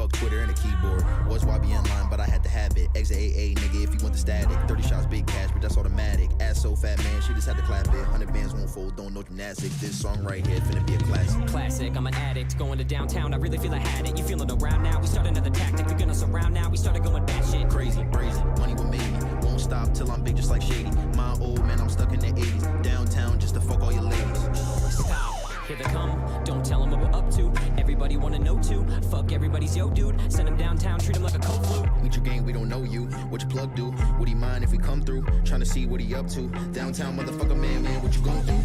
fuck Twitter and a keyboard. Was YB in line, but I had to have it. Exit AA, nigga, if you want the static. 30 shots, big cash, but that's automatic. Ass so fat, man, she just had to clap it. 100 bands won't fold, don't know gymnastics. This song right here finna be a classic. Classic, I'm an addict, going to downtown. I really feel I had it. You feeling around now? We start another tactic. They're gonna surround now. We started going batshit. Crazy, brazen, money what made me. Won't stop till I'm big, just like Shady. My old man, I'm stuck in the 80s. Downtown, just to fuck all your ladies. Stop. Here they come, don't tell them what we're up to. Everybody wanna know too. Fuck everybody's yo dude. Send them downtown, treat them like a cold flu. Meet your gang, we don't know you. What your plug do? Would he mind if we come through? Trying to see what he up to. Downtown motherfucker, man, what you gon' do?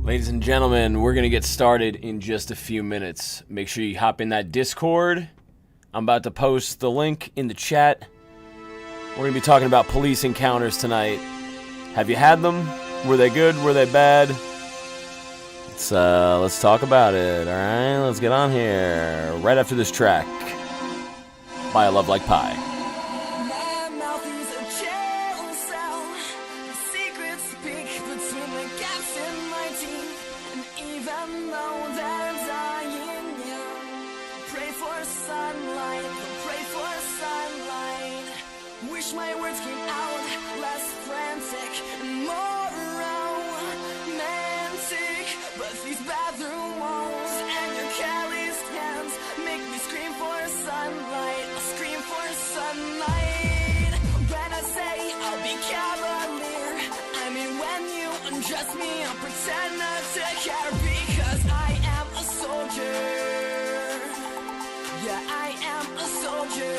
Ladies and gentlemen, we're going to get started in just a few minutes. Make sure you hop in that Discord. I'm about to post the link in the chat. We're going to be talking about police encounters tonight. Have you had them? Were they good? Were they bad? Let's talk about it, all right? Let's get on here right after this track by A Love Like Pie. My words came out less frantic and more romantic. But these bathroom walls and your calloused hands make me scream for sunlight. I'll scream for sunlight. When I say I'll be cavalier, I mean when you undress me, I'll pretend not to care. Because I am a soldier. Yeah, I am a soldier.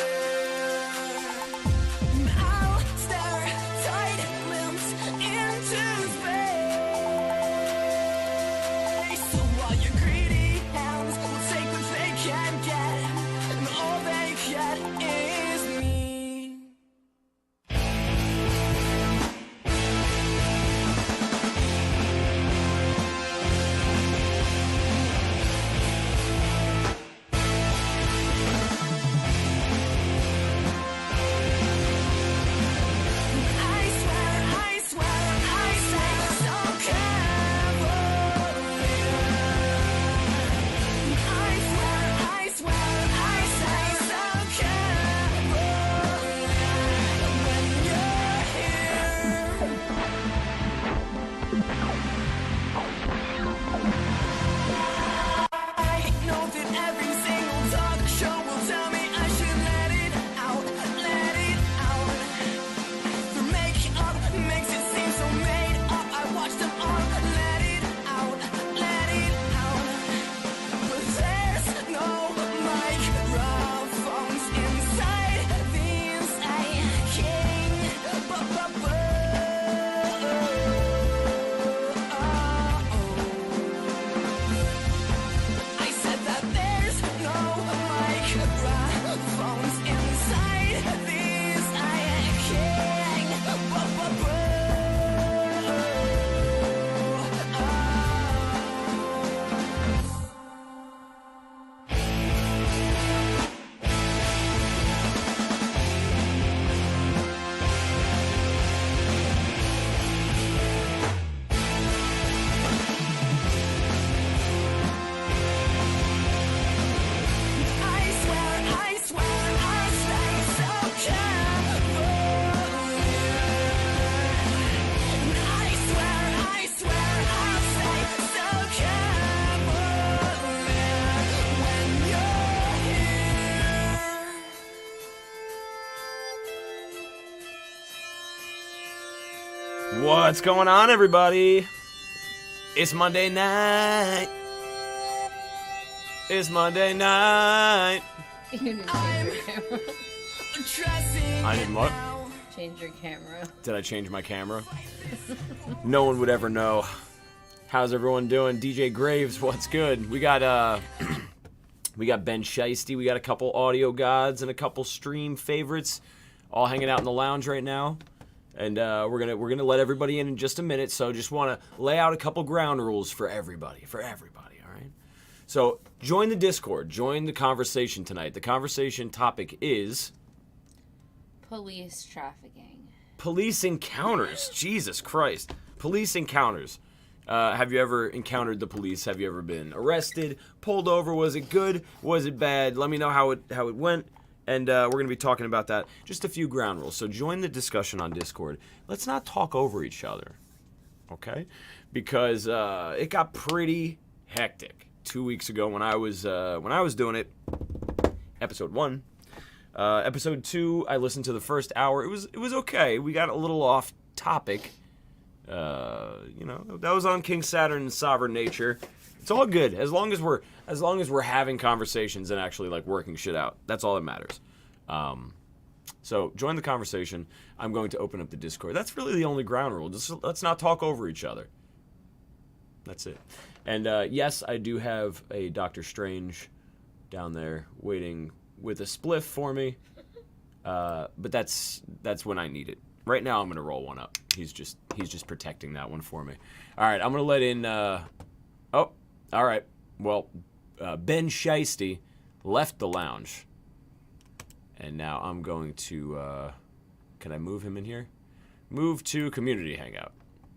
What's going on, everybody? It's Monday night. It's Monday night. You didn't change your camera. I didn't what? Change your camera. Did I change my camera? No one would ever know. How's everyone doing? DJ Graves, what's good? We got we got Ben Shiesty, we got a couple audio gods and a couple stream favorites all hanging out in the lounge right now. And we're gonna let everybody in just a minute. So just want to lay out a couple ground rules for everybody. All right. So join the Discord. Join the conversation tonight. The conversation topic is police trafficking. Police encounters. Jesus Christ. Police encounters. Have you ever encountered the police? Have you ever been arrested, pulled over? Was it good? Was it bad? Let me know how it went. And we're going to be talking about that. Just a few ground rules. So join the discussion on Discord. Let's not talk over each other. Okay? Because it got pretty hectic 2 weeks ago when I was doing it. Episode 1. Episode 2, I listened to the first hour. It was okay. We got a little off topic. That was on King Saturn and Sovereign Nature. It's all good as long as we're having conversations and actually like working shit out. That's all that matters. So join the conversation. I'm going to open up the Discord. That's really the only ground rule. Just let's not talk over each other. That's it. And yes, I do have a Doctor Strange down there waiting with a spliff for me. But that's when I need it. Right now, I'm gonna roll one up. He's just protecting that one for me. All right, I'm gonna let in. All right. Well, Ben Shiesty left the lounge, and now I'm going to. Can I move him in here? Move to community hangout.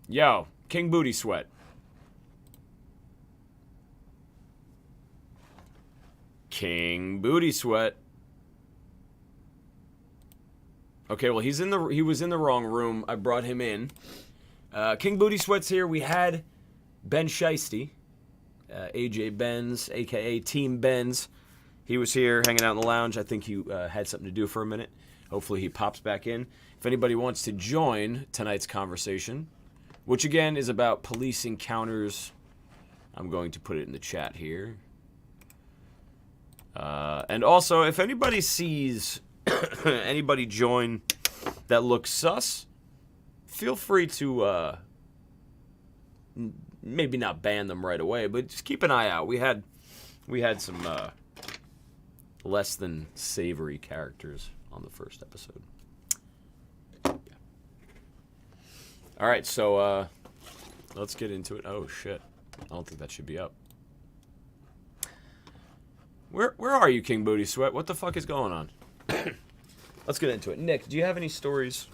Yo, King Booty Sweat. King Booty Sweat. Okay, well, he was in the wrong room. I brought him in. King Booty Sweat's here. We had Ben Shiesty, AJ Benz, a.k.a. Team Benz. He was here hanging out in the lounge. I think he had something to do for a minute. Hopefully he pops back in. If anybody wants to join tonight's conversation, which again is about police encounters, I'm going to put it in the chat here. And also, if anybody sees anybody join that looks sus, feel free to maybe not ban them right away, but just keep an eye out. We had some less than savory characters on the first episode. Yeah. All right, so let's get into it. Oh shit, I don't think that should be up. Where are you, King Booty Sweat? What the fuck is going on? Let's get into it. Nick, do you have any stories?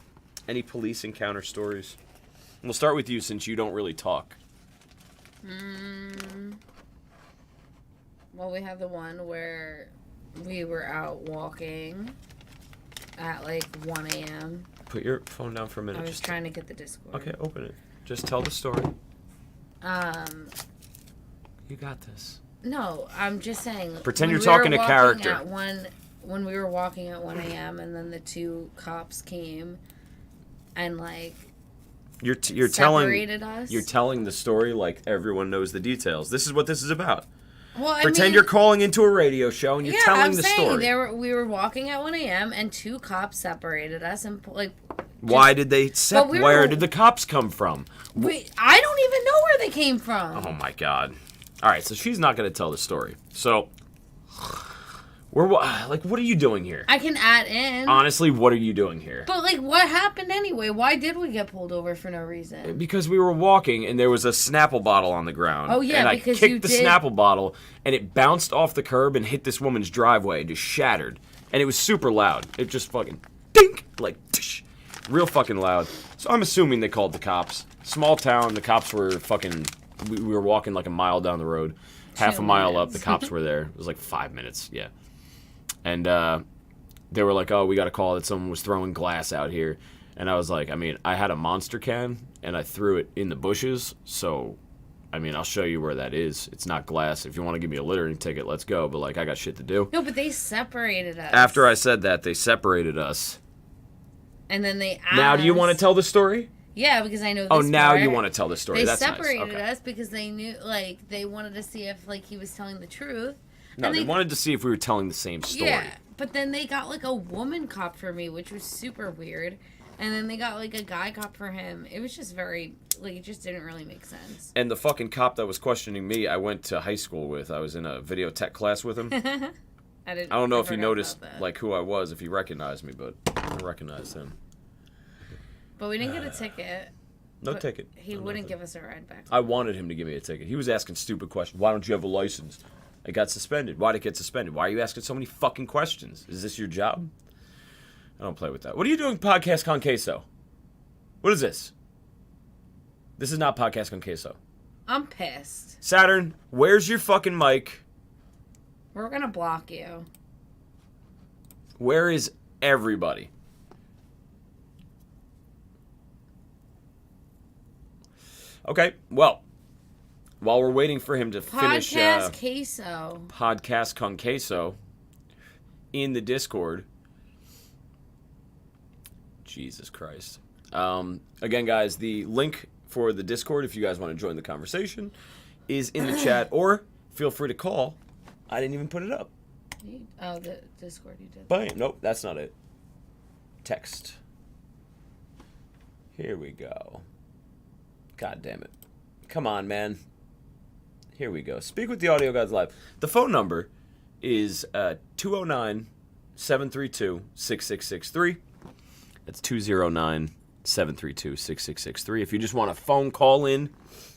Any police encounter stories? And we'll start with you since you don't really talk. Well, we have the one where we were out walking at like 1 a.m. Put your phone down for a minute. I was trying to get the Discord. Okay, open it. Just tell the story. You got this. No, I'm just saying. Pretend you're talking to character. When we were walking at 1 a.m. and then the two cops came and like you're separated us. You're telling the story like everyone knows the details. This is what this is about. Well, Pretend you're calling into a radio show and you're telling the story. We were walking at 1 a.m. and two cops separated us and like. Why did they where did the cops come from? I don't even know where they came from. Oh my god. All right, so she's not going to tell the story. So, what are you doing here? I can add in. Honestly, what are you doing here? But, like, what happened anyway? Why did we get pulled over for no reason? Because we were walking and there was a Snapple bottle on the ground. Oh, yeah, and because I kicked the Snapple bottle and it bounced off the curb and hit this woman's driveway and just shattered. And it was super loud. It just fucking dink, like, tsh, real fucking loud. So I'm assuming they called the cops. Small town, the cops were fucking... We were walking like a mile down the road. Half a mile up, the cops were there. It was like 5 minutes, yeah. And they were like, oh, we got a call that someone was throwing glass out here. And I was like, I mean, I had a Monster can, and I threw it in the bushes. So, I mean, I'll show you where that is. It's not glass. If you want to give me a littering ticket, let's go. But, like, I got shit to do. No, but they separated us. After I said that, they separated us. And then they asked... Now, do you want to tell the story? Yeah, because I know this Oh, now part. you want to tell the story. They That's separated nice. Okay. us because they knew, like, they wanted to see if, like, he was telling the truth. No, and they wanted to see if we were telling the same story. Yeah, but then they got, like, a woman cop for me, which was super weird. And then they got, like, a guy cop for him. It was just very, like, it just didn't really make sense. And the fucking cop that was questioning me, I went to high school with. I was in a video tech class with him. I don't know if he noticed, like, who I was, if he recognized me, but I recognized him. But we didn't get a ticket. No ticket. He wouldn't give us a ride back. I wanted him to give me a ticket. He was asking stupid questions. Why don't you have a license? I got suspended. Why did it get suspended? Why are you asking so many fucking questions? Is this your job? I don't play with that. What are you doing, Podcast Con Queso? What is this? This is not Podcast Con Queso. I'm pissed. Saturn, where's your fucking mic? We're gonna block you. Where is everybody? Okay, well, while we're waiting for him to finish Podcast queso. Podcast Con Queso in the Discord. Jesus Christ. Again, guys, the link for the Discord, if you guys want to join the conversation, is in the chat, or feel free to call. I didn't even put it up. Oh, the Discord you did. Bam. Nope, that's not it. Text. Here we go. God damn it. Come on, man. Here we go. Speak with the Audio Gods Live. The phone number is 209-732-6663. That's 209-732-6663. If you just want a phone call in,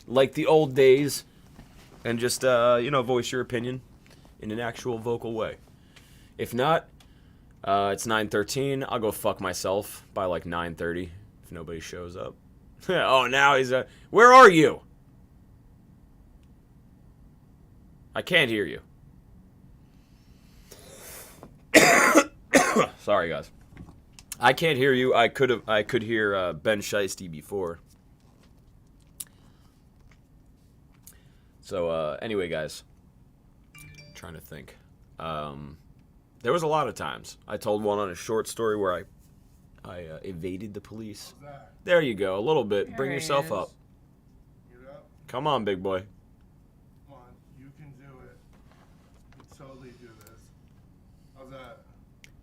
like the old days, and just, voice your opinion in an actual vocal way. If not, it's 9:13. I'll go fuck myself by like 9:30 if nobody shows up. Oh, now he's where are you? I can't hear you. Sorry, guys. I can't hear you. I could hear Ben Shiesty before. So anyway, guys, I'm trying to think. There was a lot of times. I told one on a short story where I evaded the police. There you go, a little bit. Bring yourself up. Come on, big boy. Come on, you can do it. You can totally do this. How's that?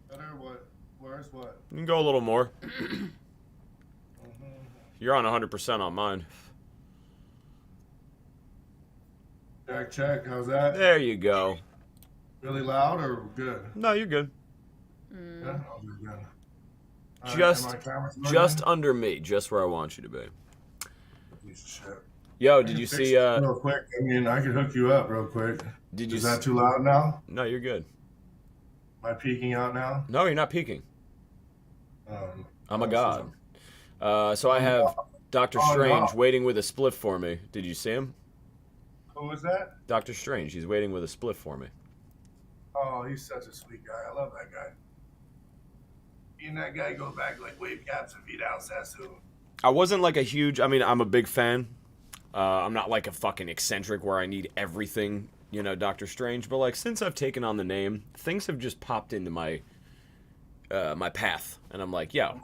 Better? What? Where's what? You can go a little more. You're on 100% on mine. Check. How's that? There you go. Really loud or good? No, you're good. Yeah, I'll do good. Just under me, just where I want you to be. Piece of shit. Yo, did you see? Real quick. I mean, I could hook you up real quick. Did you? Is that too loud now? No, you're good. Am I peeking out now? No, you're not peeking. I'm a god. So I have Doctor Strange waiting with a spliff for me. Did you see him? Who was that? Doctor Strange. He's waiting with a spliff for me. Oh, he's such a sweet guy. I love that guy. Me and that guy go back like wave caps and Vidal Sassoon. I wasn't like a huge. I mean, I'm a big fan. I'm not like a fucking eccentric where I need everything, Doctor Strange. But like, since I've taken on the name, things have just popped into my my path, and I'm like, yo,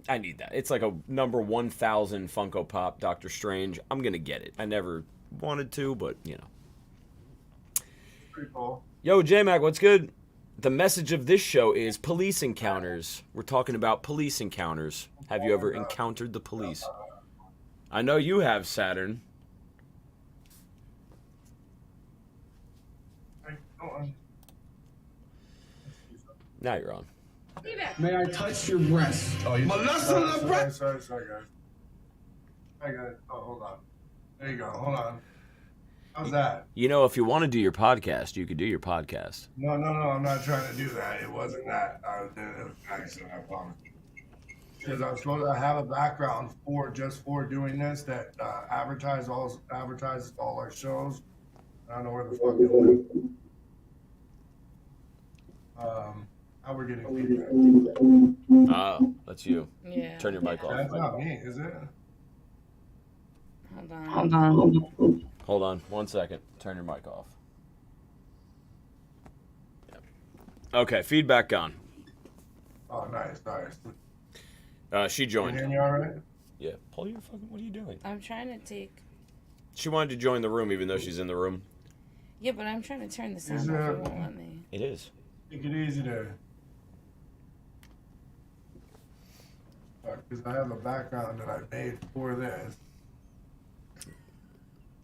I need that. It's like a number 1,000 Funko Pop Doctor Strange. I'm gonna get it. I never wanted to, but Pretty cool. Yo, J-Mac, what's good? The message of this show is police encounters. We're talking about police encounters. Have you ever encountered the police? I know you have, Saturn. Hey, go on. Now you're on. May I touch your breast? Oh, you sorry, guys. I got it. Oh, hold on. There you go. Hold on. How's that? If you want to do your podcast, you could do your podcast. No. I'm not trying to do that. It wasn't that. It was an accident. I promise. Because I was supposed to have a background for doing this that advertises all our shows. I don't know where the fuck it went. How we're getting feedback. That's you. Yeah. Turn your mic off. That's not me, is it? Hold on. Hold on 1 second. Turn your mic off. Yep. Okay, feedback gone. Oh, nice. She Can joined. you hear me all right? Yeah. Pull your fucking. What are you doing? I'm trying to take. She wanted to join the room, even though she's in the room. Yeah, but I'm trying to turn the sound Is off. there- It won't let me. It is. Take it easy there. Because I have a background that I made for this.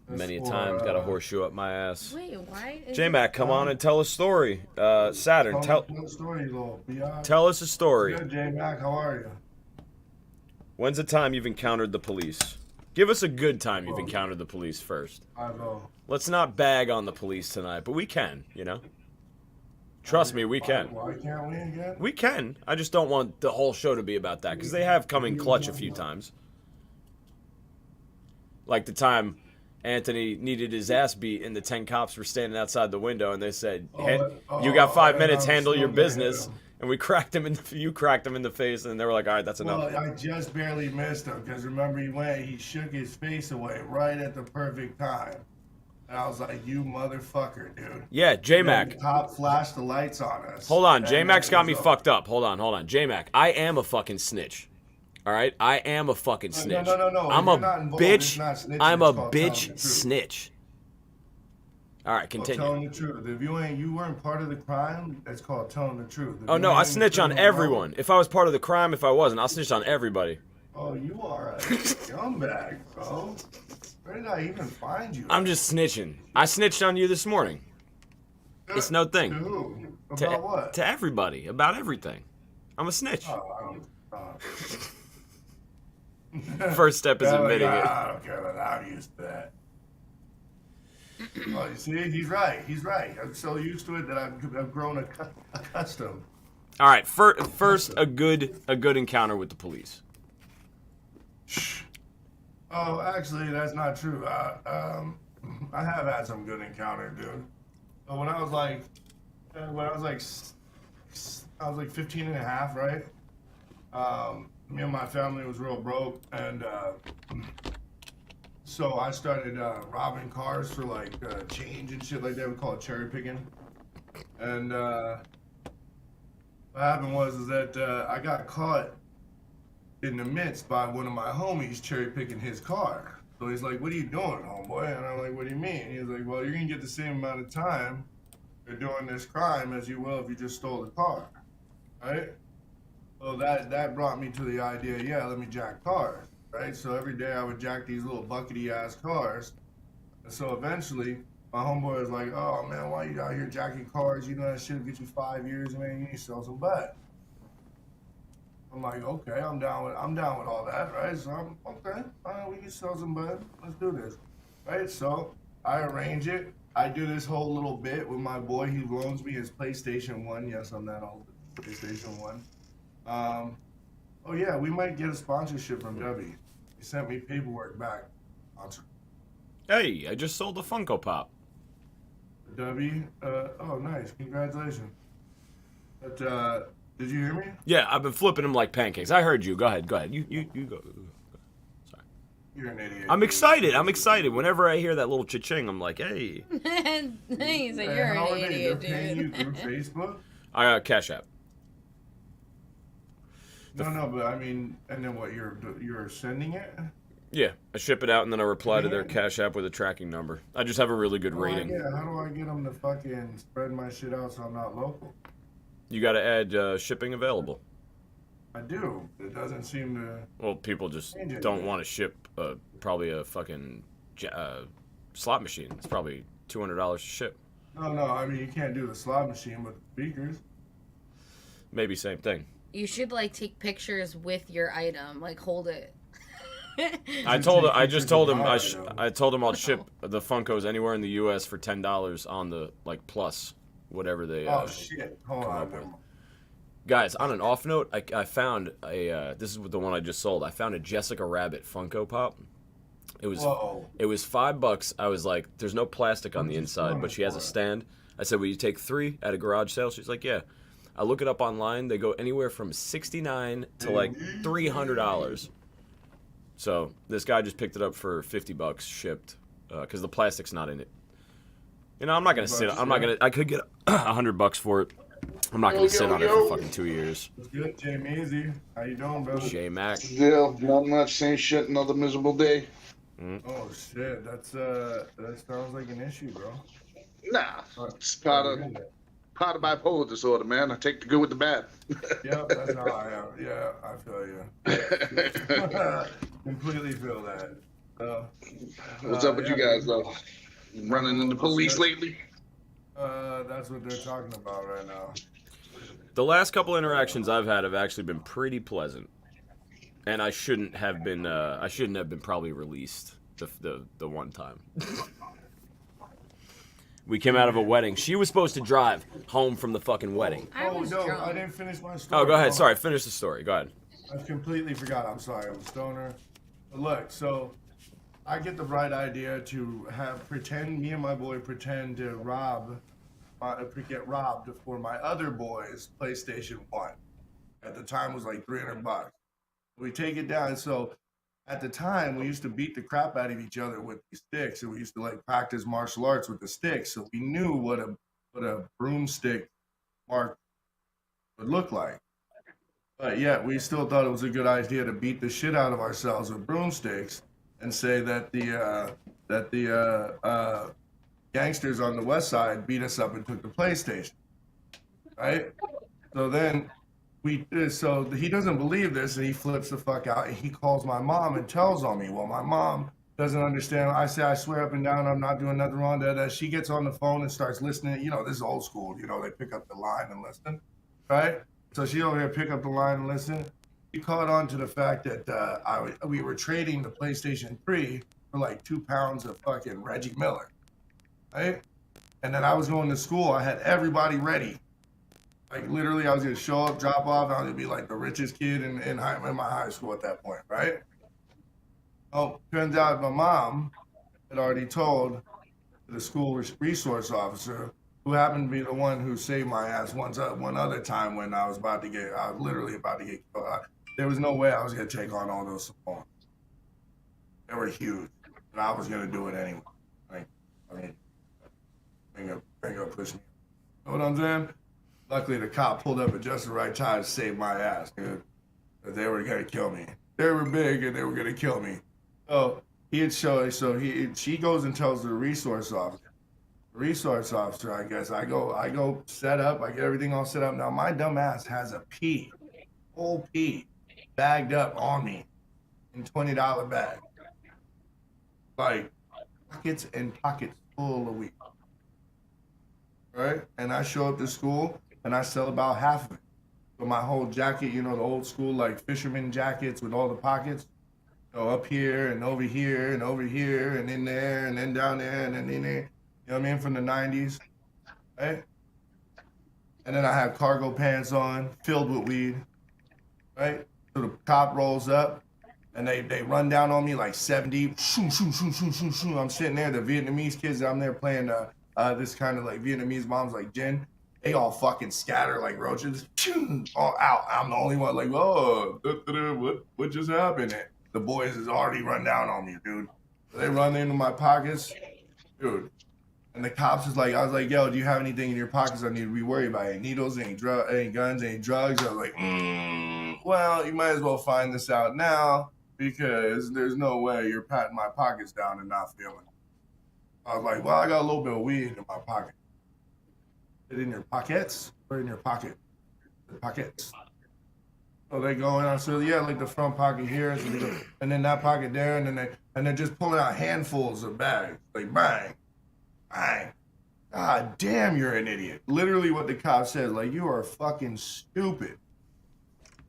Many a times got a horseshoe up my ass. Wait, why? J-Mac, come on and tell a story. Saturn, tell story, little biatch. tell us a story. Good, J-Mac, how are you? When's the time you've encountered the police? Give us a good time you've encountered the police first. I know. Let's not bag on the police tonight, but we can, Trust me, we can. Why can't we again? We can. I just don't want the whole show to be about that, because they have come in clutch a few times. Like the time Anthony needed his ass beat and the 10 cops were standing outside the window and they said, you got 5 minutes, handle your business. And we cracked him you cracked him in the face, and they were like, all right, that's enough. Well, I just barely missed him, because remember he shook his face away right at the perfect time. And I was like, you motherfucker, dude. Yeah, J-Mac. The cop flashed the lights on us. Hold on, J-Mac's got me fucked up. Hold on. J-Mac, I am a fucking snitch. All right? I am a fucking snitch. No. I'm a bitch. I'm a bitch snitch. All right, continue. Telling the truth. If you weren't part of the crime, that's called telling the truth. Oh, no, I snitch on everyone. If I was part of the crime, if I wasn't, I'll snitch on everybody. Oh, you are a scumbag, bro. Where did I even find you? I'm just snitching. I snitched on you this morning. It's no thing. To who? About what? To everybody. About everything. I'm a snitch. Oh, First step is admitting it. I don't care about that. I'm used to that. Oh, you see, he's right. I'm so used to it that I've grown accustomed. All right, first a good encounter with the police. Oh, actually, that's not true. I have had some good encounter, dude. But when I was like 15 and a half, right? Me and my family was real broke, and so I started robbing cars for like change and shit like that. We call it cherry picking. And what happened was that I got caught in the midst by one of my homies cherry picking his car. So he's like, "What are you doing, homeboy?" And I'm like, "What do you mean?" He's like, "Well, you're gonna get the same amount of time for doing this crime as you will if you just stole the car, right?" So that brought me to the idea, yeah, let me jack cars, right? So every day I would jack these little buckety ass cars. And so eventually my homeboy was like, "Oh man, why you out here jacking cars? You know that shit'll get you 5 years, man. You need to sell some butt." I'm like, okay, I'm down with all that, right? So I'm okay. All right, we can sell some butt. Let's do this, right? So I arrange it. I do this whole little bit with my boy. He loans me his PlayStation 1. Yes, I'm that old. PlayStation 1. Oh yeah, we might get a sponsorship from Debbie. He sent me paperwork back. Hey, I just sold a Funko Pop. Debbie, oh nice, congratulations. But did you hear me? Yeah, I've been flipping them like pancakes. I heard you. Go ahead. You go. Sorry. You're an idiot. I'm excited. Whenever I hear that little cha-ching, I'm like, hey. He's like, you're how an are they? idiot, They're paying you dude. through Facebook? I got Cash App. No, but I mean, and then what? You're sending it? Yeah, I ship it out and then I reply to their Cash App with a tracking number. I just have a really good rating. Yeah, how do I get them to fucking spread my shit out so I'm not local? You got to add shipping available. I do. It doesn't seem to. Well, people just don't want to ship probably a fucking slot machine. It's probably $200 to ship. No. I mean, you can't do the slot machine with the speakers. Maybe same thing. You should like take pictures with your item, like hold it. I told him I'll ship the Funkos anywhere in the U.S. for $10 on the like plus whatever they. Oh shit! Hold come on. up with. Guys, on an off note, I found a. This is the one I just sold. I found a Jessica Rabbit Funko Pop. It was $5. I was like, "There's no plastic on the inside, but she has a stand." I said, "Will you take 3 at a garage sale?" She's like, "Yeah." I look it up online. They go anywhere from $69 to like $300. So this guy just picked it up for $50 shipped, because the plastic's not in it. You know, I'm not gonna sit. I could get $100 for it. I'm not gonna sit on it for fucking 2 years. What's good, Jay Measy? How you doing, bro? J Mac. Still, not much. Same shit. Another miserable day. Oh shit, that sounds like an issue, bro. Nah, it's part of bipolar disorder, man. I take the good with the bad. Yep, that's how I am. Yeah, I feel you. Completely feel that. What's up with you guys, though? Running into police lately? That's what they're talking about right now. The last couple interactions I've had have actually been pretty pleasant, and I shouldn't have been probably released the one time. We came out of a wedding. She was supposed to drive home from the fucking wedding. I was drunk. I didn't finish my story. Oh, go ahead. Sorry, finish the story. Go ahead. I completely forgot. I'm sorry. I'm a stoner. But look, so I get the bright idea to me and my boy pretend to get robbed for my other boy's PlayStation 1. At the time it was like $300. We take it down. So at the time we used to beat the crap out of each other with these sticks, and we used to like practice martial arts with the sticks. So we knew what a broomstick mark would look like. But yet we still thought it was a good idea to beat the shit out of ourselves with broomsticks and say that the gangsters on the west side beat us up and took the PlayStation, right? So then so he doesn't believe this, and he flips the fuck out, and he calls my mom and tells on me. Well, my mom doesn't understand. I say, I swear up and down, I'm not doing nothing wrong. She gets on the phone and starts listening. You know, this is old school. You know, they pick up the line and listen, right? So she over here pick up the line and listen. He caught on to the fact that we were trading the PlayStation 3 for like 2 pounds of fucking Reggie Miller, right? And then I was going to school. I had everybody ready. Like literally, I was gonna show up, drop off. I was gonna be like the richest kid in my high school at that point, right? Oh, turns out my mom had already told the school resource officer, who happened to be the one who saved my ass one other time when I was literally about to get killed. There was no way I was gonna take on all those phones. They were huge, and I was gonna do it anyway. Bring up, push me. You know what I'm saying? Luckily, the cop pulled up at just the right time to save my ass, dude. They were gonna kill me. They were big, and they were gonna kill me. So she goes and tells the resource officer. The resource officer, I guess. I go set up. I get everything all set up. Now my dumb ass has a whole pea, bagged up on me, in $20 bag, like pockets and pockets full of weed. Right, and I show up to school. And I sell about half of it. So my whole jacket, you know, the old school like fisherman jackets with all the pockets, up here and over here and over here and in there and then down there and then in there. You know what I mean? From the 90s, right? And then I have cargo pants on, filled with weed, right? So the cop rolls up and they run down on me like 70. Shoo, shoo, shoo, shoo, shoo, shoo. I'm sitting there, the Vietnamese kids, I'm there playing this kind of like Vietnamese moms like gin. They all fucking scatter like roaches. All out. I'm the only one like, oh, what just happened? The boys has already run down on me, dude. They run into my pockets, dude. And the cops is like, I was like, yo, do you have anything in your pockets I need to be worried about? Any needles, any guns, any drugs? I was like, well, you might as well find this out now because there's no way you're patting my pockets down and not feeling it. I was like, well, I got a little bit of weed in my pocket. It in your pockets or in your pocket? The pockets. So they go in. I said, yeah, like the front pocket here, and then that pocket there, and they're just pulling out handfuls of bags, like bang, bang. God damn, you're an idiot. Literally what the cop said, like you are fucking stupid.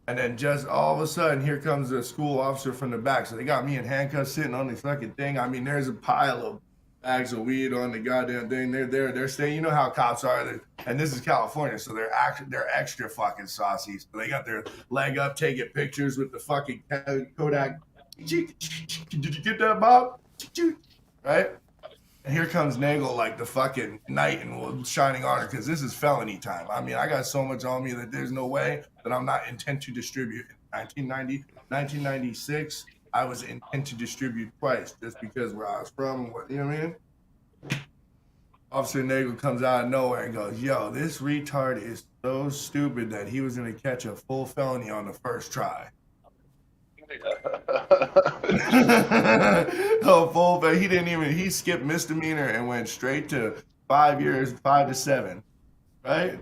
And then just all of a sudden, here comes the school officer from the back. So they got me in handcuffs sitting on this fucking thing. I mean, there's a pile of bags of weed on the goddamn thing. They're staying. You know how cops are, and this is California, so they're extra fucking saucy. So they got their leg up, taking pictures with the fucking Kodak. Did you get that, Bob? Right? And here comes Nagel like the fucking knight in shining armor, because this is felony time. I mean, I got so much on me that there's no way that I'm not intent to distribute. In 1996. I was intent to distribute twice just because where I was from, you know what I mean? Officer Nagel comes out of nowhere and goes, yo, this retard is so stupid that he was going to catch a full felony on the first try. He skipped misdemeanor and went straight to 5 years, 5 to 7, right?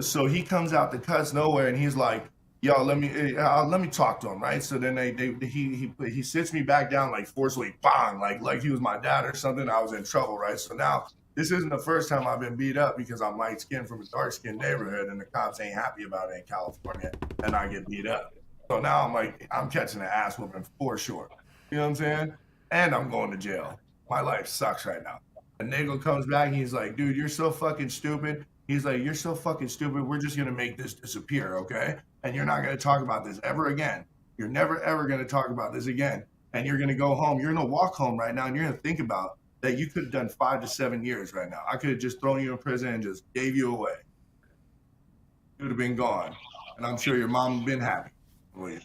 So he comes out the cuts nowhere and he's like, yo, let me talk to him, right? So then he sits me back down like forcefully, bang, like he was my dad or something. I was in trouble, right? So now this isn't the first time I've been beat up because I'm light skinned from a dark skinned neighborhood and the cops ain't happy about it in California and I get beat up. So now I'm catching an ass whooping for sure. You know what I'm saying? And I'm going to jail. My life sucks right now. And Nagel comes back and he's like, dude, you're so fucking stupid. He's like, you're so fucking stupid. We're just going to make this disappear, okay? And you're not going to talk about this ever again. You're never, ever going to talk about this again. And you're going to go home. You're going to walk home right now and you're going to think about that you could have done 5 to 7 years right now. I could have just thrown you in prison and just gave you away. You would have been gone. And I'm sure your mom would have been happy for you.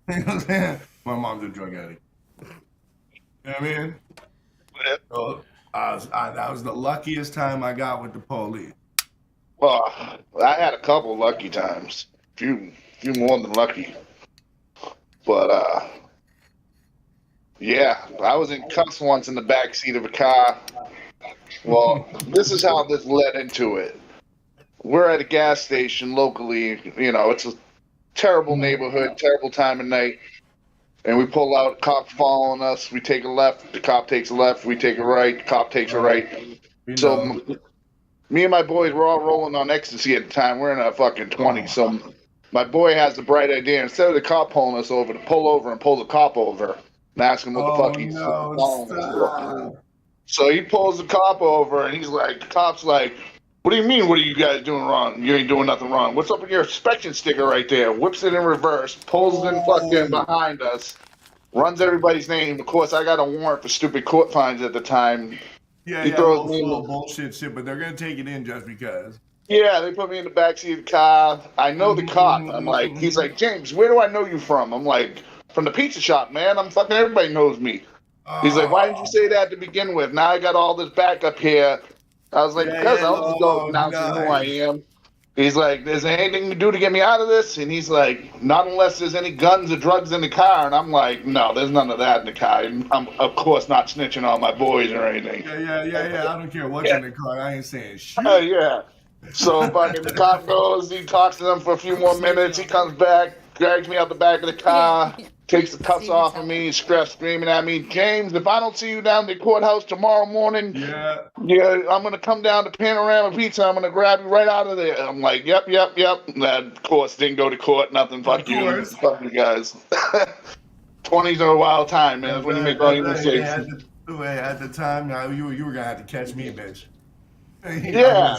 You know what I'm saying? My mom's a drug addict. You know what I mean? So, that was the luckiest time I got with the police. Well, I had a couple lucky times. Few more than lucky. But yeah, I was in cuffs once in the back seat of a car. Well, this is how this led into it. We're at a gas station locally. You know, it's a terrible neighborhood, terrible time of night. And we pull out, cop following us. We take a left, the cop takes a left. We take a right, the cop takes a right. So me and my boys were all rolling on ecstasy at the time. We're in our fucking 20s. So my boy has the bright idea, instead of the cop pulling us over, to pull over and pull the cop over and ask him what the fuck he's following us for. So he pulls the cop over and he's like, the cop's like, what do you mean, what are you guys doing wrong? You ain't doing nothing wrong. What's up with your inspection sticker right there? Whips it in reverse, pulls it in fucking behind us, runs everybody's name. Of course, I got a warrant for stupid court fines at the time. Yeah, He throws me in full the- bullshit shit, but they're gonna take it in just because. Yeah, they put me in the backseat of the car. I know the cop. I'm like, he's like, James, where do I know you from? I'm like, from the pizza shop, man. I'm fucking, everybody knows me. He's like, why didn't you say that to begin with? Now I got all this backup here. I was like, because I was just go announcing who I am. He's like, is there anything to do to get me out of this? And he's like, not unless there's any guns or drugs in the car. And I'm like, no, there's none of that in the car. And I'm, of course, not snitching on my boys or anything. Yeah. I don't care what's in the car. I ain't saying shit. Yeah. So fucking the cop goes, he talks to them for a few more minutes. He comes back, drags me out the back of the car, takes the cuffs off of me, screaming at me, James, if I don't see you down at the courthouse tomorrow morning, Yeah. I'm going to come down to Panorama Pizza. I'm going to grab you right out of there. I'm like, yep. That, of course, didn't go to court. Nothing. Fuck you. course. Fuck you guys. 20s are a wild time, man. That's when you make all your mistakes. At the time, you were going to have to catch me, bitch. Yeah.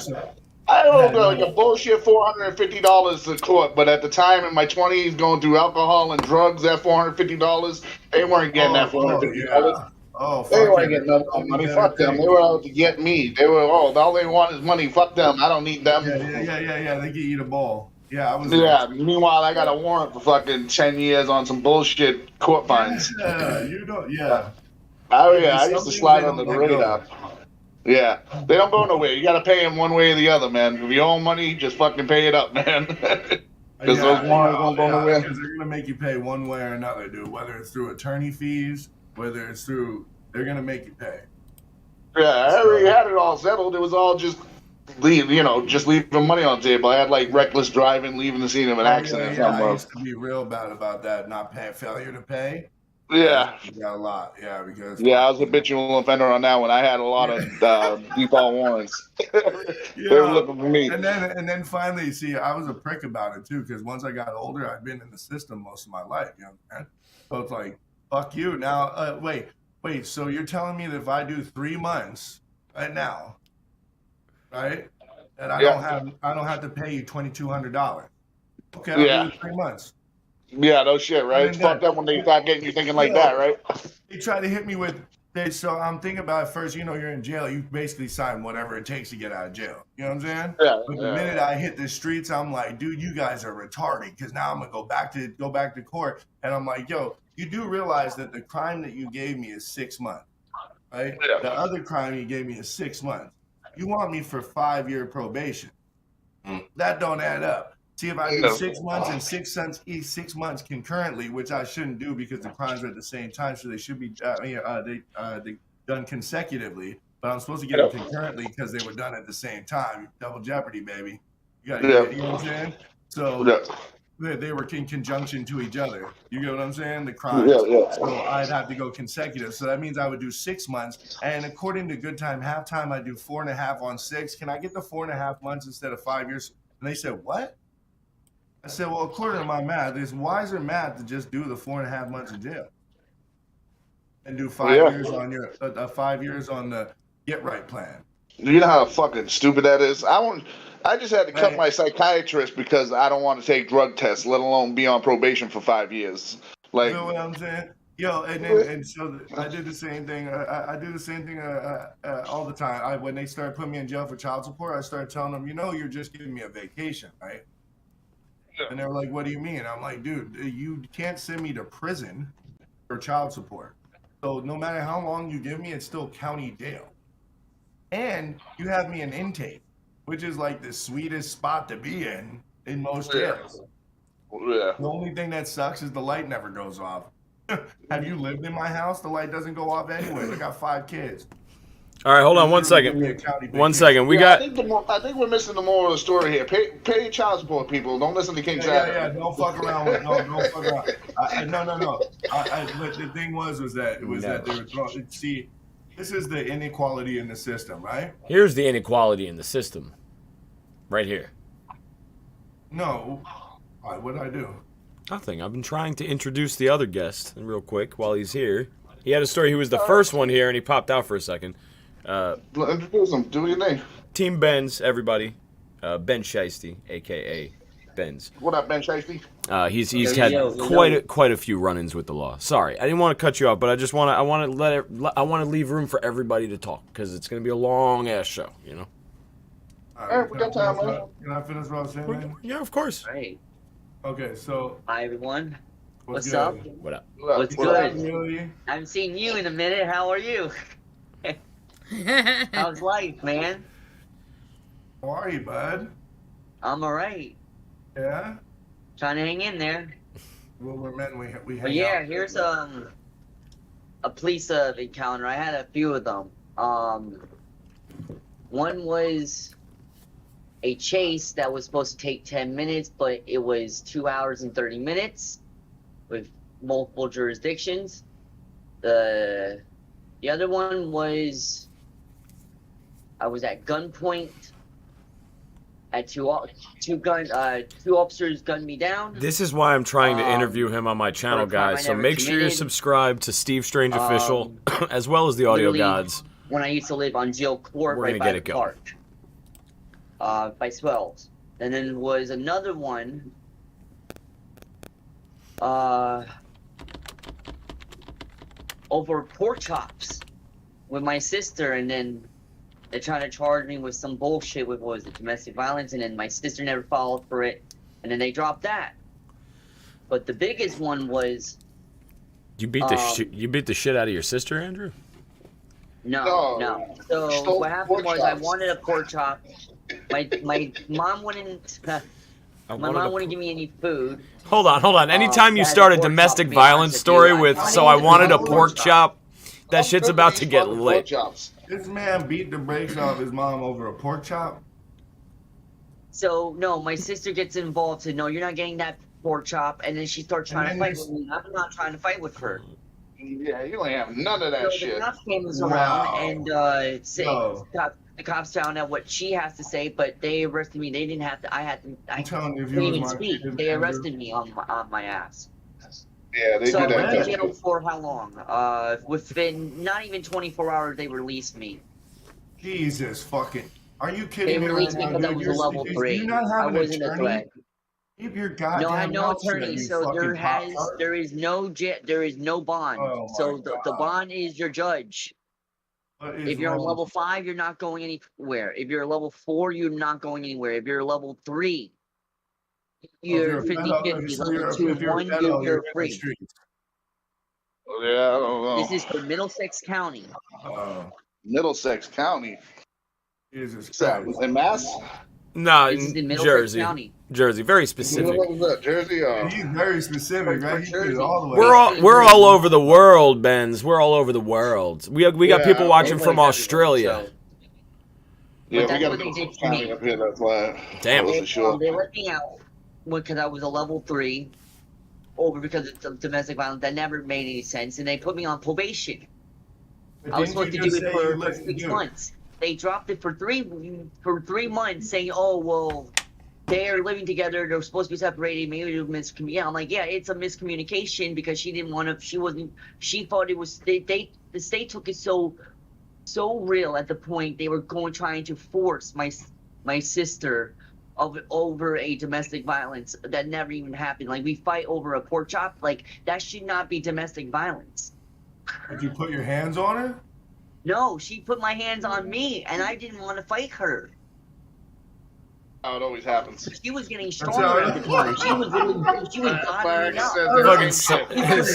I owed like a bullshit $450 to court, but at the time in my 20s, going through alcohol and drugs, that $450, they weren't getting that $450. Oh, They weren't getting that money. Fuck them. They were out to get me. They were all they want is money. Fuck them. I don't need them. Yeah. They get you the ball. Yeah, I was. Yeah. Meanwhile, I got a warrant for fucking 10 years on some bullshit court fines. Yeah, you don't. Yeah. I used to slide under the radar. Yeah, they don't go nowhere. You got to pay them one way or the other, man. If you owe money, just fucking pay it up, man. Because those warrants don't go nowhere. Because they're gonna make you pay one way or another, dude. Whether it's through attorney fees, whether it's through, they're gonna make you pay. Yeah, I already had it all settled. It was all just leaving money on the table. I had like reckless driving, leaving the scene of an accident. I used to be real bad about that, not paying, failure to pay. Yeah. You got a lot, because. Yeah, I was a habitual offender on that one. I had a lot of default warrants. They were looking for me. And then finally, see, I was a prick about it too, because once I got older, I'd been in the system most of my life, man. So it's like, fuck you. Now, wait. So you're telling me that if I do 3 months right now, right, and I don't have to pay you $2,200. Okay, I'll do 3 months. Yeah, no shit, right? It's fucked up when they start getting you thinking like that, right? They try to hit me with this, so I'm thinking about it first, you're in jail, you basically sign whatever it takes to get out of jail. You know what I'm saying? Yeah. But the minute I hit the streets, I'm like, dude, you guys are retarded, because now I'm gonna go back to court, and I'm like, yo, you do realize that the crime that you gave me is 6 months, right? Yeah. The other crime you gave me is 6 months. You want me for 5-year probation. That don't add up. See, if I do 6 months and 6 months concurrently, which I shouldn't do because the crimes are at the same time, so they should be they done consecutively. But I'm supposed to get them concurrently because they were done at the same time. Double jeopardy, baby. You know what I'm saying? So they were in conjunction to each other. You get what I'm saying? The crimes. So I'd have to go consecutive. So that means I would do 6 months. And according to Good Time Halftime, I do 4.5 on 6. Can I get the 4.5 months instead of 5 years? And they said, what? I said, well, according to my math, it's wiser math to just do the 4.5 months in jail and do 5 years on your 5 years on the get right plan. You know how fucking stupid that is. I just had to cut Right. my psychiatrist because I don't want to take drug tests, let alone be on probation for 5 years. Like, You know what I'm saying? Yo, and so I did the same thing. I do the same thing all the time. When they started putting me in jail for child support, I started telling them, you're just giving me a vacation, right? Yeah. And they were like, "What do you mean?" I'm like, "Dude, you can't send me to prison for child support. So no matter how long you give me, it's still county jail. And you have me in intake, which is like the sweetest spot to be in most jails. yeah. The only thing that sucks is the light never goes off. Have you lived in my house? The light doesn't go off anyway. I got 5 kids. All right, hold on one second. One second. We got. I think we're missing the moral of the story here. Pay your child support, people. Don't listen to King Saturn. Yeah. Don't fuck around with. No, don't fuck around. No. But the thing was that they were throwing. See, this is the inequality in the system, right? Here's the inequality in the system. Right here. No. What did I do? Nothing. I've been trying to introduce the other guest real quick while he's here. He had a story. He was the first one here, and he popped out for a second. Introduce him. Do your name. Team Benz, everybody. Ben Shiesty, a.k.a. Benz. What up, Ben Shiesty? He's had quite a few run-ins with the law. Sorry, I didn't want to cut you off, but I want to leave room for everybody to talk because it's going to be a long ass show, you know. All right, we got time, man. Can I finish what I was saying, man? Yeah, of course. Right. Okay, so Hi everyone. What's good? up? What up? What's What up? good? Really? I haven't seen you in a minute. How are you? How's life, man? How are you, bud? I'm alright. Yeah. Trying to hang in there. Well, we're men. We hang But yeah, out. here's a police encounter. I had a few of them. One was a chase that was supposed to take 10 minutes, but it was 2 hours and 30 minutes with multiple jurisdictions. The other one was I was at gunpoint. At two officers gunned me down. This is why I'm trying to interview him on my channel, for a crime guys. I So never make sure you're committed. subscribed to Steve Strange Official, as well as the Audio literally, Gods. When I used to live on Jill Court, We're right gonna by get the it going. park, by Swells. And then was another one. Over pork chops with my sister, and then they're trying to charge me with some bullshit with what was it, domestic violence, and then my sister never followed for it, and then they dropped that. But the biggest one was You beat the shit out of your sister, Andrew? no. So Stole what happened pork was I chops. wanted a pork chop. My mom wouldn't. My mom wouldn't give me any food. Hold on. Anytime you that start a pork chop domestic would be violence honest with story you. with, I so I wanted a pork pork chop, that shit's about to get Pork lit. chops. This man beat the brakes off his mom over a pork chop. So no, my sister gets involved. Said no, you're not getting that pork chop, and then she starts trying to And fight then with me. I'm not trying to fight with her. Yeah, you ain't have none of that So the shit. cops came Wow. around and No. the cops found out what she has to say, but they arrested me. They didn't have to. I I'm telling you, if you couldn't was even my speak. kid, They Andrew, arrested me on my ass. Yeah, they So do I went to that. jail for how long? Within not even 24 hours, they released me. Jesus fucking. Are you They kidding me right released me now, because I dude? was a level Do 3. you not I have an wasn't a attorney? threat. Keep your goddamn No, I had no mouth shut, attorney, you so fucking pop-tart. there is no bond. Oh my So the God. bond is your judge. What is If you're on wrong? level 5, you're not going anywhere. If you're level 4, you're not going anywhere. If you're level 3, you're If you're a pedo- 50-50. so Level 2 if you're a 1, pedo, you're you're in the free. streets. Yeah, I don't know. This is for Middlesex County. Oh, Middlesex County. Jesus What's that? Christ. In Mass? Nah, This is in in Middlesex Jersey. County. Jersey, very What specific. was that? Jersey? He's very specific, For right? He did it Jersey. all the way. We're all over the world, Benz. We're all over the world. We got Yeah, people watching from Everybody's Australia. everywhere, so- Yeah, we that's got what a they Middlesex did to me. County up here, that's why. Damn. I wasn't sure. They let me out because I was a level 3 over because of domestic violence. That never made any sense, and they put me on probation. But I was didn't supposed to you do just it say for you listened 6 to? months. They dropped it for 3 months, saying, "Oh well, they're living together. They're supposed to be separated. Maybe it was miscommunication." I'm like, "Yeah, it's a miscommunication because she didn't want to. She wasn't. She thought it was. The state took it so so real at the point they were trying to force my sister over a domestic violence that never even happened. Like, we fight over a pork chop. Like, that should not be domestic violence. Did you put your hands on her? No, she put my hands on me, and I didn't want to fight her. How it always happens. She was getting stronger at the time. She was bodying up. She was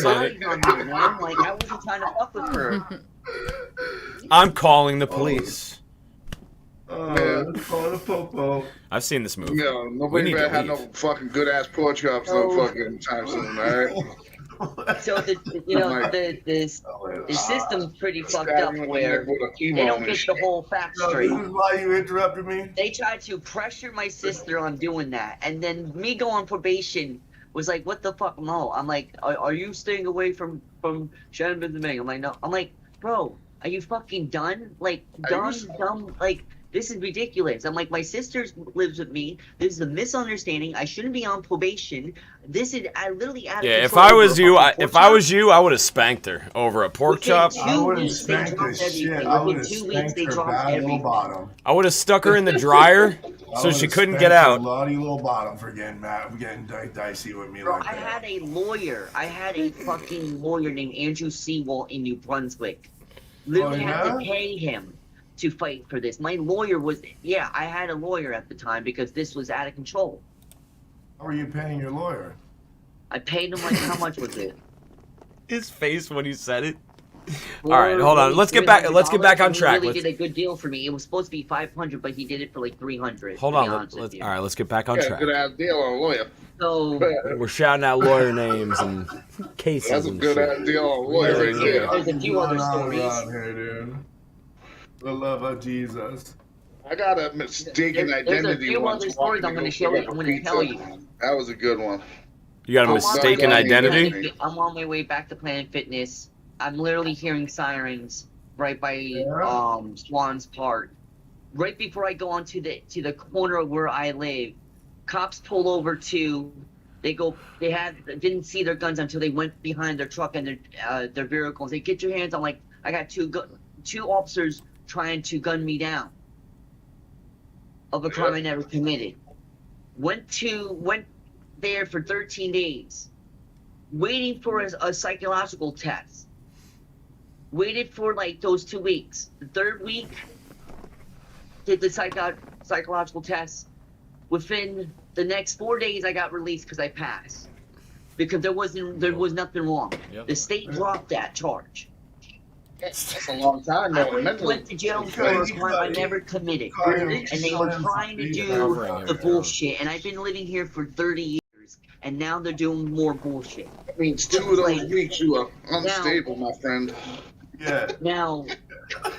bodying on me, man. Like, I wasn't trying to fuck with her. I'm calling the police. Let's call the popo. I've seen this movie. Yeah, We nobody need better to have no leave. fucking good ass pork chops no fucking time soon, alright? So the system's pretty fucked up where they don't get the whole fact So straight. this is why you interrupted me? They tried to pressure my sister on doing that, and then me go on probation was like, what the fuck, no? I'm like, are you staying away from Shannon Benjamin? I'm like, no. I'm like, bro, are you fucking done? Like, dumb, like, this is ridiculous. I'm like, my sister lives with me. This is a misunderstanding. I shouldn't be on probation. I literally out of Yeah, if control I over was a you, fucking pork chop. I would have spanked her over a pork chop. I would have spanked the shit. I would have spanked her bad little bottom. I would have stuck her in the dryer so she couldn't get out. Naughty little bottom for getting mad, getting dicey with me Bro, like I that. had a lawyer. I had a fucking lawyer named Andrew Sewell in New Brunswick. Literally had to pay him to fight for this. My lawyer was, I had a lawyer at the time because this was out of control. How are you paying your lawyer? I paid him, like, how much was it? His face when he said it. All right, hold on. Let's get back on track. He really did a good deal for me. It was supposed to be $500, but he did it for like $300. Hold on. All right, let's get back on track. Good ass deal on a lawyer. So we're shouting out lawyer names and cases. That's a and good shit. ass deal on a lawyer right there. There's a few other stories. Here, dude. The love of Jesus. I got a mistaken identity. There's a few once other stories I'm going to show you. I'm going to tell you. That was a good one. You got a mistaken identity? I'm on my way back to Planet Fitness. I'm literally hearing sirens right by Swans Park. Right before I go onto the corner of where I live, cops pull over didn't see their guns until they went behind their truck and their vehicles. They get your hands on, like, I got two officers trying to gun me down of a crime I never committed. Went there for 13 days, waiting for a psychological test. Waited for like those 2 weeks. The third week, did the psychological test. Within the next 4 days, I got released because I passed. Because there was nothing wrong. Yep. The state dropped that charge. That's a long time, I though. went to jail for a crime I never committed. And they were trying to do the bullshit. And I've been living here for 30 years. And now they're doing more bullshit. That means 2 of those weeks you are unstable, my friend. Yeah. Now,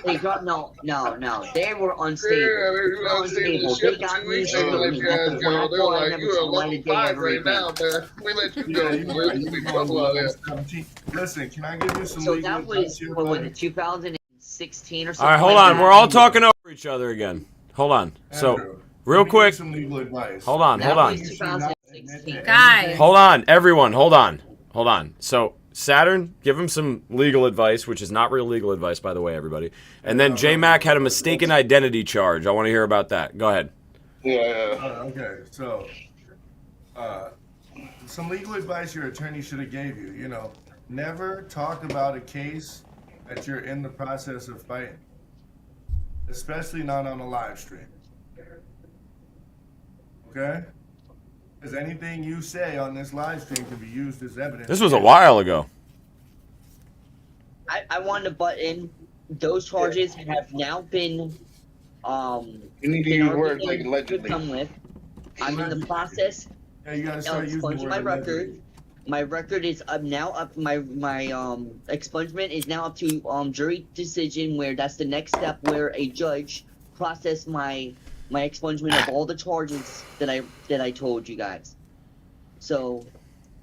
they got no. They were unstable. Yeah, they're unstable. They got me Let you guys go. They're like, you're a level 5 right now, man. We let you go. Listen, can I give you some So legal that advice was, here, what was buddy? it, 2016 or something? All right, hold like on. that. We're all talking over each other again. Hold on. So, Andrew, real let me give you quick. some legal advice. Hold on. That Hold on. was 2016. Guys. Hold on, everyone. Hold on. So, Saturn, give him some legal advice, which is not real legal advice, by the way, everybody. And then J-Mac had a mistaken identity charge. I want to hear about that. Go ahead. Yeah. Okay, so some legal advice your attorney should have gave you. You know, never talk about a case that you're in the process of fighting, especially not on a live stream. Okay? Because anything you say on this live stream can be used as evidence. This was a while ago. I wanted to butt in. Those charges have now been You need to use words like to allegedly. come with. I'm in the process Yeah, you gotta of start using the expunging word my allegedly. record. My record is now up. My expungement is now up to jury decision, where that's the next step, where a judge process my expungement of all the charges that I told you guys. So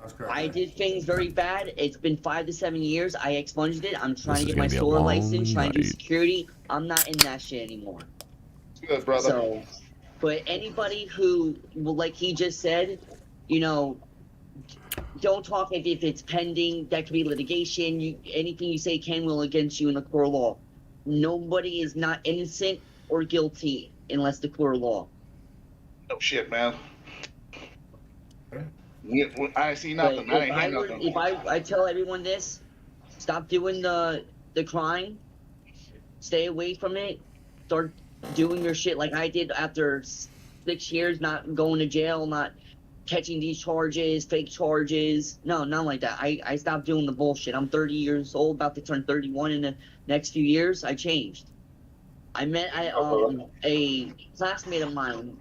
That's correct. I did things very bad. It's been 5 to 7 years. I expunged it. I'm trying This to is get my gonna be a store long license, trying to do night. security. I'm not in that shit anymore. Good, brother. So, but anybody who, well, like he just said, you know, don't talk if it's pending. That could be litigation. Anything you say can will against you in the court of law. nobody is not innocent or guilty unless the court of law. No shit, man. I see nothing. But I ain't hear nothing. if I tell everyone this, stop doing the crime, stay away from it, start doing your shit like I did after 6 years, not going to jail, not catching these charges, fake charges. No, not like that. I stopped doing the bullshit. I'm 30 years old, about to turn 31 in the next few years. I changed. I met a classmate of mine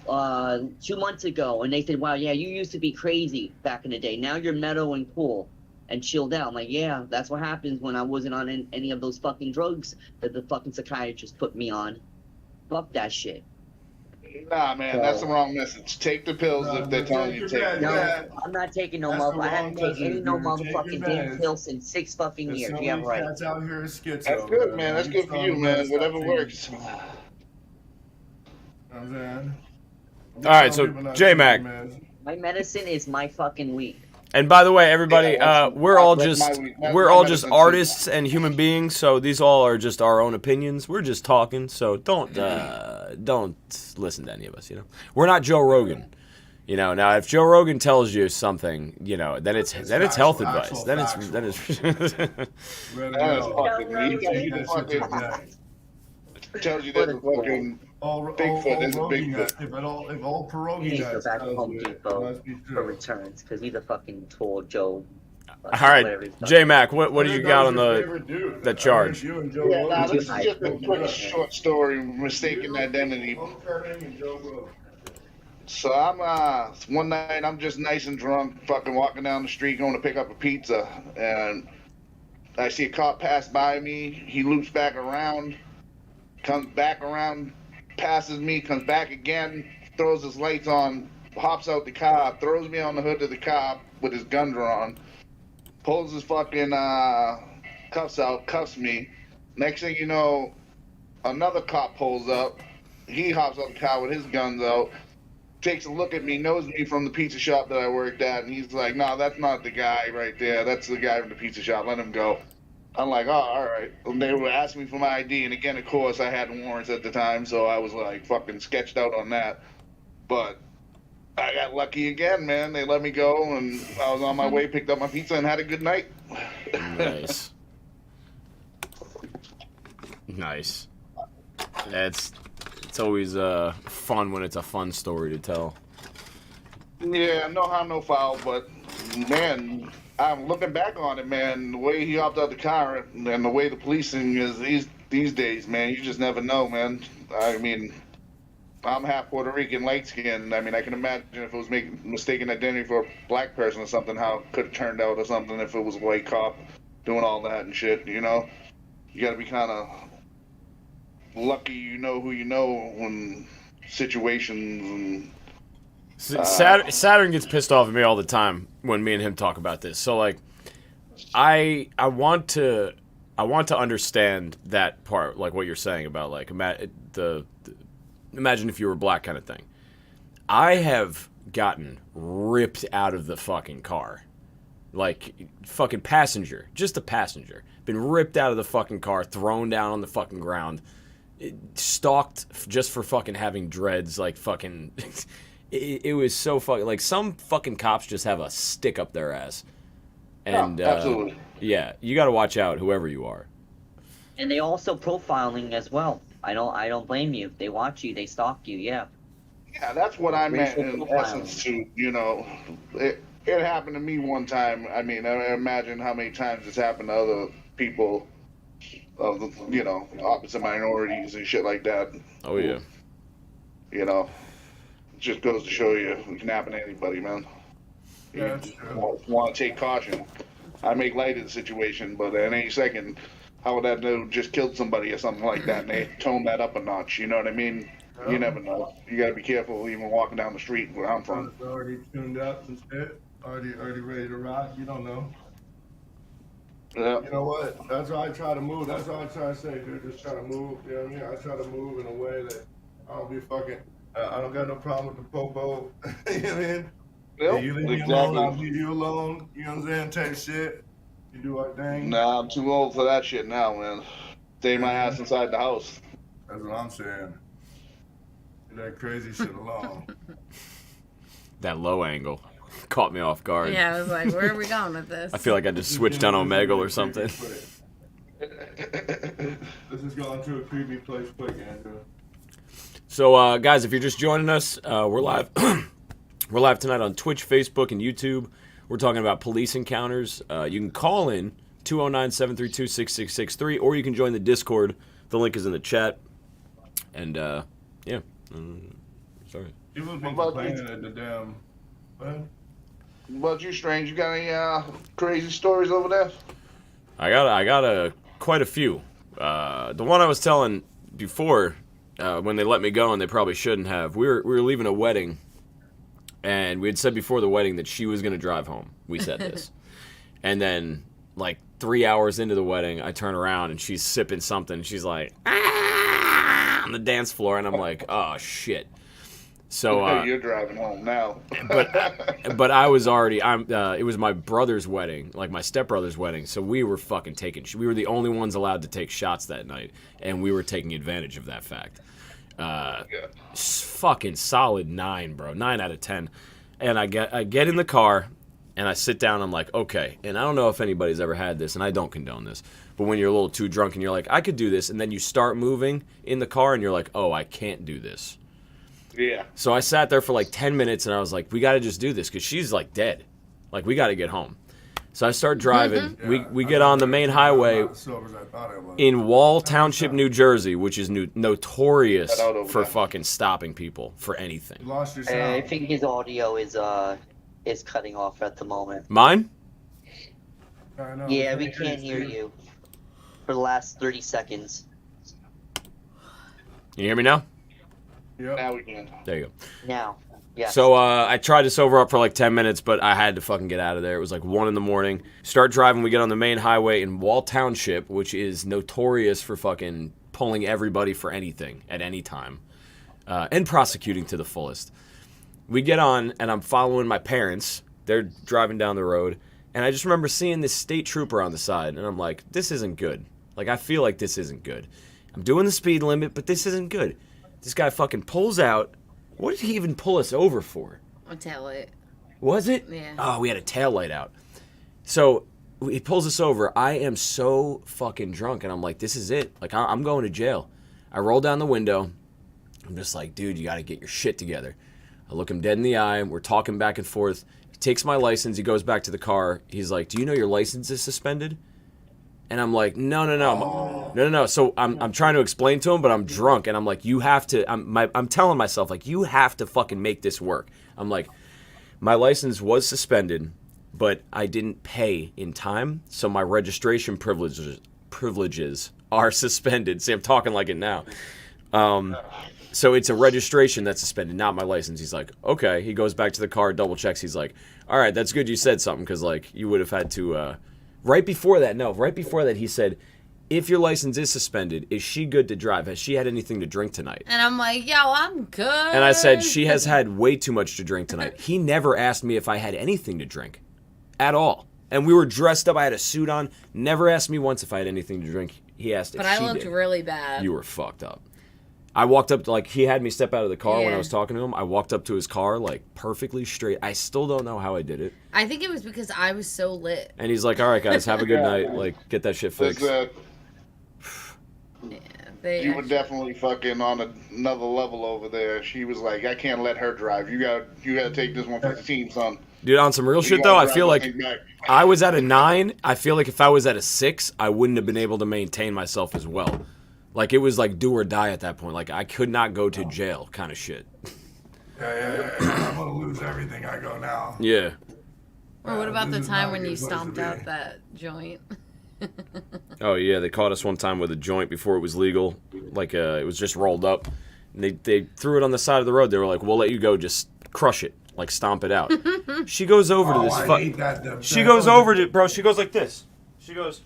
2 months ago, and they said, wow, yeah, you used to be crazy back in the day. Now you're mellow and cool and chilled out. I'm like, yeah, that's what happens when I wasn't on any of those fucking drugs that the fucking psychiatrist put me on. Fuck that shit. Nah, man, that's the wrong message. Take the pills if they're telling you to take them. No, I'm not taking no motherfucker. I haven't taken any no motherfucking damn pills in 6 fucking years. Yeah, right. That's out here is schizo. That's good, man. That's good for you, man. Whatever works. All right, so J-Mac. My medicine is my fucking weed. And by the way, everybody, we're all just artists and human beings. So these all are just our own opinions. We're just talking. So don't listen to any of us. You know, we're not Joe Rogan. You know, now if Joe Rogan tells you something, you know, then it's health advice. Then it's tells you that fucking Bigfoot is a Bigfoot. If old pierogi He goes back to Home Depot for returns because he's a fucking tool Joe. All right, J-Mac, what do you got on the charge? Yeah, nah, this is just a quick short story, mistaken identity. So I'm one night I'm just nice and drunk, fucking walking down the street going to pick up a pizza, and I see a cop pass by me. He loops back around, comes back around, passes me, comes back again, throws his lights on, hops out the car, throws me on the hood of the car with his gun drawn, pulls his fucking cuffs out, cuffs me. Next thing you know, another cop pulls up. He hops out the car with his guns out, takes a look at me, knows me from the pizza shop that I worked at, and he's like, no, that's not the guy right there. That's the guy from the pizza shop. Let him go. I'm like, oh, all right. And they were asking me for my ID, and again, of course, I had warrants at the time, so I was like fucking sketched out on that. But I got lucky again, man. They let me go, and I was on my way, picked up my pizza, and had a good night. Nice. Nice. It's always fun when it's a fun story to tell. Yeah, no harm, no foul, but man, I'm looking back on it, man. The way he hopped out the car and the way the policing is these days, man, you just never know, man. I mean, I'm half Puerto Rican, light skinned. I mean, I can imagine if it was making mistaken identity for a black person or something, how it could have turned out or something if it was a white cop doing all that and shit, you know? You gotta be kind of lucky, you know who you know when situations and Saturn gets pissed off at me all the time when me and him talk about this. So like, I want to understand that part, like what you're saying about like imagine if you were black kind of thing. I have gotten ripped out of the fucking car, like fucking passenger, just a passenger, been ripped out of the fucking car, thrown down on the fucking ground, stalked just for fucking having dreads, like fucking. It was so fucking like some fucking cops just have a stick up their ass, and absolutely. Yeah, you got to watch out, whoever you are. And they also profiling as well. I don't blame you. If they watch you, they stalk you. Yeah. Yeah, that's what I meant in essence. To you know, it happened to me one time. I mean, I imagine how many times it's happened to other people of the, you know, opposite minorities and shit like that. Oh yeah. You know. Just goes to show you it can happen to anybody, man. Yeah, You want to take caution. I make light of the situation, but at any second, how would that dude just killed somebody or something like that, and they tone that up a notch? You know what I mean? Yeah. You never know. You got to be careful even walking down the street where I'm from. It's already tuned up and shit. Already ready to rock. You don't know. Yeah. You know what? That's why I try to move. That's all I try to say, dude. Just try to move. You know what I mean? I try to move in a way that I don't be fucking. I don't got no problem with the popo. You know what I mean? Yep, you leave me alone, I'll leave you alone. You know what I'm saying? Take shit. You do our thing. Nah, I'm too old for that shit now, man. Stay my ass inside the house. That's what I'm saying. Leave that crazy shit alone. That low angle caught me off guard. Yeah, I was like, where are we going with this? I feel like I just switched on Omegle or something. This is going to a creepy place quick, Andrew. So, guys, if you're just joining us, we're live. We're live tonight on Twitch, Facebook, and YouTube. We're talking about police encounters. You can call in 209-732-6663, or you can join the Discord. The link is in the chat. And, yeah. Sorry. People been complaining at the damn... What? What about you, Strange? You got any crazy stories over there? I got quite a few. The one I was telling before, when they let me go, and they probably shouldn't have. We were leaving a wedding, and we had said before the wedding that she was going to drive home. We said this. And then, like, 3 hours into the wedding, I turn around, and she's sipping something. She's like, ah! On the dance floor, and I'm like, oh, shit. So you're driving home now. but I was already. It was my brother's wedding, like my stepbrother's wedding. So we were fucking taking. We were the only ones allowed to take shots that night, and we were taking advantage of that fact. Fucking solid 9, bro. 9 out of 10. And I get in the car, and I sit down. I'm like, okay. And I don't know if anybody's ever had this, and I don't condone this. But when you're a little too drunk, and you're like, I could do this, and then you start moving in the car, and you're like, oh, I can't do this. Yeah. So I sat there for like 10 minutes, and I was like, we got to just do this because she's like dead. Like, we got to get home. So I start driving. We get on the main highway in Wall Township, New Jersey, which is notorious for fucking stopping people for anything. You lost your sound. I think his audio is cutting off at the moment. Mine? Yeah, we can't hear you for the last 30 seconds. Can you hear me now? Yep. Now we can. There you go. Now. Yeah. So I tried to sober up for like 10 minutes, but I had to fucking get out of there. It was like 1 in the morning. Start driving. We get on the main highway in Wall Township, which is notorious for fucking pulling everybody for anything at any time and prosecuting to the fullest. We get on, and I'm following my parents. They're driving down the road, and I just remember seeing this state trooper on the side, and I'm like, this isn't good. Like, I feel like this isn't good. I'm doing the speed limit, but this isn't good. This guy fucking pulls out. What did he even pull us over for? A taillight. Was it? Yeah. Oh, we had a taillight out. So he pulls us over. I am so fucking drunk, and I'm like, this is it. Like, I'm going to jail. I roll down the window. I'm just like, dude, you got to get your shit together. I look him dead in the eye. We're talking back and forth. He takes my license. He goes back to the car. He's like, do you know your license is suspended? And I'm like, no. So I'm trying to explain to him, but I'm drunk, and I'm like, you have to. I'm telling myself, like, you have to fucking make this work. I'm like, my license was suspended, but I didn't pay in time, so my registration privileges are suspended. See, I'm talking like it now. So it's a registration that's suspended, not my license. He's like, okay. He goes back to the car, double checks. He's like, all right, that's good you said something, because like you would have had to. Right before that, he said, if your license is suspended, is she good to drive? Has she had anything to drink tonight? And I'm like, yo, I'm good. And I said, she has had way too much to drink tonight. He never asked me if I had anything to drink at all. And we were dressed up. I had a suit on. Never asked me once if I had anything to drink. He asked if she did. But I looked really bad. You were fucked up. I walked up to, like, he had me step out of the car when I was talking to him. I walked up to his car, like, perfectly straight. I still don't know how I did it. I think it was because I was so lit. And he's like, all right, guys, have a good night. Like, get that shit fixed. You were definitely fucking on another level over there. She was like, I can't let her drive. You gotta take this one for the team, son. Dude, on some real shit, though, I feel like I was at a 9. I feel like if I was at a 6, I wouldn't have been able to maintain myself as well. Like, it was like do or die at that point. Like, I could not go to jail kind of shit. Yeah. I'm going to lose everything I go now. Yeah. Or what about the time when you stomped out that joint? Oh, yeah. They caught us one time with a joint before it was legal. Like, it was just rolled up. And they threw it on the side of the road. They were like, we'll let you go. Just crush it. Like, stomp it out. She goes over to this. She goes over to, bro, she goes like this. She goes.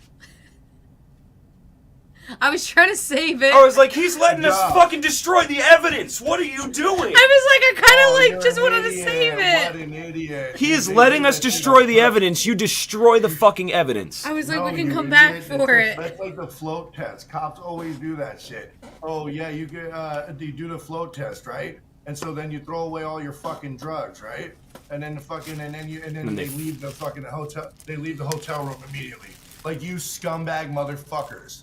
I was trying to save it. I was like, he's letting us Yeah. fucking destroy the evidence. What are you doing? I kind of You're just an wanted to idiot. save What it. an idiot. He is They letting do us that thing destroy on the purpose. evidence. You destroy the fucking evidence. I was like, No, we can you come back idiot. for it. That's like the float test. Cops always do that shit. Oh yeah, you get you do the float test, right? And so then you throw away all your fucking drugs, right? And then they leave the fucking hotel. They leave the hotel room immediately. Like you scumbag motherfuckers.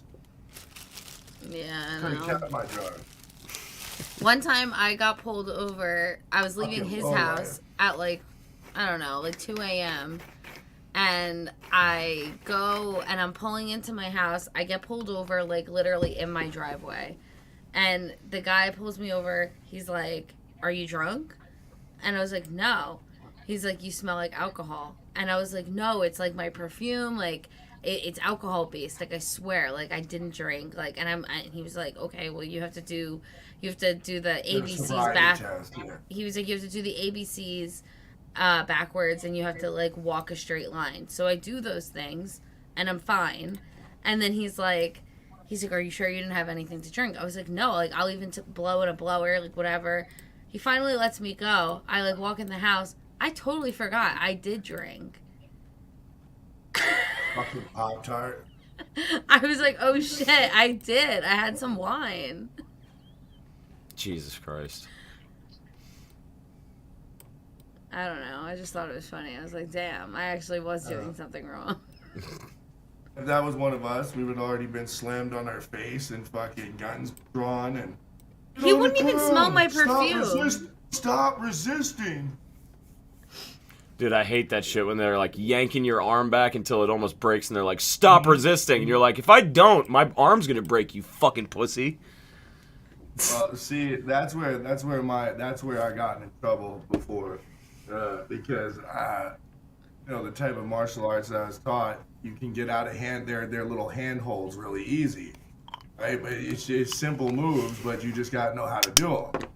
Yeah, I Could have know. kept my drugs. One time I got pulled over. I was leaving Fucking his low house at like, I don't know, like 2 a.m. And I go and I'm pulling into my house. I get pulled over like literally in my driveway. And the guy pulls me over. He's like, "Are you drunk?" And I was like, "No." He's like, "You smell like alcohol." And I was like, "No, it's like my perfume. Like it's alcohol based. Like I swear, like I didn't drink. Like." And he was like, "Okay, well you have to do the ABCs Sobriety back." test, yeah. He was like, "You have to do the ABCs backwards, and you have to like walk a straight line." So I do those things, and I'm fine. And then he's like, "Are you sure you didn't have anything to drink?" I was like, "No, like I'll even blow in a blower, like whatever." He finally lets me go. I like walk in the house. I totally forgot I did drink. Fucking Pop-Tart. I was like, "Oh shit, I did. I had some wine." Jesus Christ. I don't know. I just thought it was funny. I was like, "Damn, I actually was doing something wrong." If that was one of us, we would already been slammed on our face and fucking guns drawn and. He wouldn't even smell my Stop perfume. Stop resisting. Dude, I hate that shit when they're like yanking your arm back until it almost breaks and they're like, "Stop resisting." And you're like, "If I don't, my arm's gonna break, you fucking pussy." See, that's where I got in trouble before, because the type of martial arts that I was taught, you can get out of hand. Their little handholds really easy, right? But it's simple moves, but you just gotta know how to do them.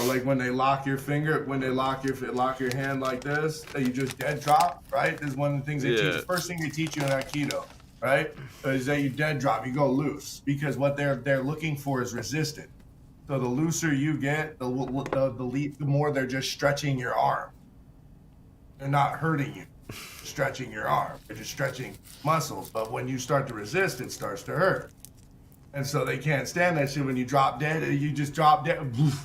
Like when they lock your finger, when they lock your hand like this, you just dead drop, right? This is one of the things they teach. The first thing they teach you in Aikido, right? Is that you dead drop, you go loose, because what they're looking for is resistance. So the looser you get, the more they're just stretching your arm. They're not hurting you, stretching your arm. They're just stretching muscles. But when you start to resist, it starts to hurt. And so they can't stand that shit when you drop dead. You just drop dead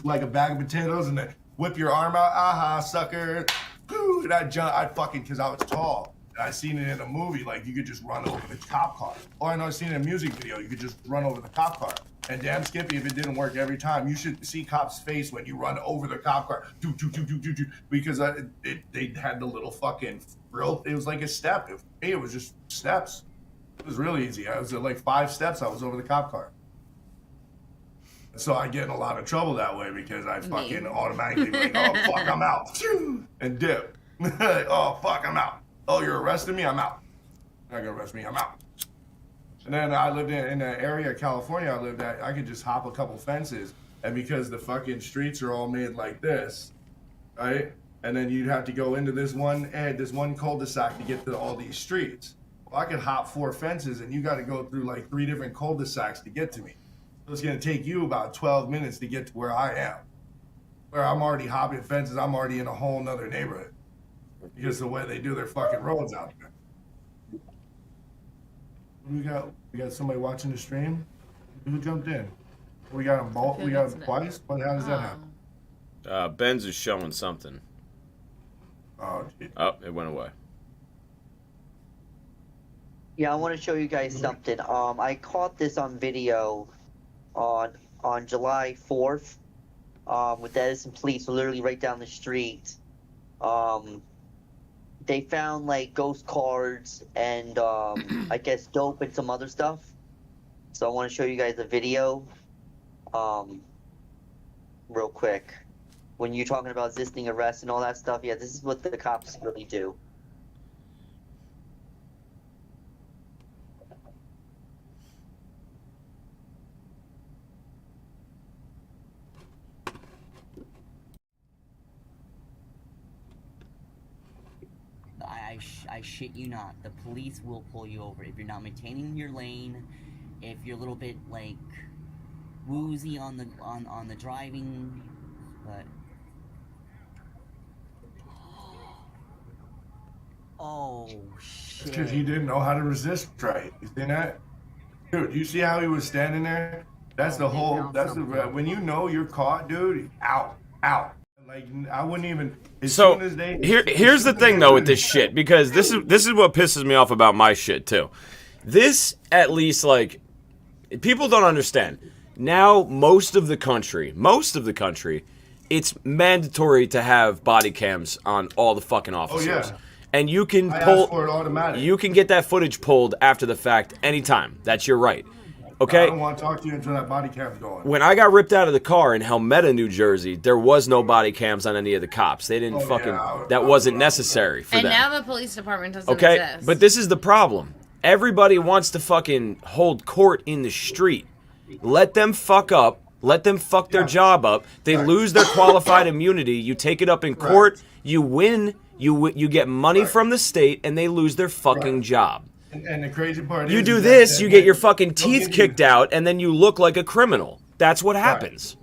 like a bag of potatoes and then whip your arm out. Aha, sucker. And I'd fucking, because I was tall. And I seen it in a movie, like you could just run over the cop car. Or I know I seen it in a music video, you could just run over the cop car. And damn Skippy, if it didn't work every time, you should see cops' face when you run over the cop car. Because they had the little fucking real, it was like a step. It was just steps. It was really easy. I was at like 5 steps, I was over the cop car. So I get in a lot of trouble that way because I fucking automatically be like, "Oh fuck, I'm out." And dip. "Oh fuck, I'm out." "Oh, you're arresting me? I'm out." "You're not gonna arrest me, I'm out." And then I lived in the area of California I lived at, I could just hop a couple fences. And because the fucking streets are all made like this, right? And then you'd have to go into this one cul-de-sac to get to all these streets. Well, I could hop 4 fences and you got to go through like 3 different cul-de-sacs to get to me. So it's going to take you about 12 minutes to get to where I am. Where I'm already hopping fences, I'm already in a whole nother neighborhood. Because the way they do their fucking roads out there. We got somebody watching the stream. Who jumped in? We got them both. We got them twice. But how does that happen? Ben's is showing something. Oh, geez. Oh, it went away. Yeah, I want to show you guys something. I caught this on video on July 4th with the Edison police, literally right down the street. They found like ghost cards and I guess dope and some other stuff. So I want to show you guys a video real quick. When you're talking about resisting arrest and all that stuff, yeah, this is what the cops really do. I shit you not. The police will pull you over if you're not maintaining your lane, if you're a little bit like woozy on the driving, but oh shit. Because he didn't know how to resist right. You see that? Dude, you see how he was standing there? That's the whole, that's the, when you know you're caught, dude, out. Like, I wouldn't even, So here's the thing though with this shit, because this is what pisses me off about my shit too. This, at least, like, people don't understand. Now most of the country, it's mandatory to have body cams on all the fucking officers. Oh, yeah. And you can I pull asked for it automatic. You can get that footage pulled after the fact anytime. That's your right. Okay? I don't want to talk to you until that body cam's going. When I got ripped out of the car in Helmetta, New Jersey, there was no body cams on any of the cops. They didn't that wasn't necessary for and them. now the police department doesn't Okay? exist. But this is the problem. Everybody wants to fucking hold court in the street. Let them fuck up. Let them fuck their job up. They lose their qualified immunity. You take it up in court. You win. You get money from the state, and they lose their fucking job. And the crazy part is... You do this, you get your fucking teeth kicked out, and then you look like a criminal. That's what happens.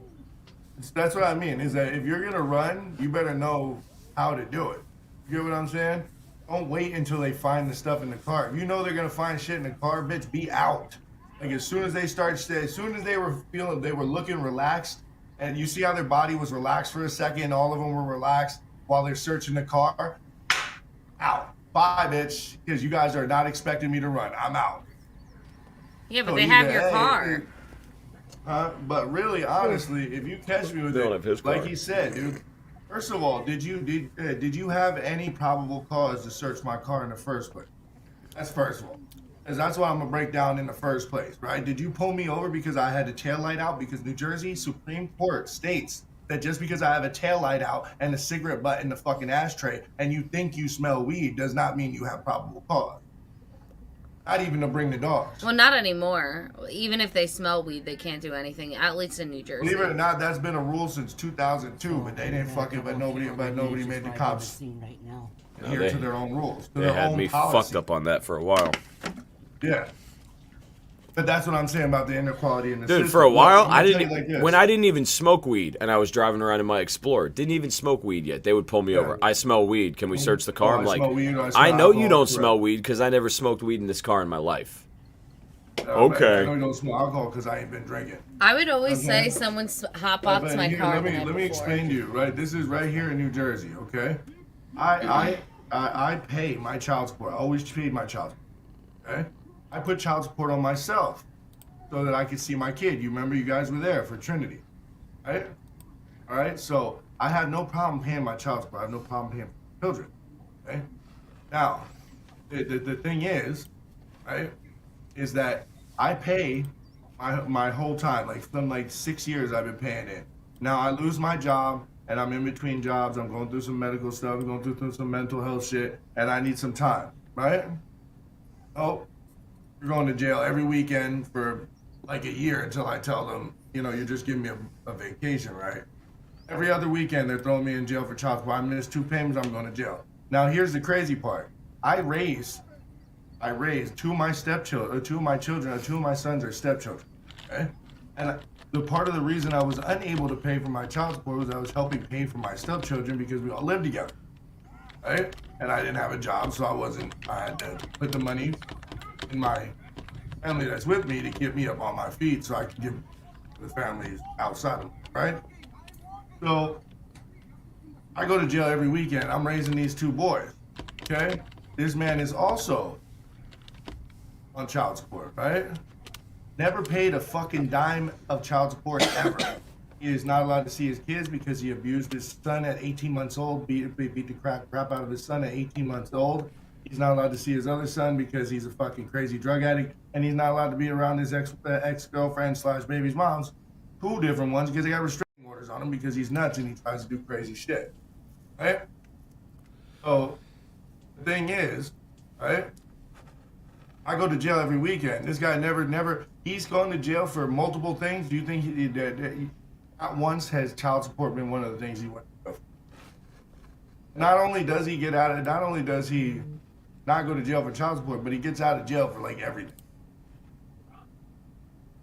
That's what I mean, is that if you're going to run, you better know how to do it. You get what I'm saying? Don't wait until they find the stuff in the car. If you know they're going to find shit in the car, bitch, be out. Like, as soon as they were feeling, they were looking relaxed, and you see how their body was relaxed for a second, all of them were relaxed while they're searching the car, out. Bye, bitch, because you guys are not expecting me to run. I'm out. Yeah, but they have your car. But really, honestly, if you catch me with it, like he said, dude, first of all, did you have any probable cause to search my car in the first place? That's first of all. Because that's what I'm going to break down in the first place, right? Did you pull me over because I had the tail light out? Because New Jersey Supreme Court states that just because I have a tail light out and a cigarette butt in the fucking ashtray and you think you smell weed does not mean you have probable cause. Not even to bring the dogs. Well, not anymore. Even if they smell weed, they can't do anything. At least in New Jersey. Believe it or not, that's been a rule since 2002, but they didn't fuck it. But nobody made the cops adhere to their own rules. They had me fucked up on that for a while. Yeah. But that's what I'm saying about the inequality in the system. Dude, for a while, when I didn't even smoke weed and I was driving around in my Explorer, didn't even smoke weed yet. They would pull me over. I smell weed. Can we search the car? I'm like, I know you don't smell weed because I never smoked weed in this car in my life. Okay. I know you don't smoke alcohol because I ain't been drinking. I would always say someone hot boxed my car. Let me explain to you, right? This is right here in New Jersey, okay? I pay my child support. I always paid my child support, okay? I put child support on myself so that I could see my kid. You remember you guys were there for Trinity, right? All right, so I have no problem paying my child support. I have no problem paying for children, okay? Now, the thing is, right, is that I pay my whole time, like 6 years I've been paying it. Now I lose my job and I'm in between jobs. I'm going through some medical stuff, I'm going through some mental health shit, and I need some time, right? Oh, you're going to jail every weekend for like a year until I tell them, you know, you're just giving me a vacation, right? Every other weekend they're throwing me in jail for child support. I missed 2 payments, I'm going to jail. Now here's the crazy part. I raised 2 of my stepchildren, 2 of my children, 2 of my sons are stepchildren, okay? And the part of the reason I was unable to pay for my child support was I was helping pay for my stepchildren because we all lived together, right? And I didn't have a job, so I had to put the money in my family that's with me to get me up on my feet so I can give the families outside of me, right? So I go to jail every weekend. I'm raising these 2 boys, okay? This man is also on child support, right? Never paid a fucking dime of child support ever. He is not allowed to see his kids because he abused his son at 18 months old, beat the crap out of his son at 18 months old. He's not allowed to see his other son because he's a fucking crazy drug addict, and he's not allowed to be around his ex-girlfriend / baby's moms, 2 different ones, because they got restraining orders on him because he's nuts and he tries to do crazy shit, right? So the thing is, right? I go to jail every weekend. This guy never. He's going to jail for multiple things. Do you think he not once has child support been one of the things he went to jail for? Not only does he get out of, not only does he not go to jail for child support, but he gets out of jail for like everything.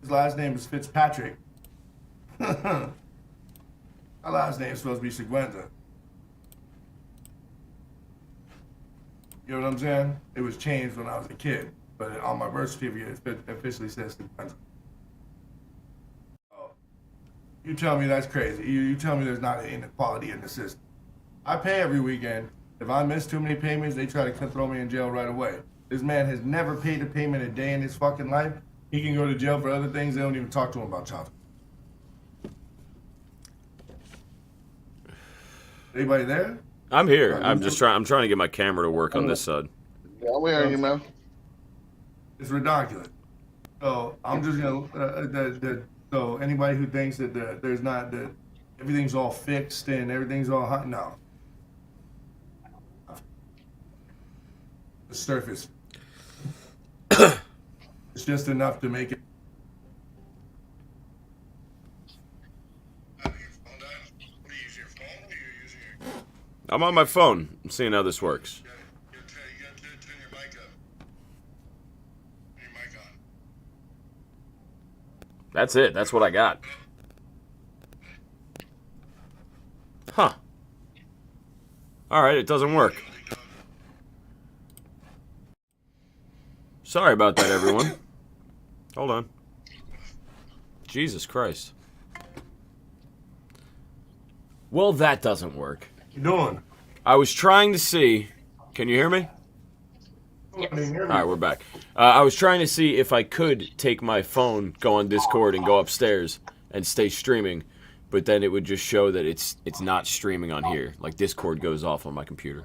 His last name is Fitzpatrick. My last name is supposed to be Seguenza. You know what I'm saying? It was changed when I was a kid, but on my birth certificate, it officially says Seguenza. Oh. You tell me that's crazy. You tell me there's not an inequality in the system. I pay every weekend. If I miss too many payments, they try to throw me in jail right away. This man has never paid a payment a day in his fucking life. He can go to jail for other things. They don't even talk to him about child. Anybody there? I'm here. I'm trying to get my camera to work on this side. Yeah, we hear you, man. It's ridiculous. So I'm just gonna so anybody who thinks that there's not that everything's all fixed and everything's all hot, no. The surface. It's just enough to make it. I'm on my phone. I'm seeing how this works. That's it. That's what I got. Huh. Alright, it doesn't work. Sorry about that, everyone. Hold on. Jesus Christ. Well, that doesn't work. What you doing? I was trying to see... Can you hear me? Alright, we're back. I was trying to see if I could take my phone, go on Discord, and go upstairs and stay streaming, but then it would just show that it's not streaming on here. Like, Discord goes off on my computer.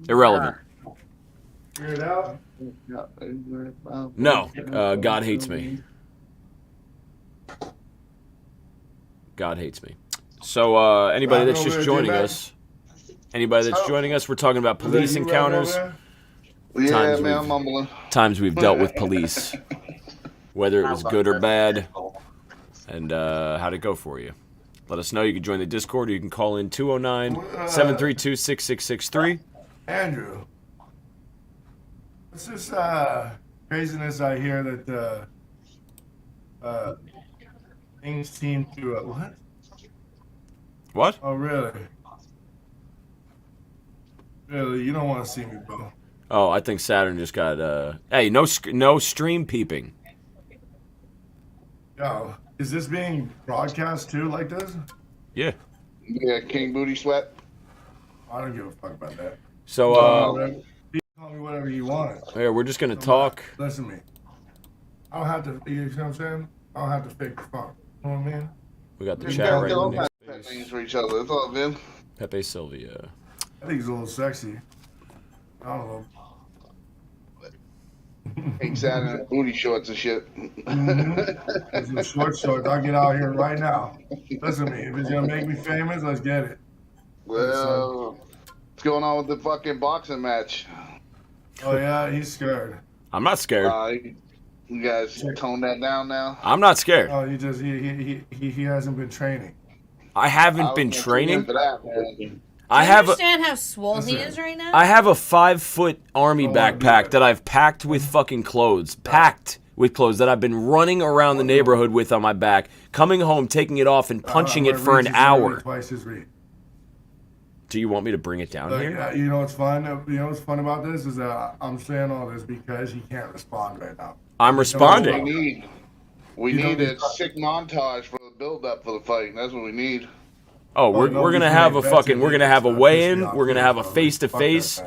Irrelevant. Figure it out? No. God hates me. God hates me. So, anybody that's just joining us... Anybody that's joining us, we're talking about police encounters. Yeah, man, I'm mumbling. Times we've dealt with police, whether it was good or bad, and how'd it go for you. Let us know. You can join the Discord, or you can call in 209-732-6663. Andrew, what's this craziness I hear that things seem to... what? What? Oh, really? Really, you don't want to see me, bro. Oh, I think Saturn just got, hey, no stream peeping. Yo, is this being broadcast too like this? Yeah. Yeah, King Booty Sweat. I don't give a fuck about that. So, you call me whatever you want. yeah, we're just gonna talk. Listen to me. I don't have to, you know what I'm saying? I don't have to fake the funk. You know what I mean? We got the You chat guys right don't in have there. pet names for each other. That's all, man. Pepe Sylvia. I think he's a little sexy. I don't know. Ain't Saturn in booty shorts and shit. Some shorts. I'll get out here right now. Listen to me. If it's gonna make me famous, let's get it. Well, what's going on with the fucking boxing match? Oh yeah, he's scared. I'm not scared. You guys tone that down now? I'm not scared. Oh, he hasn't been training. I haven't been training. For that, man. I have a, understand how swole he is right now? I have a 5-foot army backpack that I've packed with fucking clothes. Packed with clothes that I've been running around the neighborhood with on my back, coming home, taking it off, and punching it for an hour. Twice his reach. Do you want me to bring it down here? You know what's fun? You know what's fun about this is that I'm saying all this because he can't respond right now. I'm responding. We need a sick montage for the build-up for the fight. That's what we need. Oh, we're gonna have a fucking, we're gonna have a weigh-in, we're gonna have a face-to-face.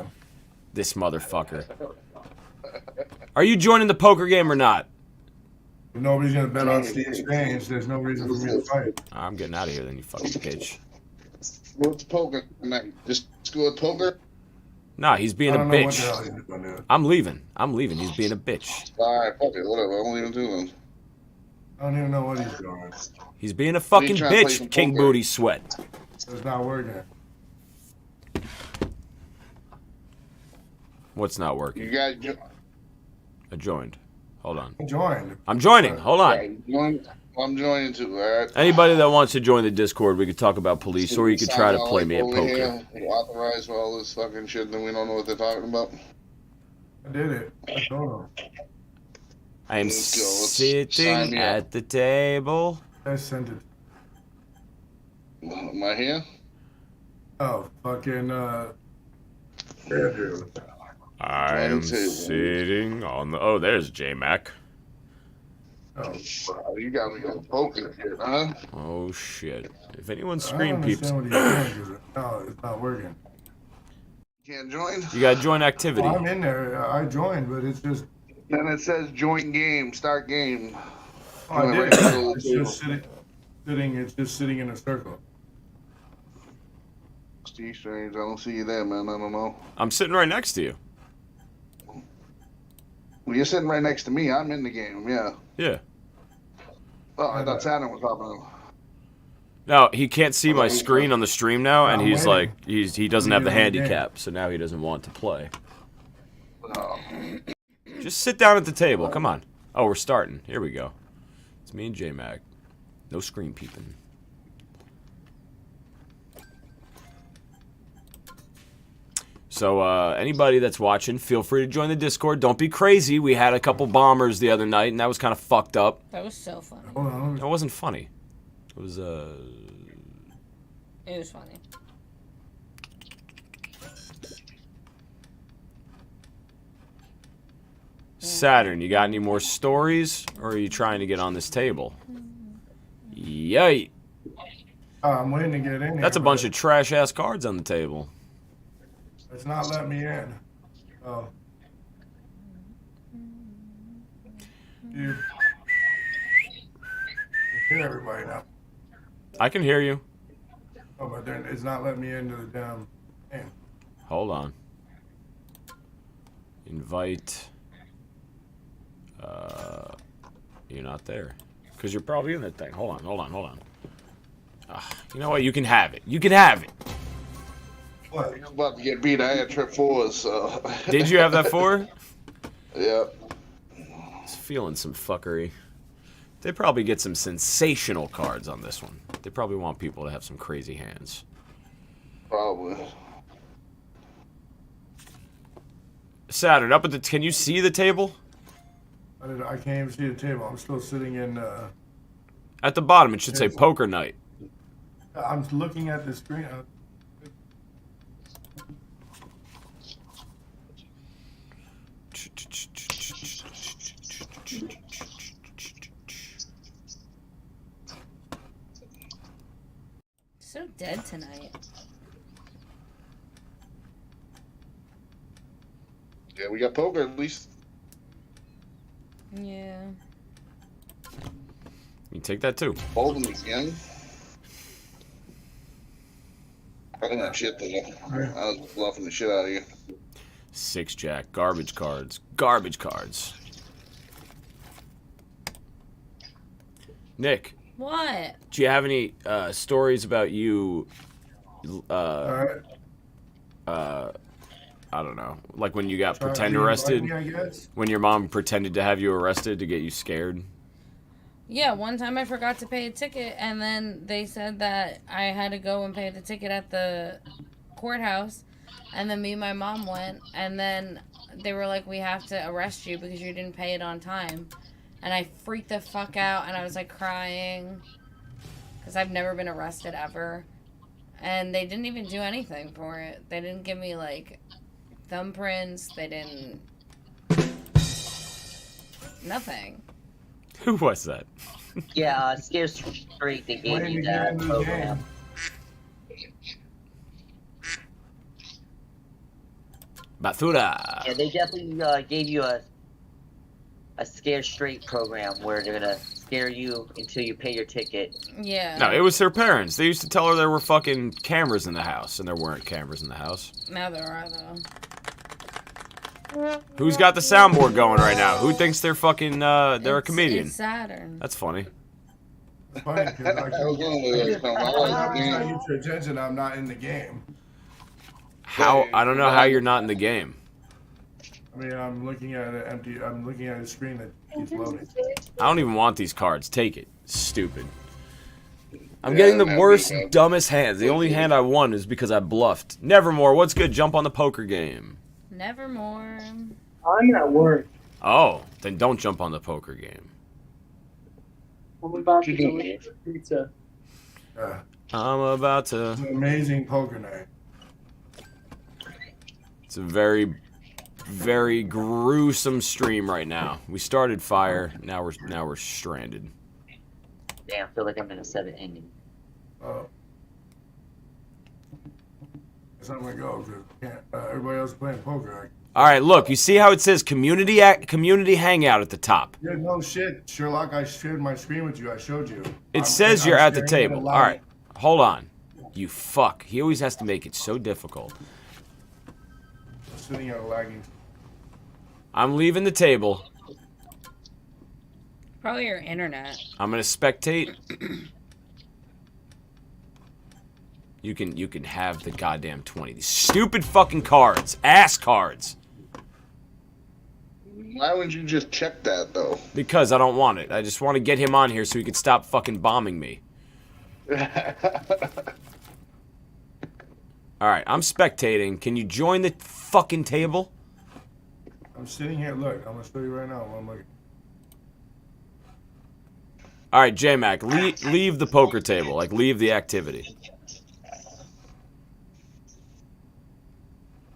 This motherfucker. Are you joining the poker game or not? If nobody's gonna bet on Steve Strange, there's no reason for me to fight. I'm getting out of here then, you fucking bitch. What's poker tonight? Just go with poker? Nah, he's being a bitch. What the hell he's doing, dude. I'm leaving. He's being a bitch. Alright, fuck it, whatever. I won't even do them. I don't even know what he's doing. He's being a fucking trying to play bitch, some King poker. Booty Sweat. It's not working. What's not working? You guys I joined. Hold on. Joined. I'm joining. Hold on. I'm joining too, alright? Anybody that wants to join the Discord, we could talk about police, or you could try to Sound play like me at over poker. here, authorized for all this fucking shit that we don't know what they're talking about. I did it. I told him. I am Let's go. Let's sign sitting me up. at the table. I sent it. Am I here? Oh, fucking, Andrew. I am sitting on the. Oh, there's J Mac. Oh, Wow, you got me on poker here, huh? Oh shit! If anyone's I don't screen peeps, understand what he's doing, 'cause no, it's not working. Can't join? you gotta join activity. Well, I'm in there. I joined, but it's just. Then it says join game, start game. Oh, I Right did. in the middle of It's the just sitting. It's just sitting in a circle. Steve Strange, I don't see you there, man. I don't know. I'm sitting right next to you. Well, you're sitting right next to me. I'm in the game, yeah. Yeah. Oh, I thought Saturn was hopping on. No, he can't see my screen on the stream now, and I'm he's waiting. like, he doesn't have the Waiting on the game. handicap, so now he doesn't want to play. Oh. Just sit down at the table. Come on. Oh, we're starting. Here we go. It's me and J Mac. No screen peeping. So, anybody that's watching, feel free to join the Discord. Don't be crazy. We had a couple bombers the other night, and that was kind of fucked up. That was so funny. Hold on. It wasn't funny. It was, It was funny. Saturn, you got any more stories, or are you trying to get on this table? Yay! I'm waiting to get in here. That's a bunch of trash-ass cards on the table. It's not letting me in. Oh. Dude. I can hear everybody now. I can hear you. Oh, but then it's not letting me into the damn thing. Hold on. Invite. You're not there. Because you're probably in that thing. Hold on. You know what? You can have it. You can have it. What? I'm about to get beat. I had trip fours, so. Did you have that 4? Yeah. I was feeling some fuckery. They probably get some sensational cards on this one. They probably want people to have some crazy hands. Probably. Saturn, up at the... Can you see the table? I can't even see the table. I'm still sitting in. At the bottom, it should say Poker Night. I'm looking at the screen. So dead tonight. Yeah, we got poker at least. Yeah. You take that too. Folding again. I don't have shit there. I was bluffing the shit out of you. 6-jack. Garbage cards. Garbage cards. Nick, What? do you have any stories about you? Alright. I don't know. Like when you got Try to pretend invite arrested? me, I guess. When your mom pretended to have you arrested to get you scared? Yeah, one time I forgot to pay a ticket, and then they said that I had to go and pay the ticket at the courthouse, and then me and my mom went, and then they were like, we have to arrest you because you didn't pay it on time. And I freaked the fuck out, and I was like crying because I've never been arrested ever. And they didn't even do anything for it. They didn't give me like thumbprints. They didn't. Nothing. Who was that? Yeah, Scare Straight, they gave Waiting you to get that into the program. game. Bathura. Yeah, they definitely gave you a Scare Straight program where they're gonna scare you until you pay your ticket. Yeah. No, it was her parents. They used to tell her there were fucking cameras in the house, and there weren't cameras in the house. Now there are, though. Who's got the soundboard going right now? Who thinks they're fucking, they're a It's- comedian? It's Saturn. That's funny. It's funny because I I was can't wondering where that's coming from. I like the get game. your attention. I'm not in the game. How, I don't know how you're not in the game. I mean, I'm looking at an empty. I'm looking at a screen that keeps loading. I don't even want these cards. Take it. Stupid. I'm Yeah, getting the man, worst, me too. dumbest hands. The only hand I won is because I bluffed. Nevermore, what's good? Jump on the poker game. Nevermore. I'm at work. Oh, Then don't jump on the poker game. I'm about to go eat pizza. Yeah. I'm about to. It's an amazing poker night. It's a very, very gruesome stream right now. We started fire. Now we're stranded. Damn, I feel like I'm in a 7 ending. Oh. That's not gonna go because everybody else is playing poker. All right, look. You see how it says community hangout at the top? Yeah, no shit, Sherlock. I shared my screen with you. I showed you. It says you're at the staring table. the All right, light. hold on. You fuck. He always has to make it so difficult. I'm sitting at a lagging. I'm leaving the table. Probably your internet. I'm gonna spectate. You can have the goddamn 20. These stupid fucking cards, ass cards. Why would you just check that though? Because I don't want it. I just want to get him on here so he can stop fucking bombing me. All right, I'm spectating. Can you join the fucking table? I'm sitting here. Look, I'm gonna show you right now. What I'm looking. All right, J-Mac, leave the poker table. Like, leave the activity.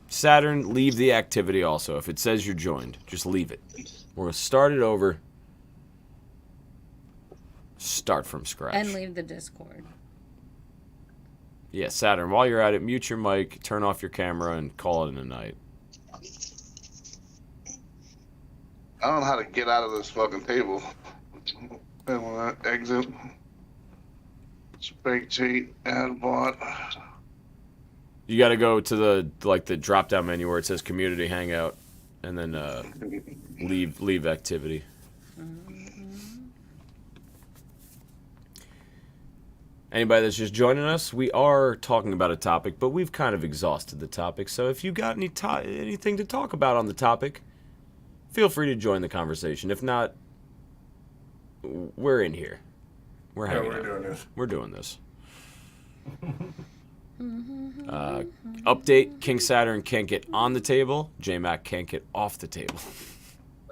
Saturn, leave the activity also. If it says you're joined, just leave it. We're going to start it over. Start from scratch. And leave the Discord. Yeah, Saturn, while you're at it, mute your mic, turn off your camera, and call it in a night. I don't know how to get out of this fucking table. And when I exit, spectate, add bot. You got to go to the drop-down menu where it says Community Hangout, and then leave activity. Anybody that's just joining us, we are talking about a topic, but we've kind of exhausted the topic. So if you got anything to talk about on the topic, feel free to join the conversation. If not, we're in here. We're hanging out. Doing this. We're doing this. Update: King Saturn can't get on the table. J-Mac can't get off the table.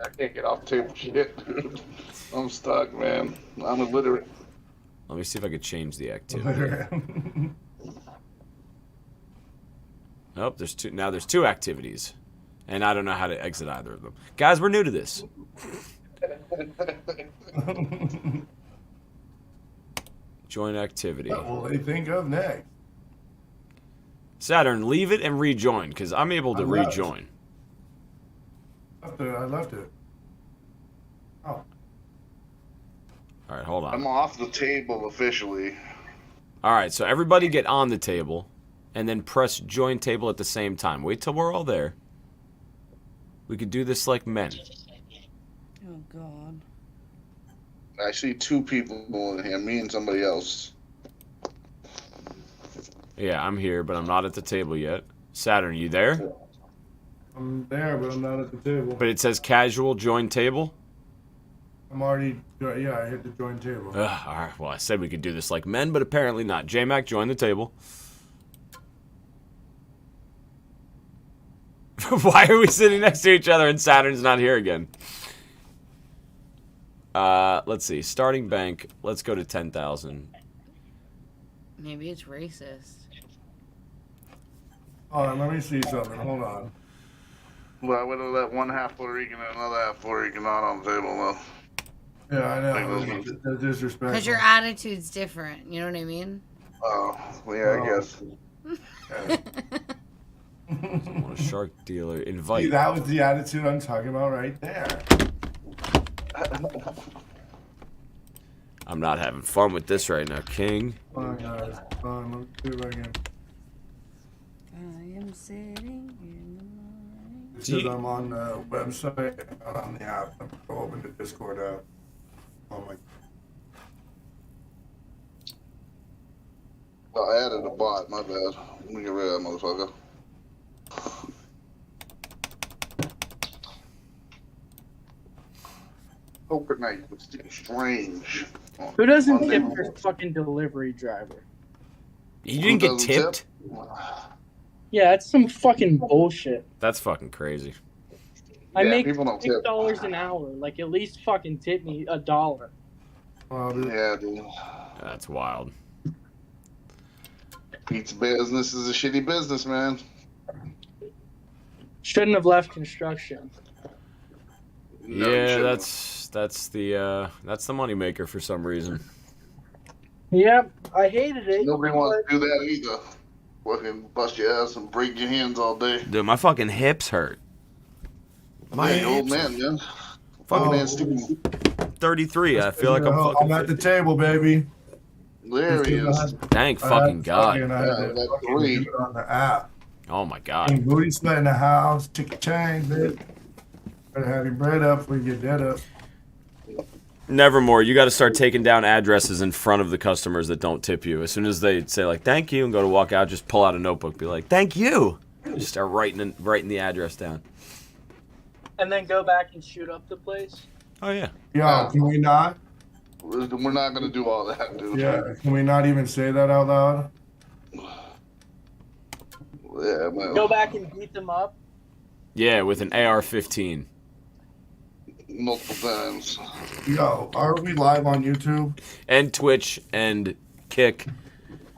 I can't get off the table shit. I'm stuck, man. I'm illiterate. Let me see if I could change the activity. Nope, there's two. Now there's two activities, and I don't know how to exit either of them. Guys, we're new to this. Join activity. What will they think of next? Saturn, leave it and rejoin, because I'm able to rejoin. I left it. Oh. All right, hold on. I'm off the table officially. All right, so everybody get on the table, and then press join table at the same time. Wait till we're all there. We could do this like men. Oh, God. I see two people in here, me and somebody else. Yeah, I'm here, but I'm not at the table yet. Saturn, you there? I'm there, but I'm not at the table. But it says casual join table? I'm already, yeah, I hit the join table. All right, well, I said we could do this like men, but apparently not. J-Mac, join the table. Why are we sitting next to each other and Saturn's not here again? Let's see. Starting bank. Let's go to 10,000. Maybe it's racist. Hold on, let me see something. Hold on. Well, I would have let one half Puerto Rican and another half Puerto Rican not on the table, though. Yeah, I know. That's disrespectful. Because your attitude's different. You know what I mean? Oh, yeah, I guess. What a shark dealer. Invite. See, that was the attitude I'm talking about right there. I'm not having fun with this right now, King. Come on, guys. Come on, let me do it again. I am sitting in the light. It says I'm on the website, not on the app. I'm going to open the Discord app. Oh my. Oh, I added a bot, my bad. Let me get rid of that motherfucker. Poker night was strange. Who doesn't tip their fucking delivery driver? You didn't get tipped? Yeah, that's some fucking bullshit. That's fucking crazy. I Yeah, make people don't tip. $6 an hour. Like, at least fucking tip me $1. Yeah, dude. That's wild. Pizza business is a shitty business, man. Shouldn't have left construction. No, you Yeah, shouldn't. that's the moneymaker for some reason. Yep, I hated it. Nobody wants to do that either. Fucking bust your ass and break your hands all day. Dude, my fucking hips hurt. My old man, man. Fucking man, Steve. 33. I feel like I'm I'm fucking. at the table, baby. There he is. Thank fucking God. I had to fucking do it on the app. Oh my King God. Booty Sweat in the house. Chicken chain, bitch. Better have your bread up before you get dead up. Nevermore. You got to start taking down addresses in front of the customers that don't tip you. As soon as they say like "thank you" and go to walk out, just pull out a notebook, be like "thank you." Just start writing the address down. And then go back and shoot up the place. Oh yeah. Yo, can we not? We're not gonna do all that, dude. Yeah, can we not even say that out loud? Yeah, man. Go back and beat them up. Yeah, with an AR-15. Multiple times. Yo, are we live on YouTube? And Twitch and Kick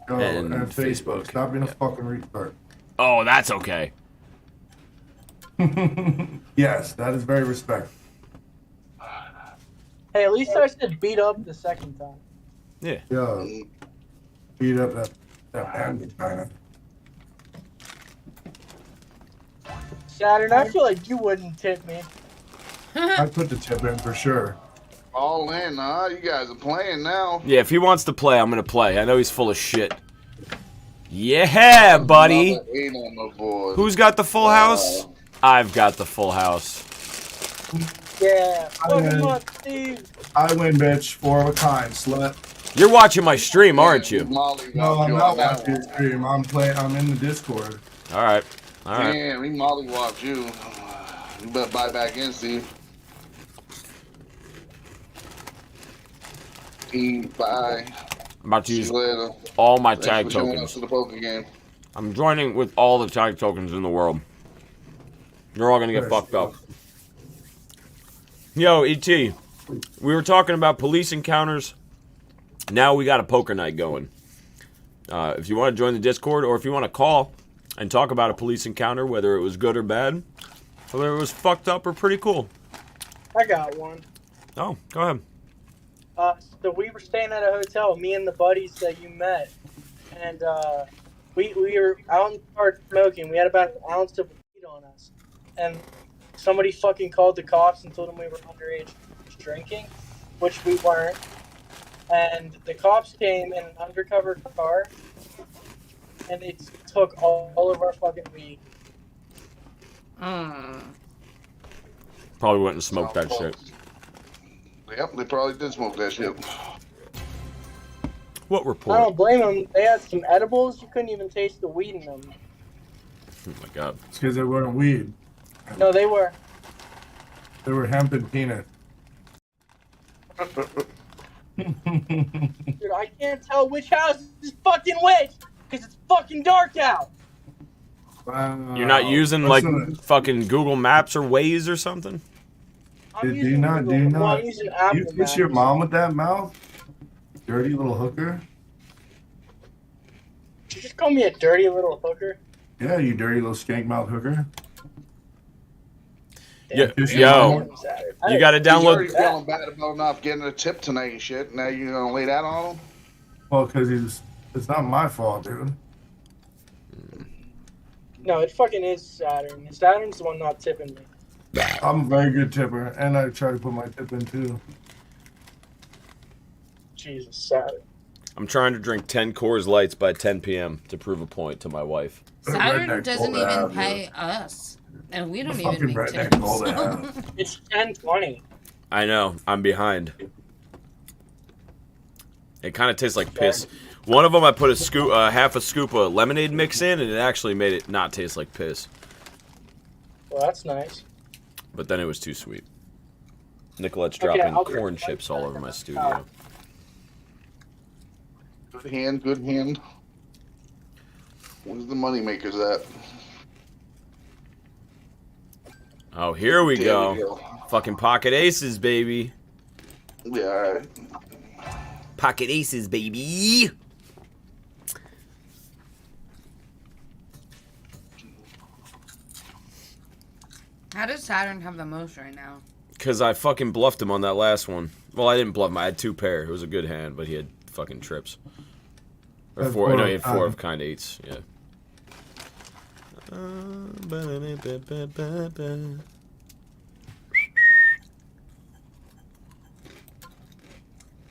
Yo, and Facebook. Stop being a fucking retard. Oh, that's okay. Yes, that is very respectful. Hey, at least I said beat up the second time. Yeah. Yo, beat up that man vagina. Saturn, I feel like you wouldn't tip me. I put the tip in for sure. All in, huh? You guys are playing now. Yeah, if he wants to play, I'm gonna play. I know he's full of shit. Yeah, buddy. Another 8 on the board. Who's got the full house? I've got the full house. Yeah, I fuck him win. up, Steve. I win, bitch. 4 of a kind, slut. You're watching my stream, aren't you? Molly No, I'm you not on that watching your stream. I'm playing. I'm in the Discord. All right. All right. Damn, he mollywopped you. You better buy back in, Steve. Bye. I'm about to See use you later. all my Thanks tag for showing tokens. up to the poker game. I'm joining with all the tag tokens in the world. You're all gonna get fucked up. Yo, ET, we were talking about police encounters. Now we got a poker night going. If you want to join the Discord, or if you want to call and talk about a police encounter, whether it was good or bad, whether it was fucked up or pretty cool. I got one. Oh, go ahead. So we were staying at a hotel, me and the buddies that you met, and we were out in the car smoking. We had about an ounce of weed on us, and somebody fucking called the cops and told them we were underage drinking, which we weren't. And the cops came in an undercover car, and they took all of our fucking weed. Probably went and smoked that shit. Yep, they probably did smoke that shit. What I report? don't blame them. They had some edibles. You couldn't even taste the weed in them. Oh my god. It's because they weren't weed. No, they were. They were hemp and peanut. Dude, I can't tell which house is fucking which because it's fucking dark out. Wow. You're not using like Listen, fucking Google Maps or Waze or something? I'm do you using not? Do Google- you well, not? I'm using You Apple kiss Maps. your mom with that mouth? Dirty little hooker. Did you just call me a dirty little hooker? Yeah, you dirty little skank mouth hooker. Yeah, Kiss your yo, mom. you gotta He's already download. feeling bad about not getting a tip tonight and shit. Now you're gonna lay that on him? Well, because it's not my fault, dude. No, it fucking is Saturn. Saturn's the one not tipping me. I'm a very good tipper, and I try to put my tip in too. Jesus, Saturn. I'm trying to drink 10 Coors Lights by 10 p.m. to prove a point to my wife. Saturn Redneck doesn't pulled even out, pay us, and we don't Fucking even make redneck tips. pulled out. It's 10:20. I know, I'm behind. It kind of tastes like piss. One of them I put a scoop, half a scoop of lemonade mix in, and it actually made it not taste like piss. Well, that's nice. But then it was too sweet. Nicolette's Okay, dropping I'll be corn right chips all back. over my studio. Good hand, good hand. Where's the money makers at? Oh, here we There go. we go. Fucking pocket aces, baby. Yeah, all right. Pocket aces, baby. How does Saturn have the most right now? Because I fucking bluffed him on that last one. Well, I didn't bluff him. I had 2 pair. It was a good hand, but he had fucking trips. Or That's 4. four No, of he had kind. 4 of kind 8s. Yeah.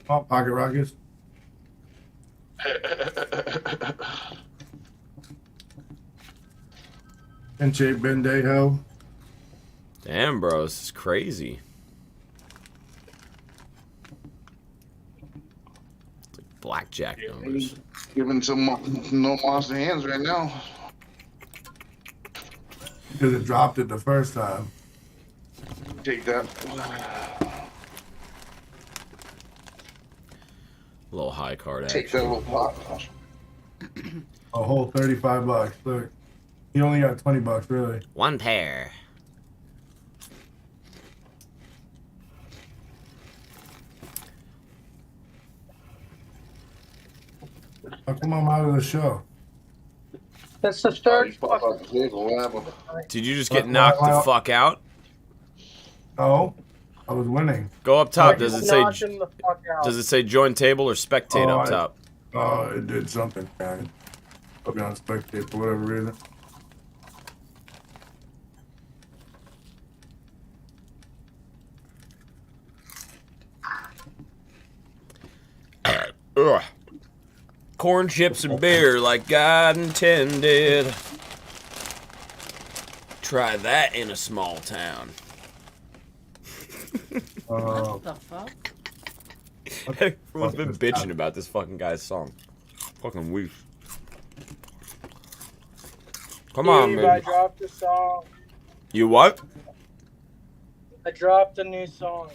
Oh, pocket rockets. Pinche Bendejo. Damn, bro. This is crazy. It's like blackjack numbers. Giving some no monster hands right now. Because it dropped it the first time. Take that. A little high card Take that action. little pop. A whole $35. Look. He only got $20, really. 1 pair. How come I'm out of the show? That's the third You pop out the table, what happened? Did you just get knocked the fuck out? No, I was winning. Go up top. Does it say? Knocked him the fuck out. Does it say join table or spectate up top? Oh, it did something, man. Put me on spectate for whatever reason. Ugh. Corn chips and beer like God intended. Try that in a small town. What the fuck? Everyone's been bitching about this fucking guy's song. Fucking weak. Come on, Steve, I man. dropped a song. You what? I dropped a new song.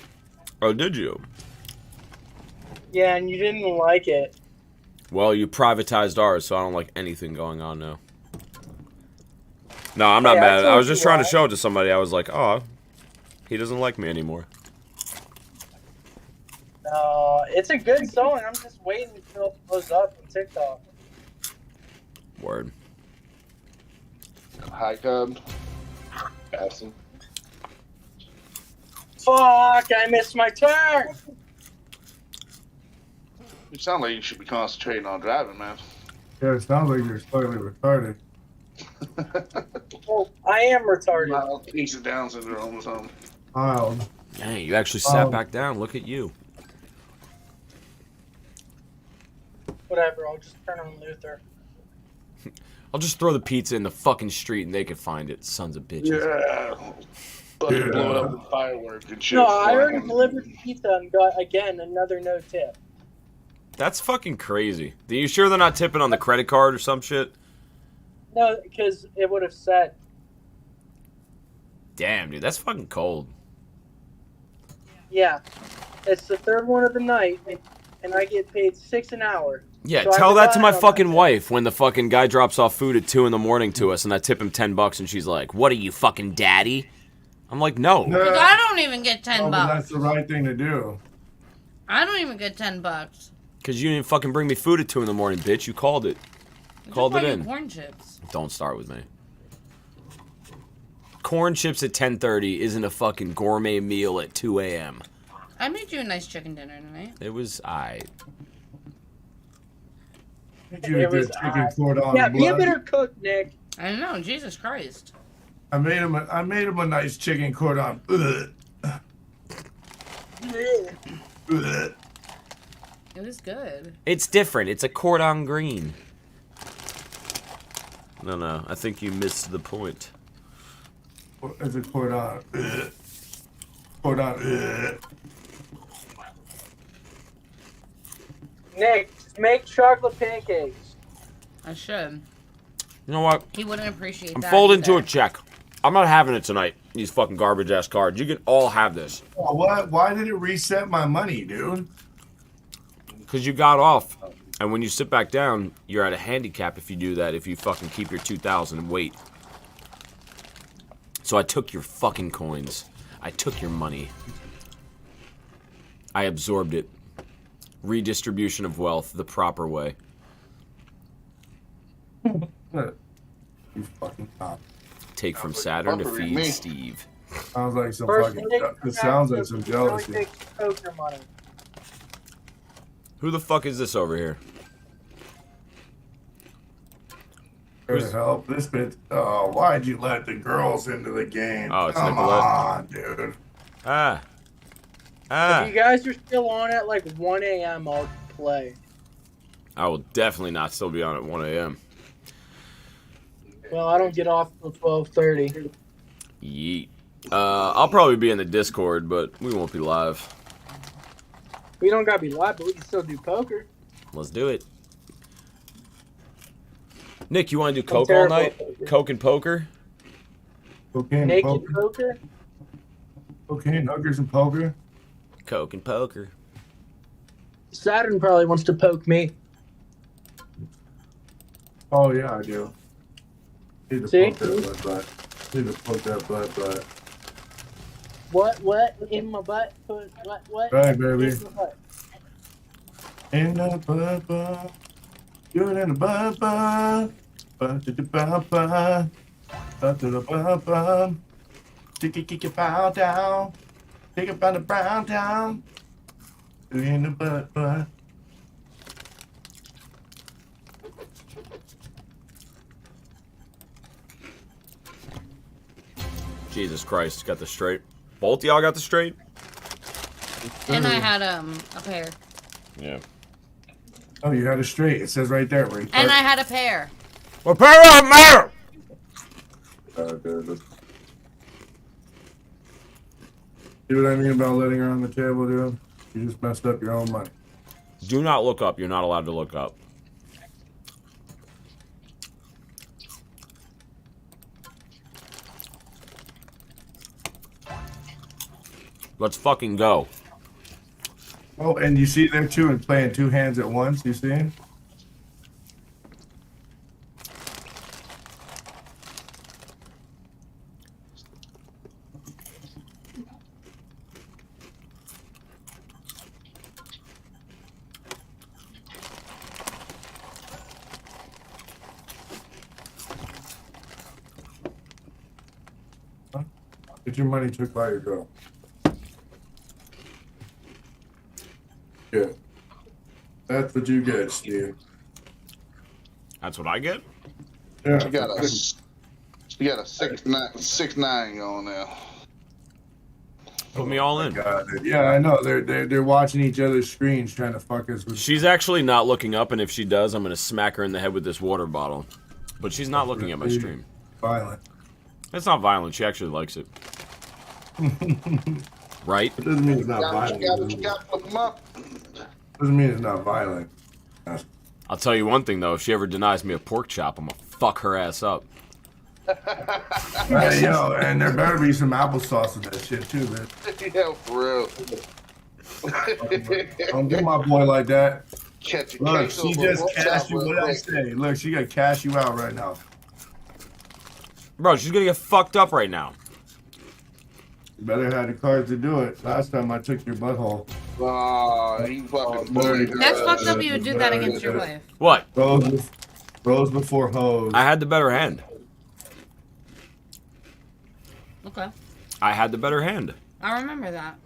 Oh, did you? Yeah, and you didn't like it. Well, you privatized ours, so I don't like anything going on now. No, I'm not Hey, I mad. I told was just you trying to why. show it to somebody. I was like, oh, he doesn't like me anymore. It's a good song. I'm just waiting until it blows up on TikTok. Word. High card. Passing. Fuck, I missed my turn. You sound like you should be concentrating on driving, man. Yeah, it sounds like you're slightly retarded. Well, I am retarded. Mild piece of Down syndrome or something. Mild. Dang, you actually sat back down. Look at you. Whatever, I'll just turn on Luther. I'll just throw the pizza in the fucking street and they can find it. Sons of bitches. Yeah. But Yeah. blow it up with fireworks and shit. No, I already delivered the pizza and got, again, another no tip. That's fucking crazy. Are you sure they're not tipping on the credit card or some shit? No, because it would have said. Damn, dude, that's fucking cold. Yeah. It's the third one of the night, and I get paid $6 an hour. Yeah, So I tell that to my relied on fucking that. wife when the fucking guy drops off food at 2 in the morning to us and I tip him $10 and she's like, "What are you, fucking daddy?" I'm like, no. Because I don't even get $10 Oh, but bucks. that's the right thing to do. I don't even get $10. Because you didn't fucking bring me food at 2 in the morning, bitch. You called it. Called it in. Corn chips. Don't start with me. Corn chips at 10:30 isn't a fucking gourmet meal at 2 a.m. I made you a nice chicken dinner tonight. It was aight. You It did was chicken odd. cordon Yeah, be a bleu. better cook, Nick. I know, Jesus Christ. I made him a nice chicken cordon. Ugh. Ugh. It was good. It's different. It's a cordon green. No, I think you missed the point. It's a cordon. Ugh. Cordon. Ugh. Nick, make chocolate pancakes. I should. You know what? He wouldn't appreciate I'm that. folding to a either. check. I'm not having it tonight. These fucking garbage ass cards. You can all have this. Oh, what? Why did it reset my money, dude? Because you got off. And when you sit back down, you're at a handicap if you do that, if you fucking keep your 2,000 and wait. So I took your fucking coins. I took your money. I absorbed it. Redistribution of wealth the proper way. You fucking cop. Take from Saturn to fuckery, feed me. Steve. Sounds like some First fucking. thing, It sounds like some jealousy. take poker money. Who the fuck is this over here? Here to help this bitch. Oh, why'd you let the girls into the game? Oh, it's Come Nicolette. on, dude. Ah. If you guys are still on at like 1 a.m., I'll play. I will definitely not still be on at 1 a.m. Well, I don't get off till 12:30. Yeet. I'll probably be in the Discord, but we won't be live. We don't gotta be live, but we can still do poker. Let's do it. Nick, you want to do I'm coke all terrible night? at poker. Coke and poker? Cocaine, Naked poker. poker? Cocaine, hookers, and poker. Coke and poker. Saturn probably wants to poke me. Oh yeah, I do. Need to See? poke that butt. Need to poke that butt. What? In my butt? What? Right, baby. In my butt. In the butt. You're in the butt. Butt to the butt. Butt to the butt. Kick your bow down. Take it by the brown down. You're in the butt. Jesus Christ, got the straight. Both y'all got the straight? And I had a pair. Yeah. Oh, you had it straight. It says right there. Where you And I had a pair. Well, pair of matter! Good. See what I mean about letting her on the table, dude? You just messed up your own money. Do not look up. You're not allowed to look up. Let's fucking go. Oh, and you see them too, and playing two hands at once. You see? Huh? Get your money took by your girl. Yeah. That's what you get, Steve. That's what I get? Yeah. You got a 6'9" going now. Put me all in. God, yeah, I know. They're watching each other's screens trying to fuck us with. She's actually not looking up, and if she does, I'm gonna smack her in the head with this water bottle. But she's not looking at my stream. Violent. It's not violent. She actually likes it. Right? It doesn't mean it's not violent. Doesn't mean it's not violent. I'll tell you one thing though. If she ever denies me a pork chop, I'm gonna fuck her ass up. Hey, yo, and there better be some applesauce in that shit too, man. Yeah, for real. Don't get my boy like that. Catch a Look, case she over just pork cashed chop you. real What I quick. say? Look, she gonna cash you out right now. Bro, she's gonna get fucked up right now. You better have the cards to do it. Last time I took your butthole. Oh, he fucking bullied her. That's fucked up. You would do that against your wife. What? Rose before hose. I had the better hand. Okay. I had the better hand. I remember that.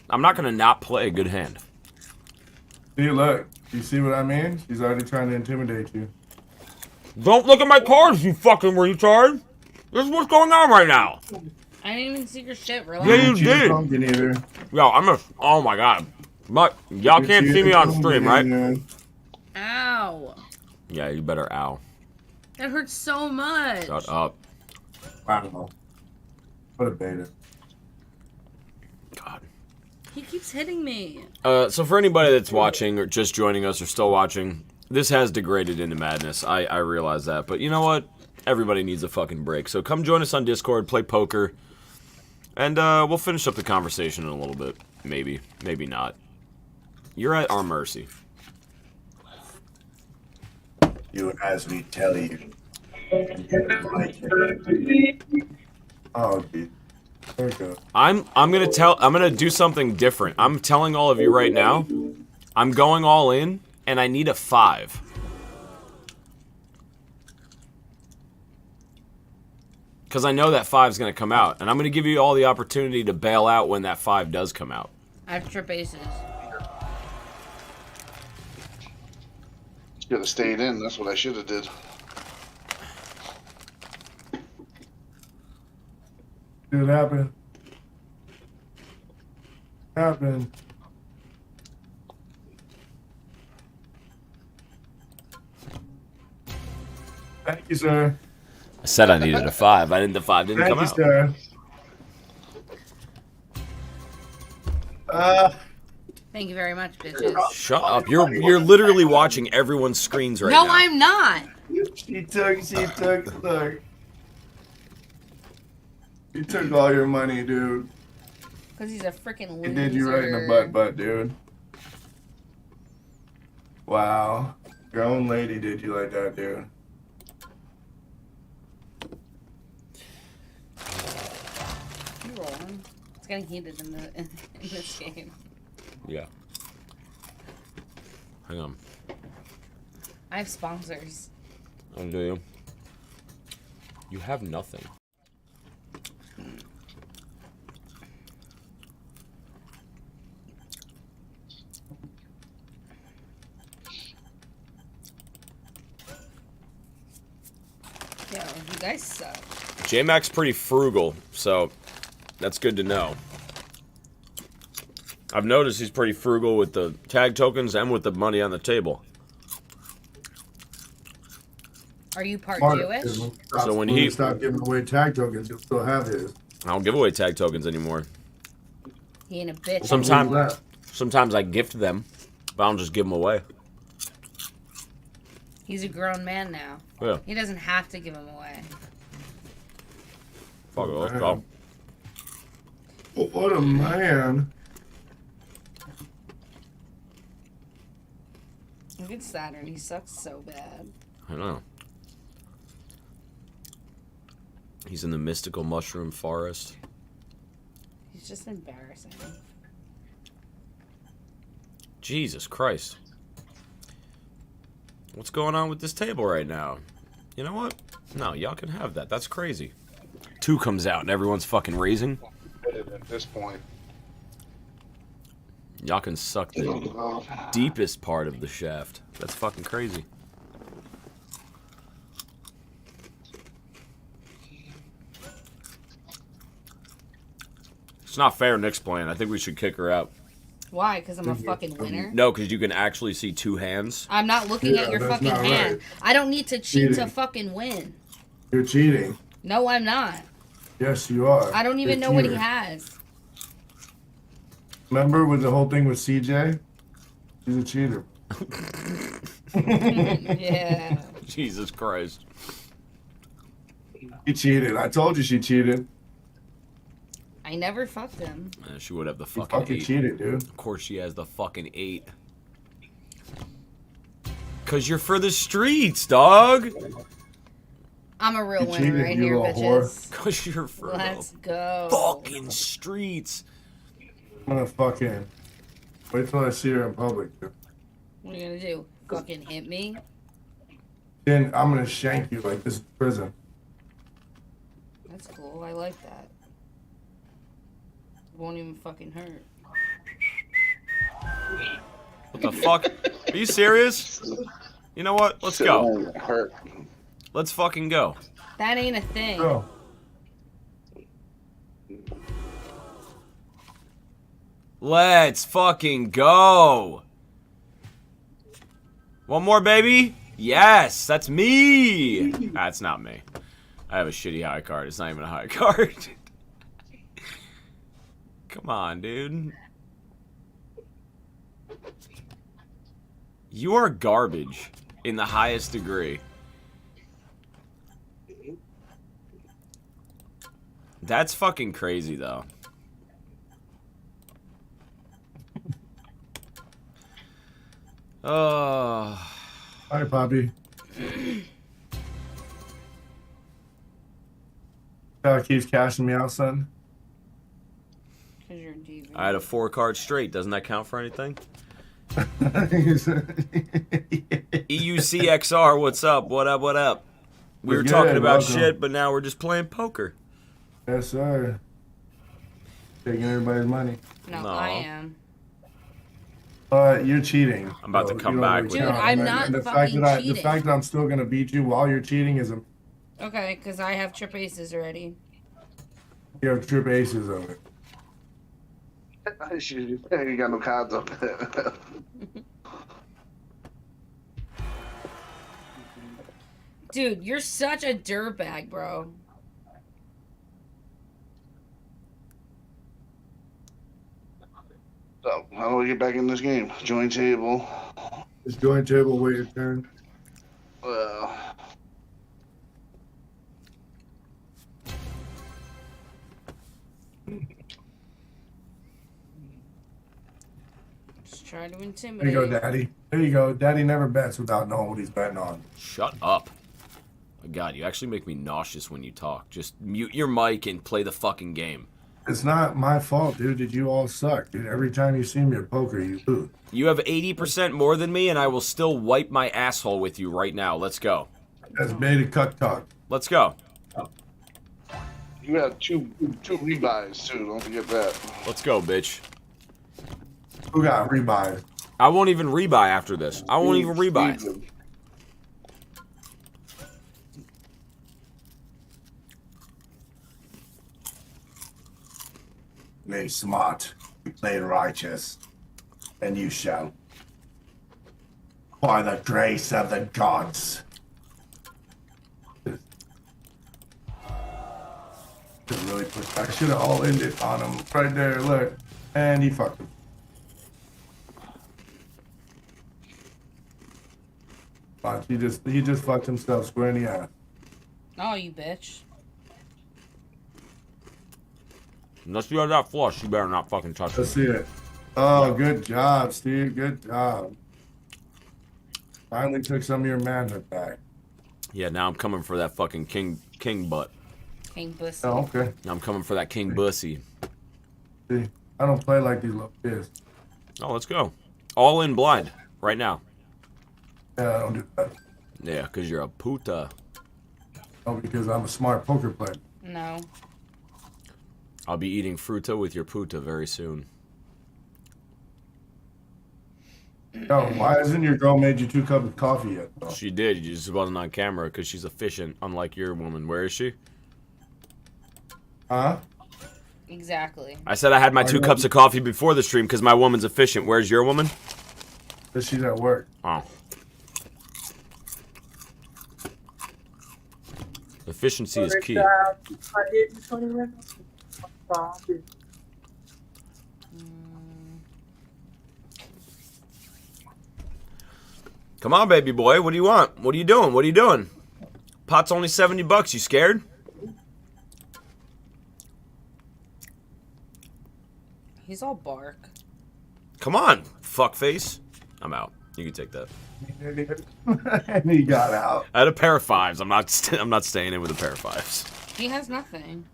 I'm not gonna not play a good hand. See, look. You see what I mean? She's already trying to intimidate you. Don't look at my cards, you fucking retard. This is what's going on right now. I didn't even see your shit. Relax. Yeah, you did. Pumpkin either. Yo, oh my god. But y'all can't see me on stream, right? Ow. Yeah, you better ow. That hurts so much. Shut up. Wow. What a beta. God. He keeps hitting me. So for anybody that's watching or just joining us or still watching, this has degraded into madness. I realize that. But you know what? Everybody needs a fucking break. So come join us on Discord, play poker, and we'll finish up the conversation in a little bit. Maybe. Maybe not. You're at our mercy. You as we tell you. Oh, geez. There we go. I'm gonna do something different. I'm telling all of you right now, I'm going all in, and I need a 5. Because I know that 5's gonna come out, and I'm gonna give you all the opportunity to bail out when that 5 does come out. Extra bases. Should have stayed in. That's what I should have did. See what happened? Happened. Thank you, sir. I said I needed a 5. The 5 didn't come out. Thank you, sir. Thank you very much, bitches. Shut up. You're literally watching everyone's screens right now. No, I'm not. She took, look. You took all your money, dude. Because he's a freaking loser. He did you right in the butt, dude. Wow. Your own lady did you like that, dude. You rolling. It's getting heated in this game. Yeah. Hang on. I have sponsors. Oh, do you? You have nothing. Yo, you guys suck. J-Mac's pretty frugal, so that's good to know. I've noticed he's pretty frugal with the tag tokens and with the money on the table. Are you part Smart. Jewish? So when he stop giving away tag tokens, you'll still have his. I don't give away tag tokens anymore. He ain't a bitch. Sometimes I gift them, but I don't just give them away. He's a grown man now. Yeah. He doesn't have to give them away. Fuck it, let's go. What a man. Look at Saturn. He sucks so bad. I know. He's in the mystical mushroom forest. He's just embarrassing. Jesus Christ. What's going on with this table right now? You know what? No, y'all can have that. That's crazy. 2 comes out and everyone's fucking raising. At this point. Y'all can suck the deepest part of the shaft. That's fucking crazy. It's not fair, Nick's playing. I think we should kick her out. Why? Because I'm a fucking winner? No, because you can actually see 2 hands. I'm not looking at your fucking hand. Right. I don't need to cheat to Cheating. fucking win. You're cheating. No, I'm not. Yes, you are. I don't even You're know what he cheating. has. Remember with the whole thing with CJ? He's a cheater. Yeah. Jesus Christ. He cheated. I told you she cheated. I never fucked him. She would have the You fucking fucking 8. cheated, dude. Of course she has the fucking 8. Cause you're for the streets, dog. I'm a real You winner cheated, right you here, little bitches. Cause you're for Let's the go. fucking streets. I'm gonna fucking wait till I see her in public, dude. What are you gonna do? Fucking hit me? Then I'm gonna shank you like this is prison. That's cool. I like that. It won't even fucking hurt. What the fuck? Are you serious? You know what? Let's go. Hurt. Let's fucking go. That ain't a thing. Go. Let's fucking go. One more, baby. Yes, that's me. That's not me. I have a shitty high card. It's not even a high card. Come on, dude. You are garbage in the highest degree. That's fucking crazy, though. Oh. Hi, Poppy. keeps cashing me out, son. Because you're deep. I had a 4-card straight. Doesn't that count for anything? EUCXR, what's up? What up? What up? We were Good, talking about welcome. shit, but now we're just playing poker. Yes, sir. Taking everybody's money. No, I am. But you're cheating. I'm about to So come you don't back really with Dude, count. I'm And not the fact fucking that cheating. the fact that I'm still gonna beat you while you're cheating is a Okay, because I have trip aces already. you have trip aces of it. You ain't got no cards up there. Dude, you're such a dirtbag, bro. So, how do we get back in this game? Join table. Just join table, wait your turn. Well, Just trying to There intimidate. you go, Daddy. There you go. Daddy never bets without knowing what he's betting on. Shut up. My God, you actually make me nauseous when you talk. Just mute your mic and play the fucking game. It's not my fault, dude. That you all suck, dude. Every time you see me at poker, you lose. You have 80% more than me, and I will still wipe my asshole with you right now. Let's go. That's beta cut talk. Let's go. you had two rebuys too. Don't forget that. Let's go, bitch. Who got rebuys? I won't even rebuy after this. I won't even rebuy. Play smart, play righteous, and you shall. By the grace of the gods. Really put, I should have all ended on him right there. Look, and he fucked him. Watch, he just fucked himself square in the ass. Oh, you bitch. Unless you have that flush, you better not fucking touch Let's it. see it. Oh, good job, Steve. Good job. Finally took some of your manhood back. Yeah, now I'm coming for that fucking king butt. King pussy. Oh, okay. Now I'm coming for that king bussy. See, I don't play like these little kids. Oh, let's go. All in blind right now. Yeah, I don't do that. Yeah, because you're a puta. Oh, because I'm a smart poker player. No. I'll be eating fruta with your puta very soon. Yo, why hasn't your girl made you 2 cups of coffee yet, though? She did. You just wasn't on camera because she's efficient, unlike your woman. Where is she? Huh? Exactly. I said I had my 2 cups of coffee before the stream because my woman's efficient. Where's your woman? Because she's at work. Oh. Efficiency is key. Come on, baby boy. What do you want? What are you doing? What are you doing? Pot's only $70. You scared? He's all bark. Come on, fuckface. I'm out. You can take that. And he got out. I had a pair of 5s. I'm not staying in with a pair of 5s. He has nothing.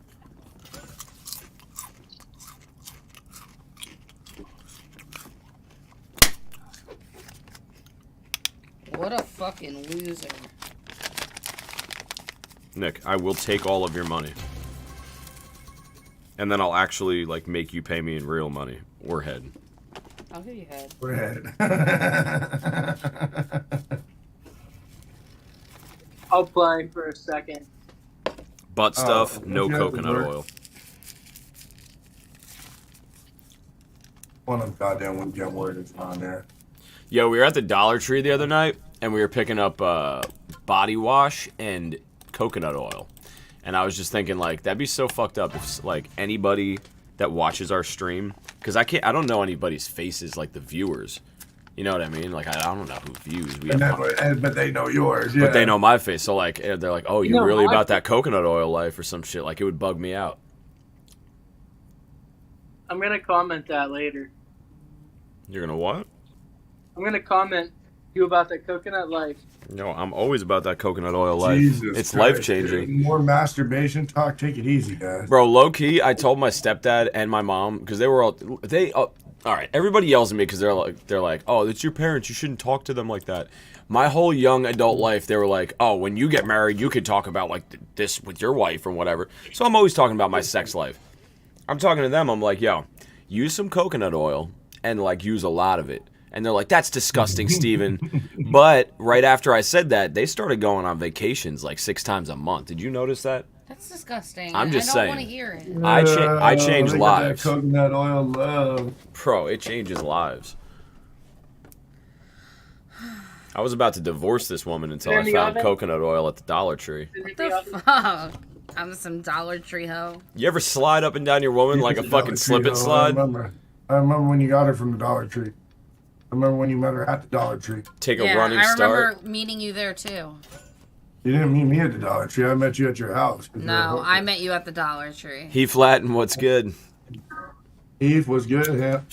What a fucking loser. Nick, I will take all of your money. And then I'll actually, like, make you pay me in real money. Or head. I'll give you head. We're head. I'll play for a second. Butt stuff, no you have to coconut work. oil. One of them goddamn weekend warriors on there. Yo, we were at the Dollar Tree the other night, and we were picking up body wash and coconut oil. And I was just thinking, like, that'd be so fucked up if, like, anybody that watches our stream, because I don't know anybody's faces, like the viewers. You know what I mean? Like, I don't know who views. But they know yours, yeah. But they know my face, so, like, they're like, oh, you know really my about that coconut oil life or some shit. Like, it would bug me out. I'm gonna comment that later. You're gonna what? I'm gonna comment You about that coconut life? No, I'm always about that coconut oil life. Jesus It's Christ, life changing. dude. More masturbation talk. Take it easy, guys. Bro, low key, I told my stepdad and my mom because they were all all right. Everybody yells at me because they're like, oh, it's your parents. You shouldn't talk to them like that. My whole young adult life, they were like, oh, when you get married, you could talk about like this with your wife or whatever. So I'm always talking about my sex life. I'm talking to them. I'm like, yo, use some coconut oil and like use a lot of it. And they're like, that's disgusting, Steven. But right after I said that, they started going on vacations like 6 times a month. Did you notice that? That's disgusting. I'm just I don't saying. want to hear it. I change Look at lives. that coconut oil love. Bro, it changes lives. I was about to divorce this woman until I found coconut oil at the Dollar Tree. What the fuck? I'm some Dollar Tree hoe. You ever slide up and down your woman like a fucking slip and slide? I remember when you got her from the Dollar Tree. I remember when you met her at the Dollar Tree. Take a running start. I remember meeting you there too. You didn't meet me at the Dollar Tree. I met you at your house. No, I met you at the Dollar Tree. Heath Latin, what's good? Heath was good, ham.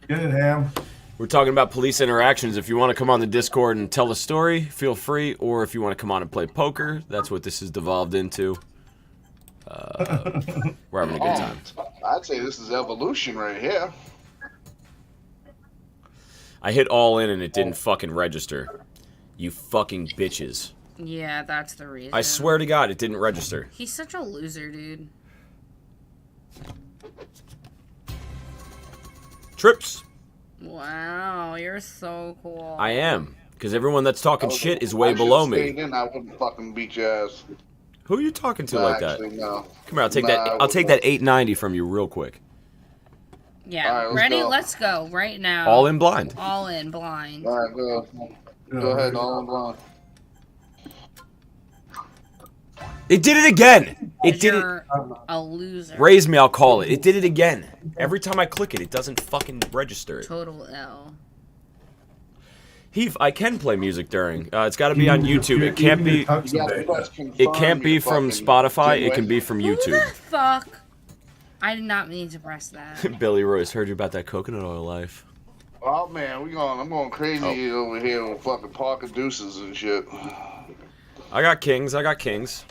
Good, ham. We're talking about police interactions. If you want to come on the Discord and tell the story, feel free. Or if you want to come on and play poker, that's what this has devolved into. We're having a good time. I'd say this is evolution right here. I hit all in and it didn't fucking register. You fucking bitches. Yeah, that's the reason. I swear to God, it didn't register. He's such a loser, dude. Trips. Wow, you're so cool. I am. Because everyone that's talking shit is way I below should've me. stayed in, I wouldn't fucking beat your ass. Who are you talking to like that? Actually, no. Come here, I'll take that. I'll take that 890 from you real quick. Yeah, All right, let's ready? go. Let's go right now. All in blind. All in blind. All right, go ahead, all in blind. It did it again. It did it. You're a loser. Raise me, I'll call it. It did it again. Every time I click it, it doesn't fucking register it. Total L. Heath, I can play music during. It's got to be on YouTube. It can't be. It can't be from Spotify. It can be from Who YouTube. the fuck? I did not mean to press that. Billy Royce, heard you about that coconut oil life. Oh man, I'm going crazy over here with fucking Parker Deuces and shit. I got kings. I got kings.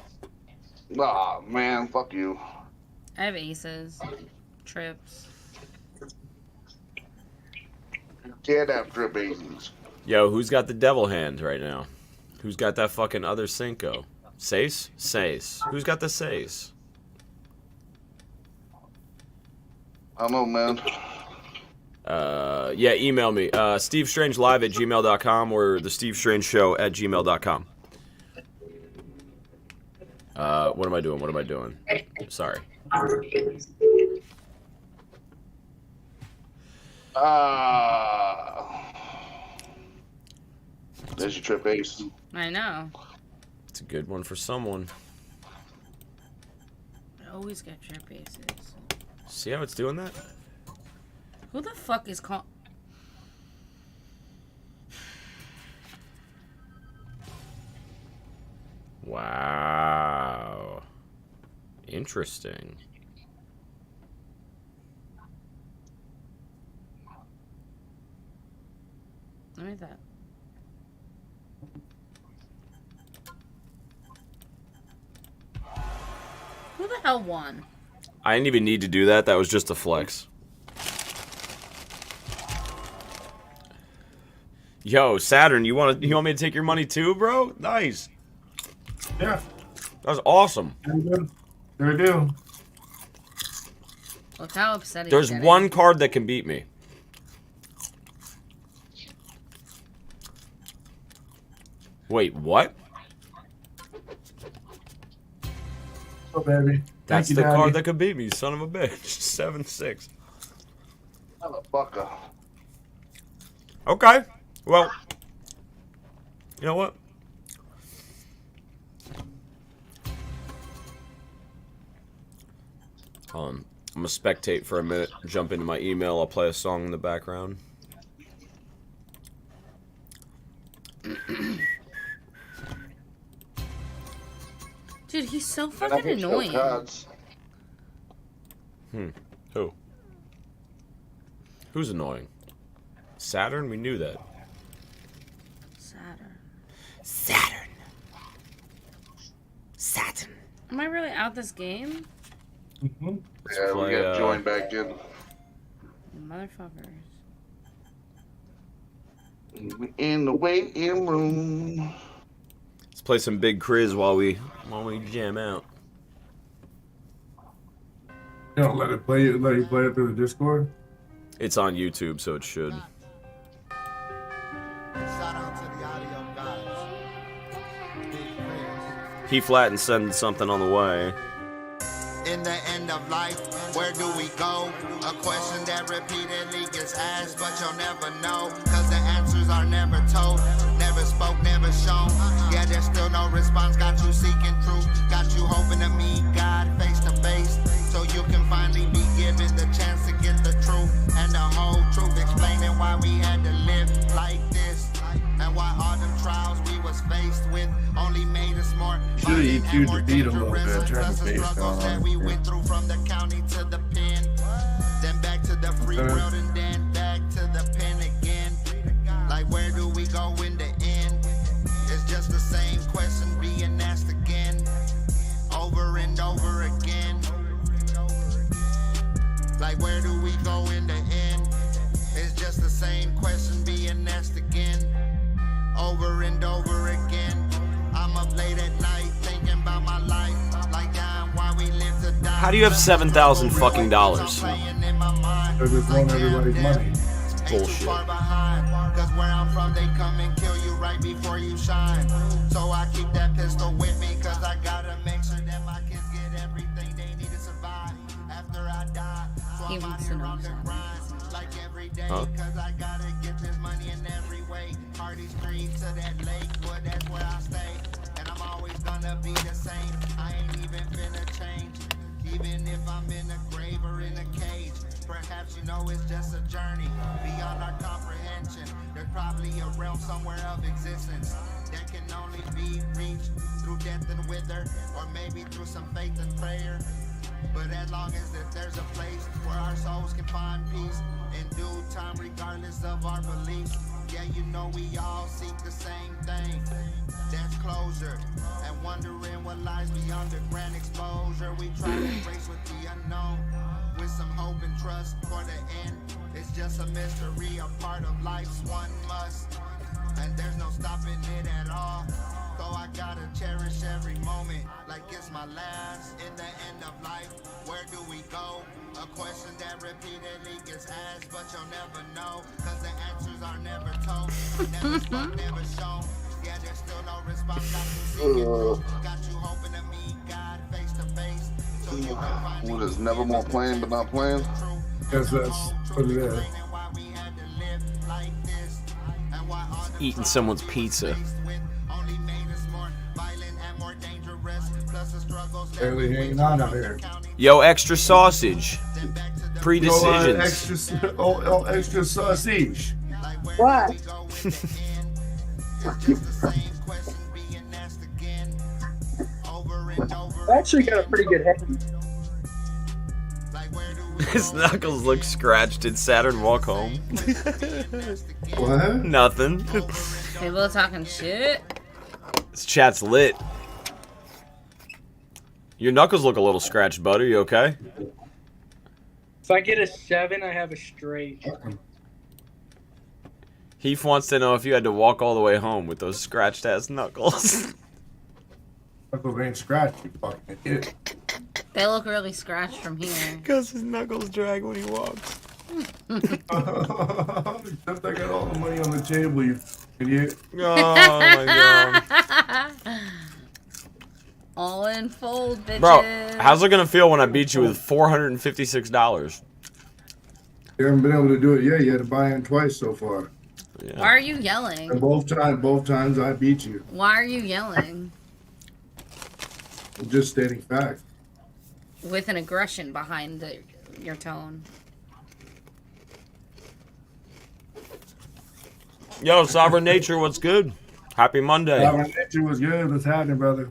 Nah, man, fuck you. I have aces. Trips. Can't have trip aces. Yo, who's got the devil hand right now? Who's got that fucking other Cinco? Seis? Seis. Who's got the Seis? I don't know, man. Yeah, email me. SteveStrangeLive@gmail.com or the Steve Strange Show @gmail.com. What am I doing? What am I doing? Sorry. There's your trip ace. I know. It's a good one for someone. I always get trip aces. See how it's doing that? Who the fuck is call? Wow. Interesting. Look at that. Who the hell won? I didn't even need to do that. That was just a flex. Yo, Saturn, you want me to take your money too, bro? Nice. Yeah. That was awesome. Sure do. Look how upset he's There's getting. one card that can beat me. Wait, what? Oh, baby. That's Thank you, the Daddy. card that could beat me, son of a bitch. 7-6. Motherfucker. Okay. Well, you know what? I'm gonna spectate for a minute, jump into my email, I'll play a song in the background. Dude, he's so fucking annoying. Who? Who's annoying? Saturn? We knew that. Saturn. Am I really out this game? Yeah, we got joined back in. Motherfuckers. In the waiting room. Let's play some Big Criz while we jam out. You don't let you play it through the Discord? It's on YouTube, so it should. He flat and sending something on the way. In the end of life, where do we go? A question that repeatedly gets asked, but you'll never know. Cause the answers are never told, never spoke, never shown. Yeah, there's still no response, got you seeking truth. Got you hoping to meet God face to face, so you can finally be given the chance to get the truth and the whole truth. Explaining why we had to live like this, and why all them trials we was faced with only made us more. Should have EQ'd your beat a little bit, turn the bass down on We it. went through from the county to the pen, then back to the free world, and then back to the pen again. Like, where do we go in the end? It's just the same question being asked again, over and over again. Like, where do we go in the end? It's just the same question being asked again, over and over again. I'm up late at night thinking about my life, like damn, why we live to die. How do you have $7,000 fucking dollars? They're just throwing everybody's money. Bullshit. Cause where I'm from, they come and kill you right before you shine. So I keep that pistol with me, cause I gotta make sure that my kids get everything they need to survive after I die. So I'm out here on the grind, like every day, cause I gotta get this money in every way. Hardy Street to that Lakewood, that's where I stay. And I'm always gonna be the same, I ain't even finna change. Even if I'm in a grave or in a cage, perhaps you know it's just a journey beyond our comprehension. There's probably a realm somewhere of existence that can only be reached through death and wither, or maybe through some faith and prayer. But as long as if there's a place where our souls can find peace in due time, regardless of our beliefs. Yeah, you know we all seek the same thing. That's closure, and wondering what lies beyond the grand exposure. We try to embrace with the unknown, with some hope and trust for the end. It's just a mystery, a part of life's one must, and there's no stopping it at all. So I gotta cherish every moment like it's my last. In the end of life, where do we go? A question that repeatedly gets asked, but you'll never know, cause the answers are never told, never spoke, never shown. Yeah, there's still no response, got you seeking truth, got you hoping to meet God face to face, so you can find What is Nevermore playing but not playing? Because that's what it is. Eating someone's pizza. Barely hanging on out here. Yo, extra sausage. Pre-decisions. Extra sausage. What? I actually got a pretty good head. His knuckles look scratched. Did Saturn walk home? What? Nothing. People are talking shit. This chat's lit. Your knuckles look a little scratched, bud. Are you okay? If I get a 7, I have a straight. Heath wants to know if you had to walk all the way home with those scratched ass knuckles. Knuckles ain't scratched, you fucking idiot. They look really scratched from here. Because his knuckles drag when he walks. Except I got all the money on the table, you idiot. Oh my god. All in fold, bitches. Bro, how's it gonna feel when I beat you with $456? You haven't been able to do it yet. You had to buy in twice so far. Yeah. Why are you yelling? And both times I beat you. Why are you yelling? I'm just stating fact. With an aggression behind your tone. Yo, Sovereign Nature, what's good? Happy Monday. Sovereign Nature was good. What's happening, brother?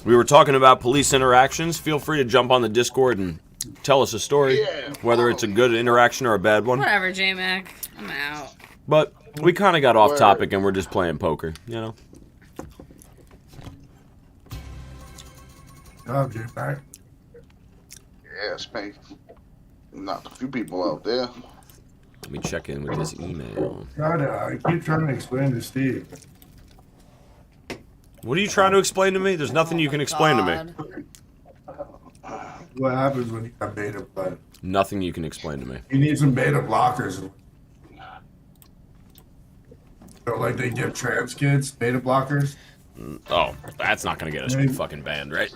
We were talking about police interactions. Feel free to jump on the Discord and tell us a story, whether it's a good interaction or a bad one. Whatever, J-Mac. I'm out. But we kind of got off topic and we're just playing poker, you know? Oh, dude, right? Yeah, Spank. Knocked a few people out there. Let me check in with this email. I keep trying to explain to Steve. What are you trying to explain to me? There's nothing you can explain to me. What happens when you got beta blood? Nothing you can explain to me. You need some beta blockers. So, like they give trans kids beta blockers. Oh, that's not gonna get us fucking banned, right?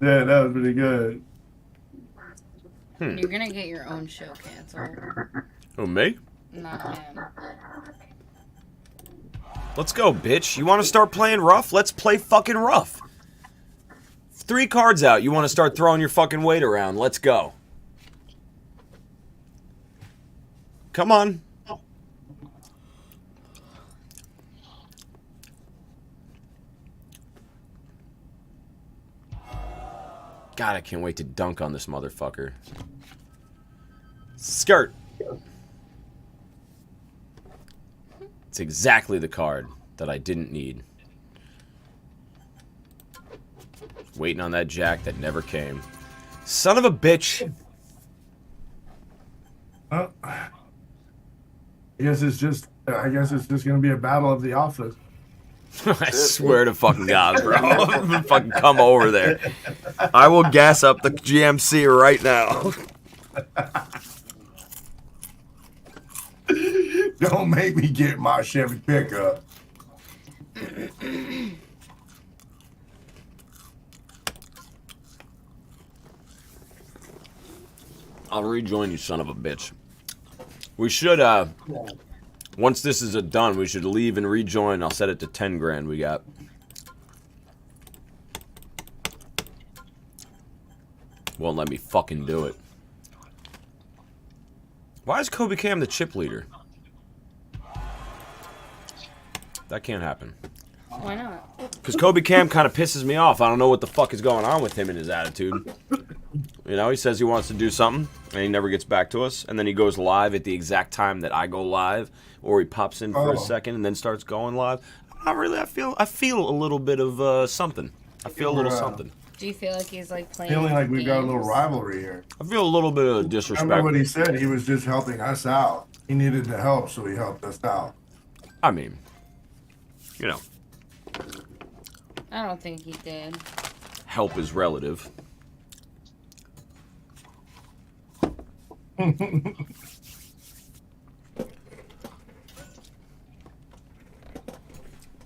Yeah, that was pretty good. You're gonna get your own show canceled. Oh, me? Not him. Let's go, bitch. You want to start playing rough? Let's play fucking rough. 3 cards out. You want to start throwing your fucking weight around. Let's go. Come on. God, I can't wait to dunk on this motherfucker. Skirt. It's exactly the card that I didn't need. Waiting on that jack that never came. Son of a bitch. I guess it's just gonna be a battle of the office. I swear to fucking God, bro. I'm gonna fucking come over there. I will gas up the GMC right now. Don't make me get my Chevy pickup. I'll rejoin you, son of a bitch. We should, once this is done, we should leave and rejoin. I'll set it to 10 grand we got. Won't let me fucking do it. Why is Kobe Cam the chip leader? That can't happen. Why not? Because Kobe Cam kind of pisses me off. I don't know what the fuck is going on with him and his attitude. You know, he says he wants to do something, and he never gets back to us. And then he goes live at the exact time that I go live, or he pops in for a second and then starts going live. Not really. I feel a little bit of something. I feel a little something. Do you feel like he's like playing? Feeling like we've got a little games? rivalry here. I feel a little bit of disrespect. Remember what he said? He was just helping us out. He needed the help, so he helped us out. I mean, you know, I don't think he did. help is relative.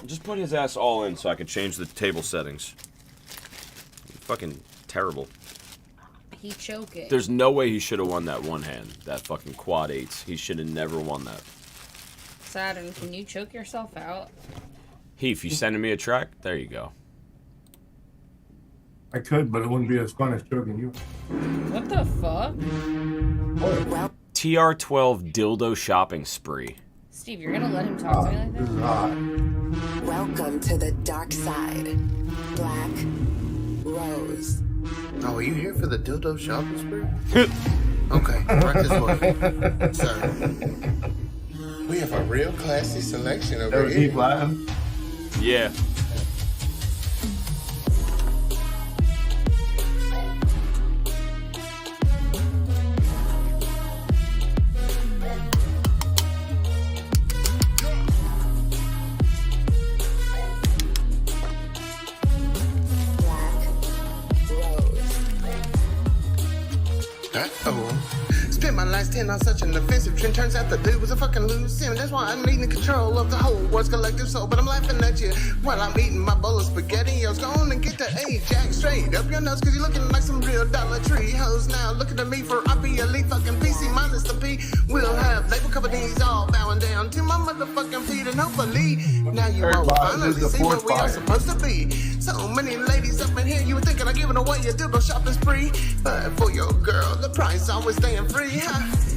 Just put his ass all in so I could change the table settings. Fucking terrible. He choked it. There's no way he should have won that one hand. That fucking quad eights. He should have never won that. Saturn, can you choke yourself out? Heath, you sending me a track? There you go. I could, but it wouldn't be as fun as choking you. What the fuck? TR12 dildo shopping spree. Steve, you're gonna let him talk to me like that? Welcome to the dark side. Black Rose. Oh, are you here for the dildo shopping spree? Okay, right this way. Sir. We have a real classy selection over here. Yeah. Spent my last 10 on such an offensive trend. Turns out the dude was a fucking loose sim. That's why I'm needing control of the whole world's collective soul. But I'm laughing at you while I'm eating my bowl of spaghettios. Go on and get the A-Jack straight up your nose, cause you're looking like some real Dollar Tree hoes now. Looking at me for I'll be elite fucking PC minus the P. We'll have label companies all bowing down to my motherfucking feet. And hopefully now you all finally see what we are supposed to be. So many ladies up in here, you were thinking of giving away your dildo shopping spree. But for your girl, the price always staying free.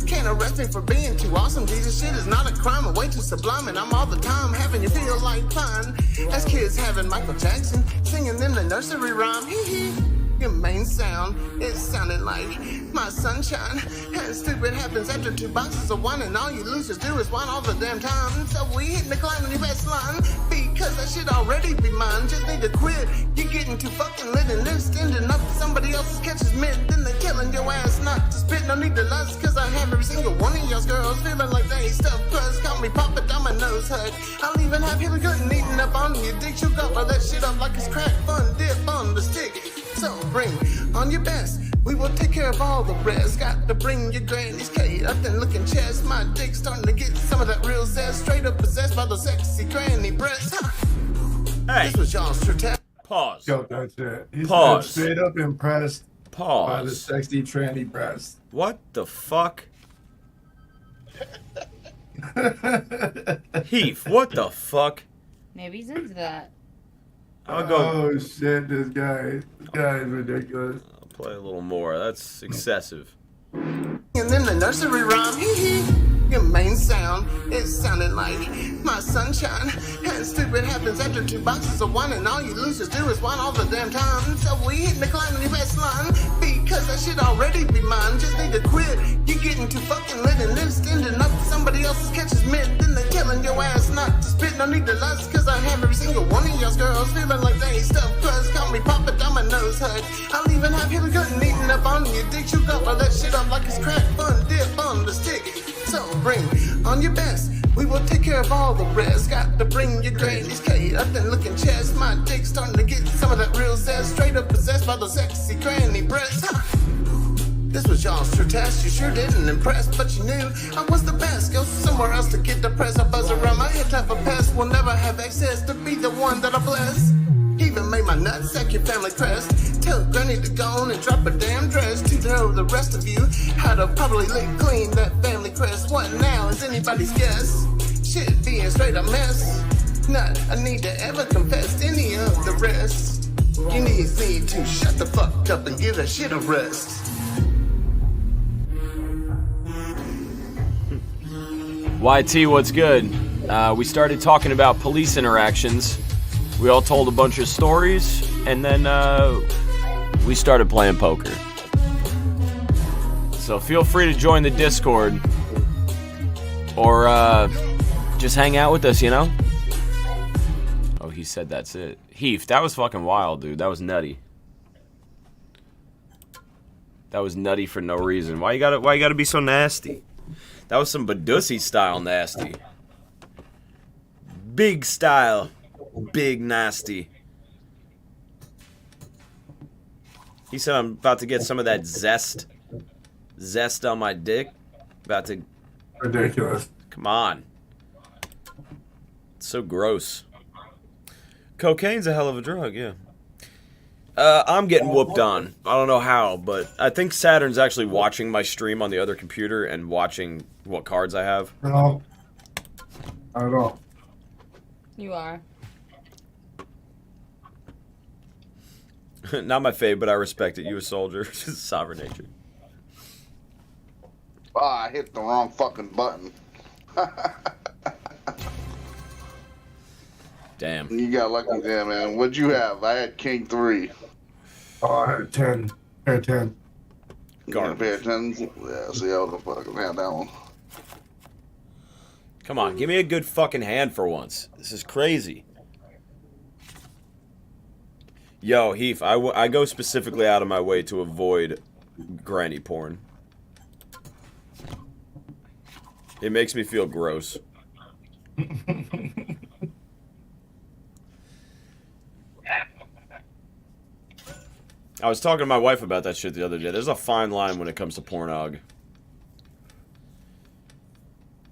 Can't arrest me for being too awesome. Jesus, shit is not a crime, I'm way too sublime, and I'm all the time having you feel like fun. As kids having Michael Jackson singing them the nursery rhyme. Hee hee. Your main sound, it sounded like my sunshine. And stupid happens after 2 boxes of wine, and all you losers do is whine all the damn time. So we hit the climb on your best line, because that shit already be mine. Just need to quit. You're getting too fucking lit and they're standing up for somebody else's catches mint. Then they're killing your ass, not to spit, no need to lust, cause I have every single one of y'all girls feeling like they stuffed crust. Call me Papa Domino's hut. I'll even have Hillary Clinton eating up on your dick. You gobble that shit up like it's crack fun dip on the stick. So bring on your best, we will take care of all the rest. Got to bring your granny's cake up and looking chest. My dick starting to get some of that real zest. Straight up possessed by the sexy granny breasts. Hey. This was y'all's true test. Pause. Yo, that's it. He's Pause. straight up impressed by the Pause. sexy tranny breast. What the fuck? Heath, what the fuck? Maybe he's into that. I'll go. Oh shit, this guy is ridiculous. I'll play a little more. That's excessive. And then the nursery rhyme, hee hee. Your main sound, it sounded like my sunshine. And stupid happens after 2 boxes of wine, and all you losers do is whine all the damn time. So we hit the climb on your best line, because that shit already be mine. Just need to quit. You're getting too fucking lit and they're standing up for somebody else's catches mint. Then they're killing your ass, not to spit, no need to lust, cause I have every single one of y'all girls feeling like they stuffed crust. Call me Papa Domino's hut. I'll even have Hillary Clinton eating up on your dick. You gobble that shit up like it's crack fun dip on the stick. So bring on your best, we will take care of all the rest. Got to bring your granny's cake up and looking chest. My dick starting to get some of that real zest. Straight up possessed by the sexy granny breasts. This was y'all's true test. You sure didn't impress, but you knew I was the best. Go somewhere else to get the press. I buzz around my head, type of pest. Will never have access to be the one that I bless. Even made my nutsack your family crest. Tell Granny to go on and drop her damn dress. To know the rest of you how to probably lick clean that family crest. What now is anybody's guess? Shit being straight a mess. Not a need to ever confess any of the rest. You need to shut the fuck up and give that shit a rest. YT, what's good? We started talking about police interactions. We all told a bunch of stories, and then we started playing poker. So feel free to join the Discord, or just hang out with us, you know? Oh, he said that's it. Heath, that was fucking wild, dude. That was nutty. That was nutty for no reason. Why you gotta be so nasty? That was some Badussy style nasty. Big style. Big nasty. He said I'm about to get some of that zest on my dick. About to... Ridiculous. Come on. It's so gross. Cocaine's a hell of a drug, yeah. I'm getting whooped on. I don't know how, but I think Saturn's actually watching my stream on the other computer and watching what cards I have. No. Not at all. You are. Not my fave, but I respect it. You a soldier. Sovereign nature. Oh, I hit the wrong fucking button. Damn. You got lucky there, man. What'd you have? I had King 3. Oh, I had 10. I had 10. Garbage. Pair of 10s? Yeah, see, I was gonna fucking have that one. Come on, give me a good fucking hand for once. This is crazy. Yo, Heath, I go specifically out of my way to avoid granny porn. It makes me feel gross. I was talking to my wife about that shit the other day. There's a fine line when it comes to pornog.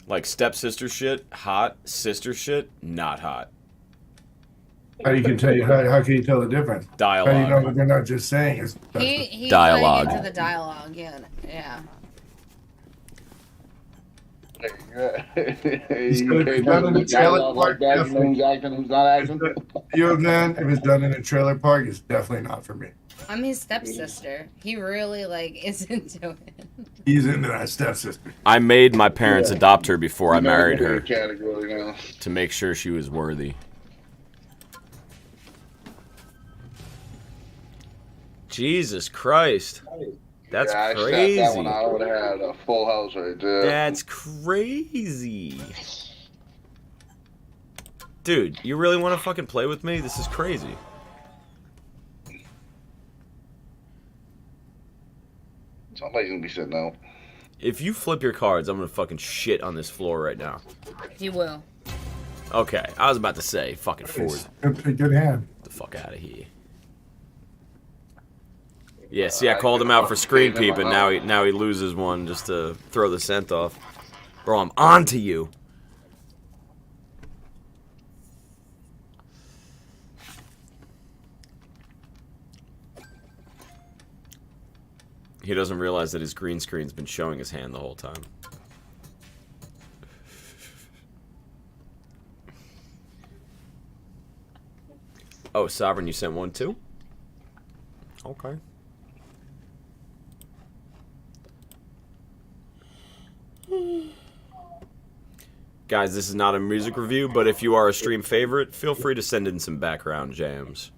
Like stepsister shit, hot. Sister shit, not hot. How you can tell you how can you tell the difference? Dialogue. How do you know that they're not just saying it's He's dialogue. Going into the dialogue, yeah. It's done in a trailer park. Who's acting, who's not acting? You know, man, if it's done in a trailer park, it's definitely not for me. I'm his stepsister. He really like is into it. He's into that stepsister. I made my parents adopt her before I married her Category now. to make sure she was worthy. Jesus Christ. That's I crazy. That one, I would have had a full house right there. That's crazy. Dude, you really want to fucking play with me? This is crazy. Somebody's gonna be sitting out. If you flip your cards, I'm gonna fucking shit on this floor right now. He will. Okay, I was about to say, fucking Ford. Good hand. Get the fuck out of here. Yeah, see, I called him out for screen peeping. Now he loses one just to throw the scent off. Bro, I'm on to you. He doesn't realize that his green screen's been showing his hand the whole time. Oh, Sovereign, you sent one too? Okay. Guys, this is not a music review, but if you are a stream favorite, feel free to send in some background jams.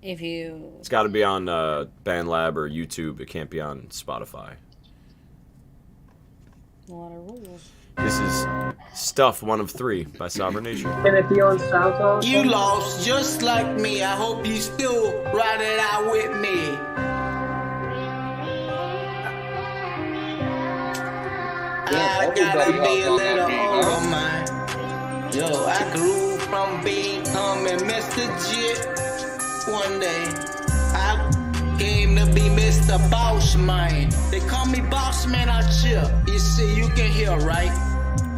If you... It's got to be on BandLab or YouTube. It can't be on Spotify. A lot of rules. This is Stuff 1 of 3 by Sovereign Nation. Can it be on SoundCloud? You lost just like me. I hope you still ride it out with me. I gotta be a little over mine. Yo, I grew from becoming Mr. Jit. One day, I came to be Mr. Boss Man. They call me Boss Man, I chill. You see, you can hear, right?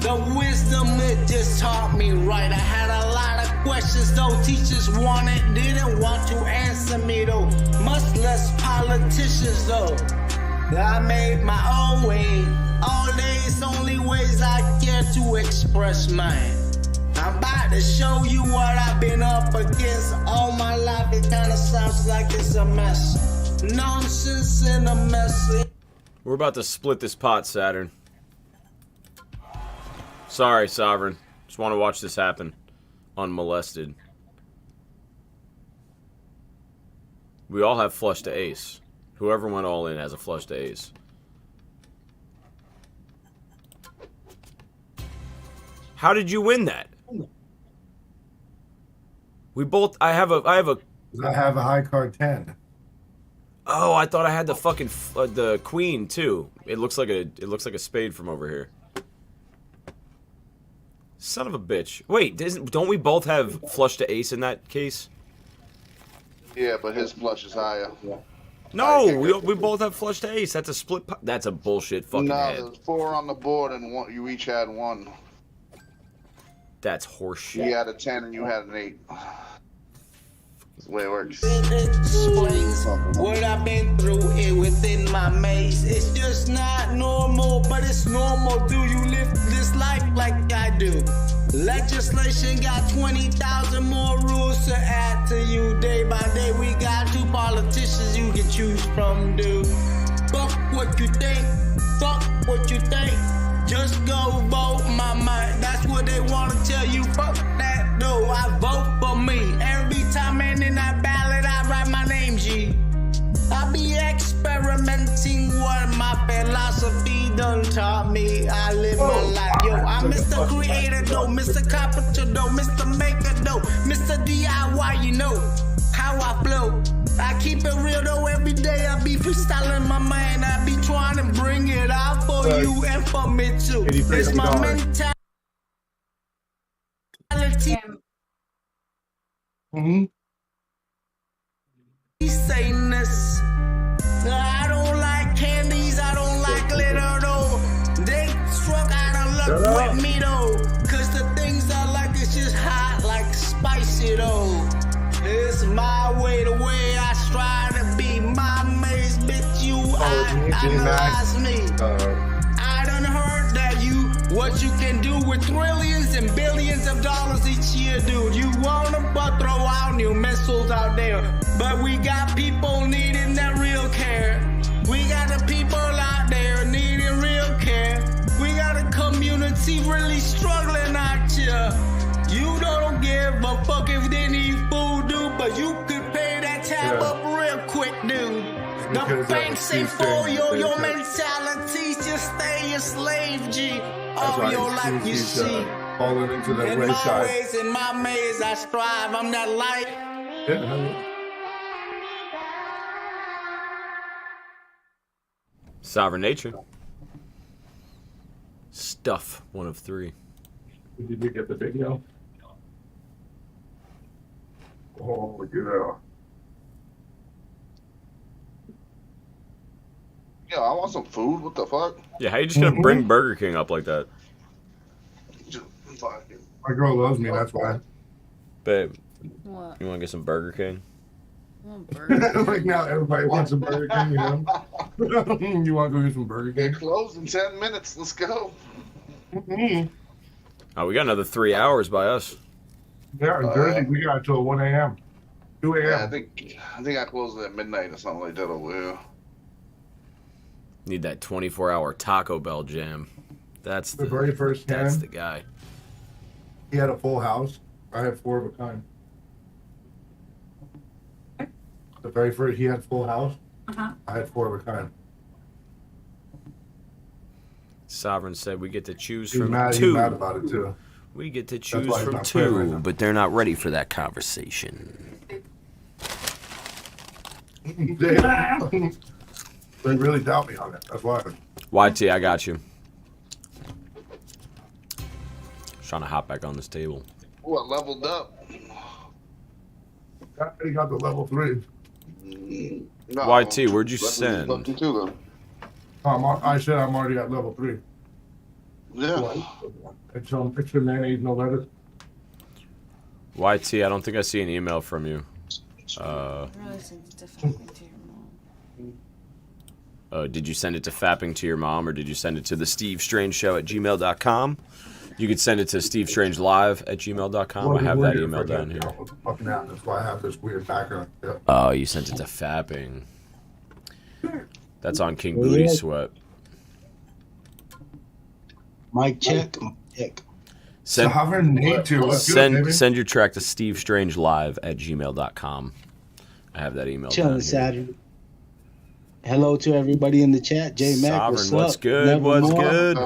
The wisdom it just taught me right. I had a lot of questions though. Teachers didn't want to answer me though. Much less politicians though. I made my own way. All days, only ways I care to express mine. I'm about to show you what I've been up against all my life. It kinda sounds like it's a mess. Nonsense and a mess. We're about to split this pot, Saturn. Sorry, Sovereign. Just want to watch this happen. Unmolested. We all have flush to ace. Whoever went all in has a flush to ace. How did you win that? We both. I have a high card 10. Oh, I thought I had the fucking the queen too. It looks like a spade from over here. Son of a bitch. Wait, don't we both have flush to ace in that case? Yeah, but his flush is higher. No, we both have flush to ace. That's a split. That's a bullshit fucking head. No, there's 4 on the board and you each had 1. That's horseshit. He had a 10 and you had an 8. That's the way it works. It explains what I've been through within my maze. It's just not normal, but it's normal. Do you live this life like I do? Legislation got 20,000 more rules to add to you. Day by day, we got 2 politicians you can choose from, dude. Fuck what you think. Fuck what you think. Just go vote my mind. That's what they want to tell you. Fuck that, no. I vote for me. Every time I'm in that ballot, I write my name, G. I be experimenting what my philosophy done taught me. I live my life, yo. I'm Mr. Creator, though. Mr. Carpenter, though. Mr. Maker, though. Mr. DIY, you know how I flow. I keep it real though, every day I be freestyling my mind. I be trying to bring it out for you and for me too. It's my mentality. Saying this. I don't like candies, I don't like glitter though. They struck out of luck with me though. Cause the things I like is just hot like spicy though. It's my way, the way I strive to be my maze, bitch. You analyze me. I done heard that you what you can do with trillions and billions of dollars each year, dude. You wanna but throw out new missiles out there, but we got people needing that real care. We got the people out there needing real care. We got a community really struggling out here. You don't give a fuck if they need food, dude, but you could pay that tab up real quick, dude. The banks ain't for your mentality, just stay a slave, G. All your life you see. Falling into the In my wayside. ways, in my maze, I strive. I'm that light. Sovereign Nature. Stuff, 1 of 3. Did you get the video? Oh, yeah. Yo, I want some food. What the fuck? Yeah, how you just gonna bring Burger King up like that? My girl loves me, that's why. Babe, What? you wanna get some Burger King? Like now everybody wants some Burger King, you know? You want to go get some Burger King? They close in 10 minutes. Let's go. Oh, we got another 3 hours by us. Yeah, in Jersey, we got till 1 a.m. 2 a.m. Yeah, I think I closed at midnight or something like that over here. Need that 24-hour Taco Bell jam. That's The very first That's time. the guy. He had a full house. I had 4 of a kind. The very first, he had full house. I had 4 of a kind. Sovereign said we get to choose He's from mad, he's 2. mad about it too. We get to That's choose why he's from not playing right 2, now. but they're not ready for that conversation. They really doubt me on it. That's why. YT, I got you. Just trying to hop back on this table. What, leveled up? He got the level 3. No, YT, where'd you level send? up to 2 then. I said I'm already at level 3. Yeah. It's extra mayonnaise, no lettuce. YT, I don't think I see an email from you. Did you send it to fapping to your mom, or did you send it to the Steve Strange Show at gmail.com? You could send it to stevestrange@gmail.com. I have that email down here. Fucking out. That's why I have this weird background. Yeah. Oh, you sent it to fapping. That's on King Booty Sweat. Mic check. Mic check. Sovereign Nature. What's good, baby? Send your track to stevestrange@gmail.com. I have that email down Chilling here. Saturday. Hello to everybody in the chat. J Mac, Sovereign, what's what's up? good? Nevermore. What's good?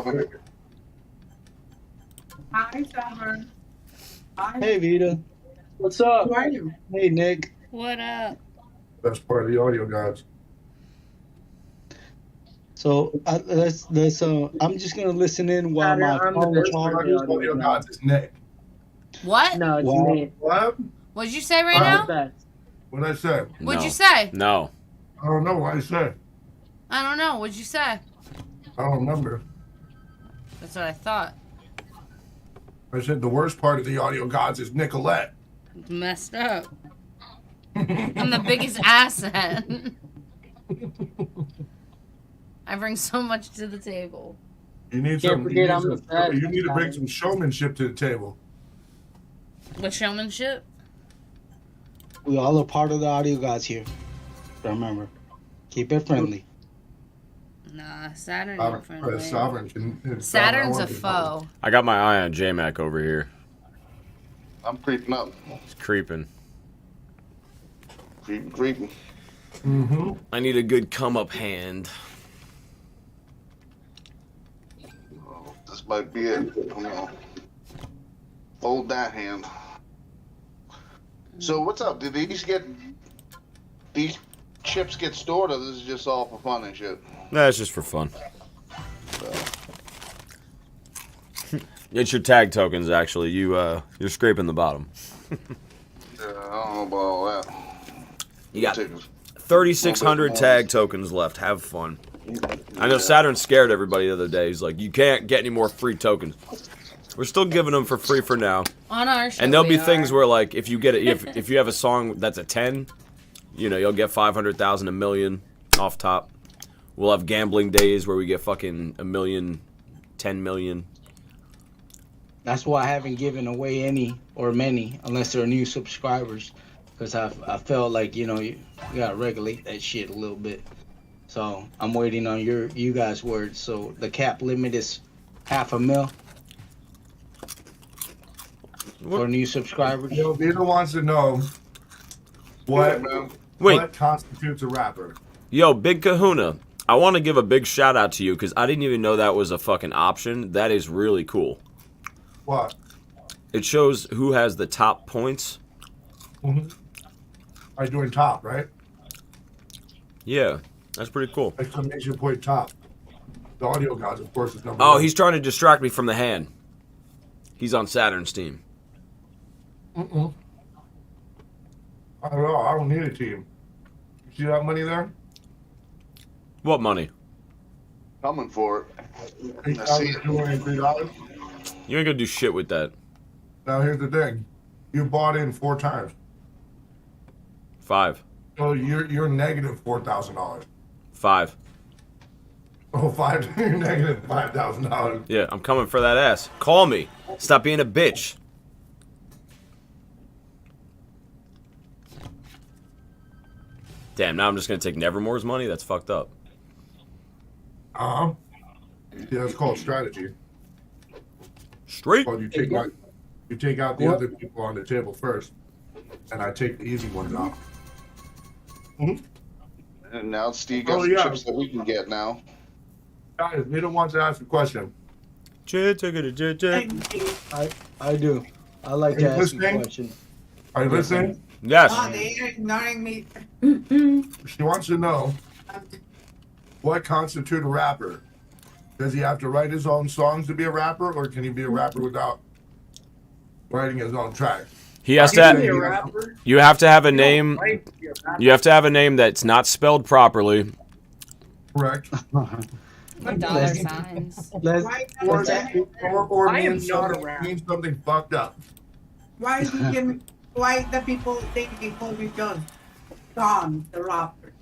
Hi, Sovereign. Hey, Vita. What's up? Who are you? Hey, Nick. What up? That's part of the audio gods. So let's. I'm just gonna listen in while my I'm the phone best charges. Audio gods is Nick. What? No, it's Wow. me. What? What'd you say right now? What I said? What'd No. you say? No. I don't know what I said. I don't know. What'd you say? I don't remember. That's what I thought. I said the worst part of the audio gods is Nicolette. Messed up. I'm the biggest asset. I bring so much to the table. You need Can't some. forget I'm the You need to best. bring some showmanship to the table. With showmanship? We all are part of the audio guys here. Remember, keep it friendly. Nah, Saturn ain't friendly. Sovereign. Saturn's a foe. I got my eye on J-Mac over here. I'm creeping up. It's creeping. Creeping. Mm-hmm. I need a good come-up hand. This might be it. Come on. Hold that hand. So what's up? Did these chips get stored, or this is just all for fun and shit? Nah, it's just for fun. It's your tag tokens, actually. You're scraping the bottom. Yeah, I don't know about all that. You got 3,600 tag tokens left. Have fun. I know Saturn scared everybody the other day. He's like, you can't get any more free tokens. We're still giving them for free for now. On our show, And there'll be we things are. where, like, if you get it, if you have a song that's a 10, you'll get 500,000, a million off top. We'll have gambling days where we get fucking a million, 10 million. That's why I haven't given away any or many unless they're new subscribers, because I felt like you gotta regulate that shit a little bit. So I'm waiting on you guys' words. So the cap limit is $500,000 for new subscribers. Vito wants to know what constitutes a rapper. Yo, Big Kahuna, I want to give a big shout out to you because I didn't even know that was a fucking option. That is really cool. What? It shows who has the top points. Mm-hmm. Are you doing top, right? Yeah, that's pretty cool. Exclamation point top. The audio gods, of course, is number one. Oh, he's trying to distract me from the hand. He's on Saturn's team. Mm-mm. I don't know. I don't need a team. You see that money there? What money? Coming for it. I see it. $8,203. You ain't gonna do shit with that. Now here's the thing. You bought in 4 times. 5. So you're negative $4,000. 5. Oh, 5. You're negative $5,000. Yeah, I'm coming for that ass. Call me. Stop being a bitch. Damn, now I'm just gonna take Nevermore's money? That's fucked up. Uh-huh. Yeah, that's called strategy. Straight. Well, you take out the other people on the table first, and I take the easy ones out. Mm-hmm. And now Steve got some chips that we can get now. Guys, Vito wants to ask a question. I do. I like to ask you a question. Are you listening? Yes. Oh, they're ignoring me. She wants to know what constitutes a rapper. Does he have to write his own songs to be a rapper, or can he be a rapper without writing his own tracks? He has to. You have to have a name. You have to have a name that's not spelled properly. Correct. Dollar signs. Or means something fucked up. Why the people think he call me John the rapper,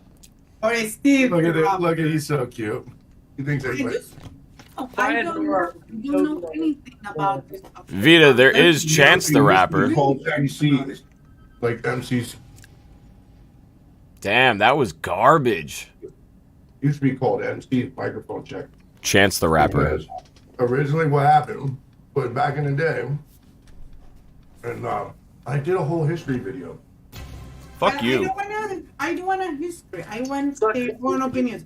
or Steve Look the at it. rapper? Look at he's so cute. He thinks everybody. I don't know anything about this. Vita, there is Chance the Rapper. Called MCs, like MCs. Damn, that was garbage. Used to be called MC microphone check. Chance the Rapper. Because originally, what happened, but back in the day, and I did a whole history video. Fuck you. I don't want a history. I want their own opinions.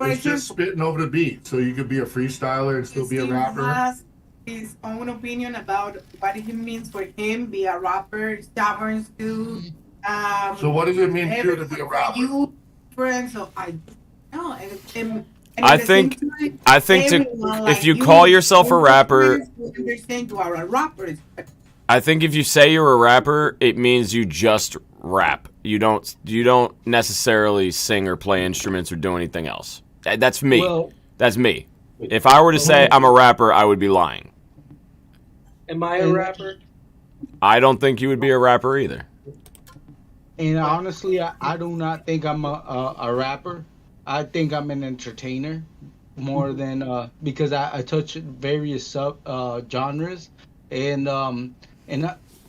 It's just spitting over the beat, so you could be a freestyler and still be a rapper. Has his own opinion about what it means for him be a rapper, stubborn too. So what does it mean to you to be a rapper? You, friends, so I know. And I think if you call yourself a rapper, understand you are a rapper. I think if you say you're a rapper, it means you just rap. You don't necessarily sing or play instruments or do anything else. That's me. That's me. If I were to say I'm a rapper, I would be lying. Am I a rapper? I don't think you would be a rapper either. And honestly, I do not think I'm a rapper. I think I'm an entertainer more than because I touch various genres, and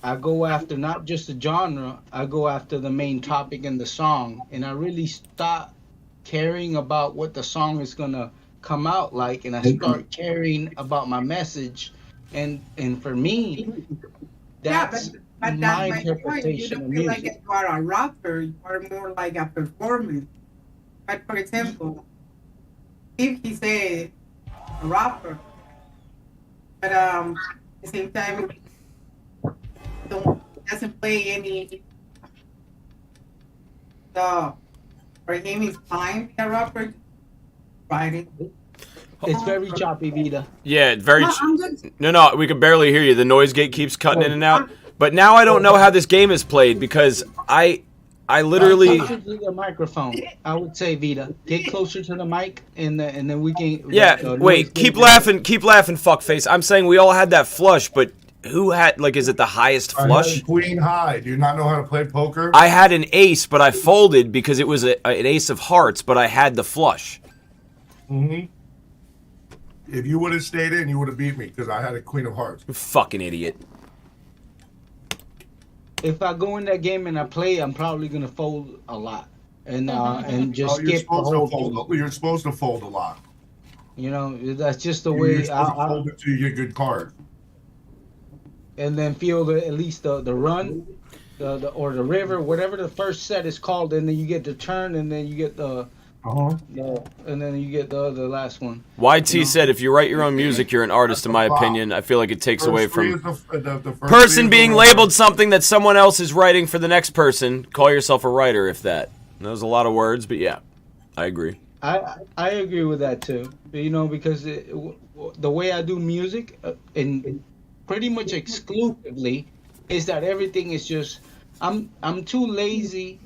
I go after not just the genre. I go after the main topic in the song, and I really stop caring about what the song is gonna come out like, and I start caring about my message. And for me, that's but my that's my point. You interpretation don't of feel like music. you are a rapper. You are more like a performance. But for example, if he say a rapper, but at the same time doesn't play any, so for him it's fine to be a rapper. Writing. It's very choppy, Vita. Yeah, very. I'm good. No, we can barely hear you. The noise gate keeps cutting in and out. But now I don't know how this game is played because I literally. Closer to the microphone, I would say, Vita. Get closer to the mic, and then we can. Yeah, wait. Keep laughing, fuckface. I'm saying we all had that flush, but who had is it the highest flush? I had queen high. Do you not know how to play poker? I had an ace, but I folded because it was an ace of hearts, but I had the flush. Mm-hmm. If you would have stayed in, you would have beat me because I had a Queen of Hearts. You fucking idiot. If I go in that game and I play, I'm probably gonna fold a lot and just you're skip the supposed whole to fold. game. You're supposed to fold a lot. You know, that's just the You're way supposed to fold it till you get good cards. and then feel at least the run, or the river, whatever the first set is called, and then you get the turn, and then you get the and then you get the last one. YT said, if you write your own music, you're an artist, in my opinion. I feel like it takes away from the person being labeled something that someone else is writing for the next person. Call yourself a writer, if that. That was a lot of words, but yeah, I agree. I agree with that too. You know, because the way I do music, and pretty much exclusively, is that everything is just I'm too lazy.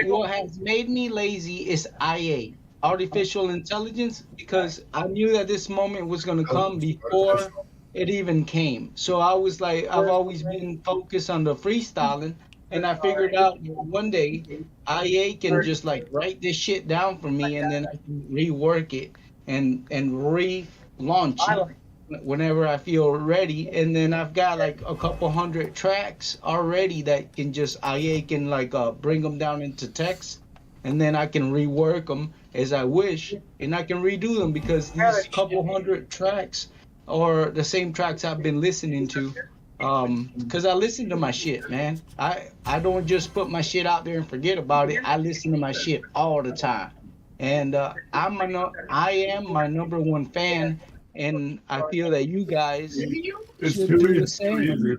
What has made me lazy is IA, artificial intelligence, because I knew that this moment was gonna come before it even came. So I was like, I've always been focused on the freestyling, and I figured out one day IA can just like write this shit down for me, and then I can rework it and relaunch it whenever I feel ready. And then I've got like a couple hundred tracks already that can just IA can like bring them down into text, and then I can rework them as I wish, and I can redo them because these couple hundred tracks are the same tracks I've been listening to. Cause I listen to my shit, man. I don't just put my shit out there and forget about it. I listen to my shit all the time, and I am my number one fan, and I feel that you guys should do the same.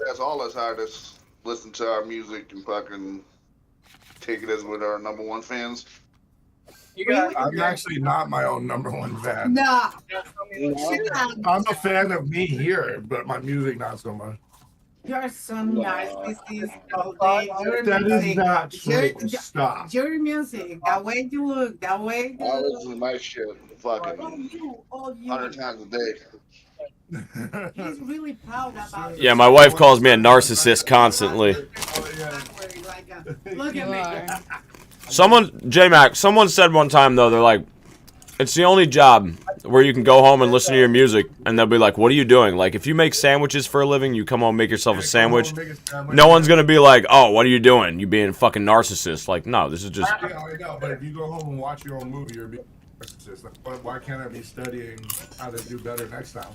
That's all us artists listen to our music and fucking take it as we're our number one fans. I'm actually not my own number one fan. Nah. I'm a fan of me here, but my music not so much. You're so nice. This is That is not true. Stop. Your music, the way you look, the way I listen to my shit fucking 100 times a day. He's really proud about it. Yeah, my wife calls me a narcissist constantly. Look at me. J-Mac, someone said one time, though, they're like, it's the only job where you can go home and listen to your music, and they'll be like, what are you doing? Like, if you make sandwiches for a living, you come home and make yourself a sandwich, no one's going to be like, oh, what are you doing? You being a fucking narcissist. Like, no, this is just... Yeah, I know, but if you go home and watch your own movie, you're being a narcissist. Like, why can't I be studying how to do better next time?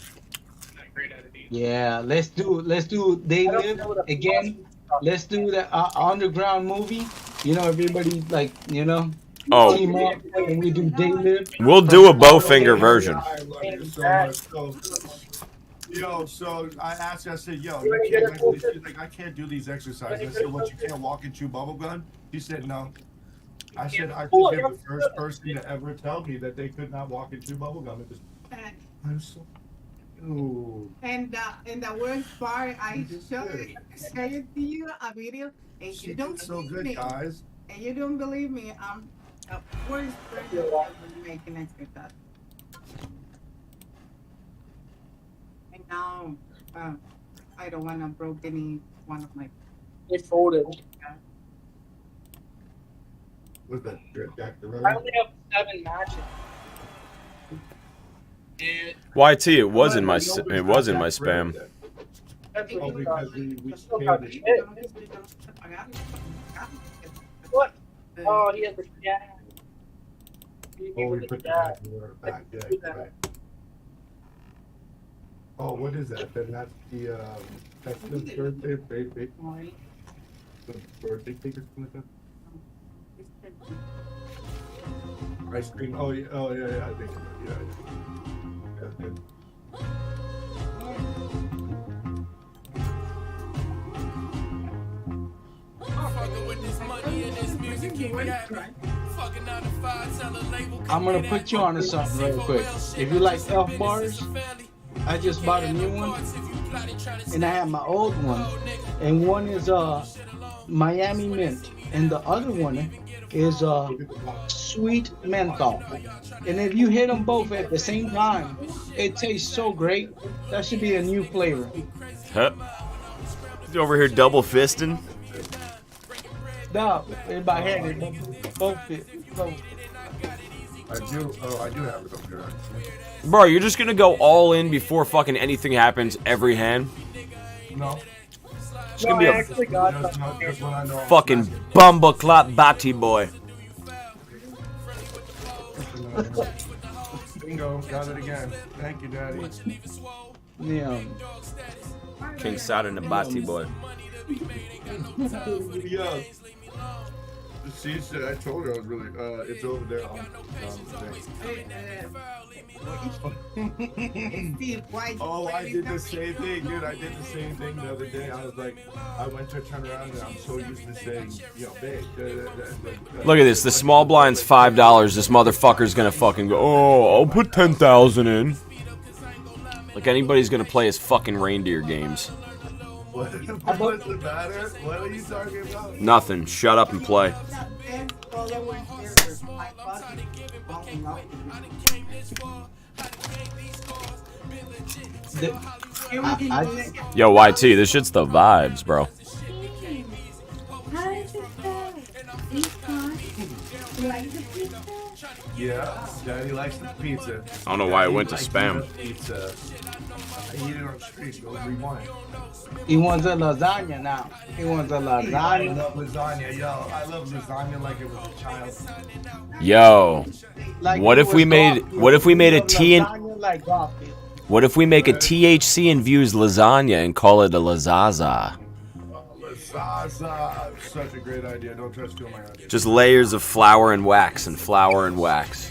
Yeah, let's do They Live again. Let's do the underground movie. You know, everybody like, you know, team up and we do They Live. We'll do a Bowfinger version. So I asked her, I said, you can't actually, she's like, I can't do these exercises. I said, what, you can't walk and chew bubble gum? She said, no. I said, I could be the first person to ever tell me that they could not walk and chew bubble gum. I'm so... Ooh. And the worst part, I showed it to you a video, and you don't believe me. Guys. And you don't believe me. I'm the worst person ever making exercise. And now, I don't want to broke any one of my. It folded. What's that? Jack the I Ripper? only have 7 matches. YT, it was in my spam. Oh, because we What? Oh, he has the we put the back. Yeah, right. Oh, what is that? Then that's the birthday baby. The birthday cake or something like that. Ice cream. Oh yeah. I think. Yeah. I'm gonna put you on something real quick. If you like Elf bars, I just bought a new one, and I have my old one, and one is Miami Mint, and the other one is sweet menthol. And if you hit them both at the same time, it tastes so great. That should be a new flavor. Huh? You over here double fisting? No, in my head, it both fit. Both. I do. Oh, I do have it up here. Bro, you're just gonna go all in before fucking anything happens every hand? No. It's gonna be a actually got fucking bumba clot batty boy. Bingo, got it again. Thank you, Daddy. Yeah. King Saturn the batty boy. Yeah. See, I told her I was really. It's over there on Oh, I did the same thing, dude. I did the same thing the other day. I was like, I went to turn around and I'm so used to saying, babe. Look at this. The small blind's $5. This motherfucker's gonna fucking go, oh, I'll put 10,000 in. Like anybody's gonna play his fucking reindeer games. What's the matter? What are you talking about? Nothing. Shut up and play. Yo, YT, this shit's the vibes, bro. Yeah, Daddy likes the pizza. I don't know why it went to spam. Pizza. I eat it on the street. Go rewind. He wants a lasagna now. He wants a I lasagna. love lasagna, yo. I love lasagna like it was a child. Yo, Like what it if was we made? Garfield. What if we made a Love T and? lasagna like Garfield. What if we make a THC infused lasagna and call it a lazaza? Lazaza. Such a great idea. Don't try to steal my idea. Just layers of flour and wax and flour and wax.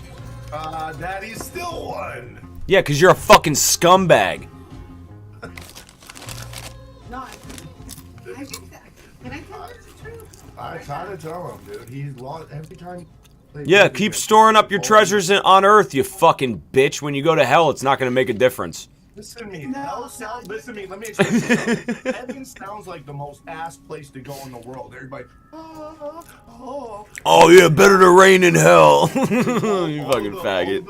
Daddy's still one. Yeah, cause you're a fucking scumbag. No, I think that. Can I tell you the truth? I try to tell him, dude. He's lost every time. Yeah, keep storing up your treasures on Earth, you fucking bitch. When you go to hell, it's not gonna make a difference. Listen to me. Listen to me. Let me explain something. Heaven sounds like the most ass place to go in the world. Everybody. Oh yeah, better to rain in hell. You fucking faggot.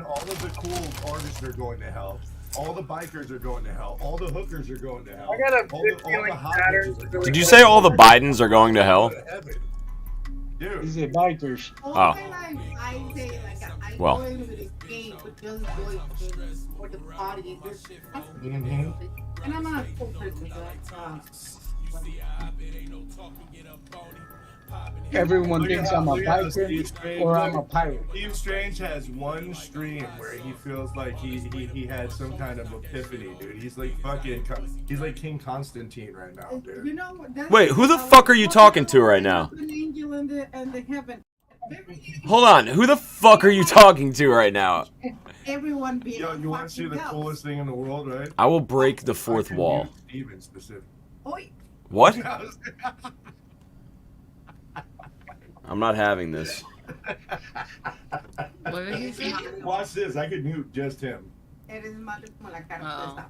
All of the cool artists are going to hell. All the bikers are going to hell. All the hookers are going to hell. I got a all good the feeling hot patterns bitches are are going Did to you hell. say all the Bidens are going to hell? Dude. He said bikers. Oh. I say like I Well. go into the game, but just go for the party. Mhm. And I'm not a cool person, Everyone thinks I'm a biker or I'm a pirate. Steve Strange has one stream where he feels like he had some kind of epiphany, dude. He's like fucking, he's like King Constantine right now, dude. You know what? That's Wait, who the fuck are you talking to right now? an angel and the heaven. Hold on, who the fuck are you talking to right now? Everyone being. Yo, you want to see the fucking coolest thing in the world, right? I will break the fourth wall. Steven specific. Oi. What? I'm not having this. What did he say? Watch this. I could mute just him. Eres malo como la cara.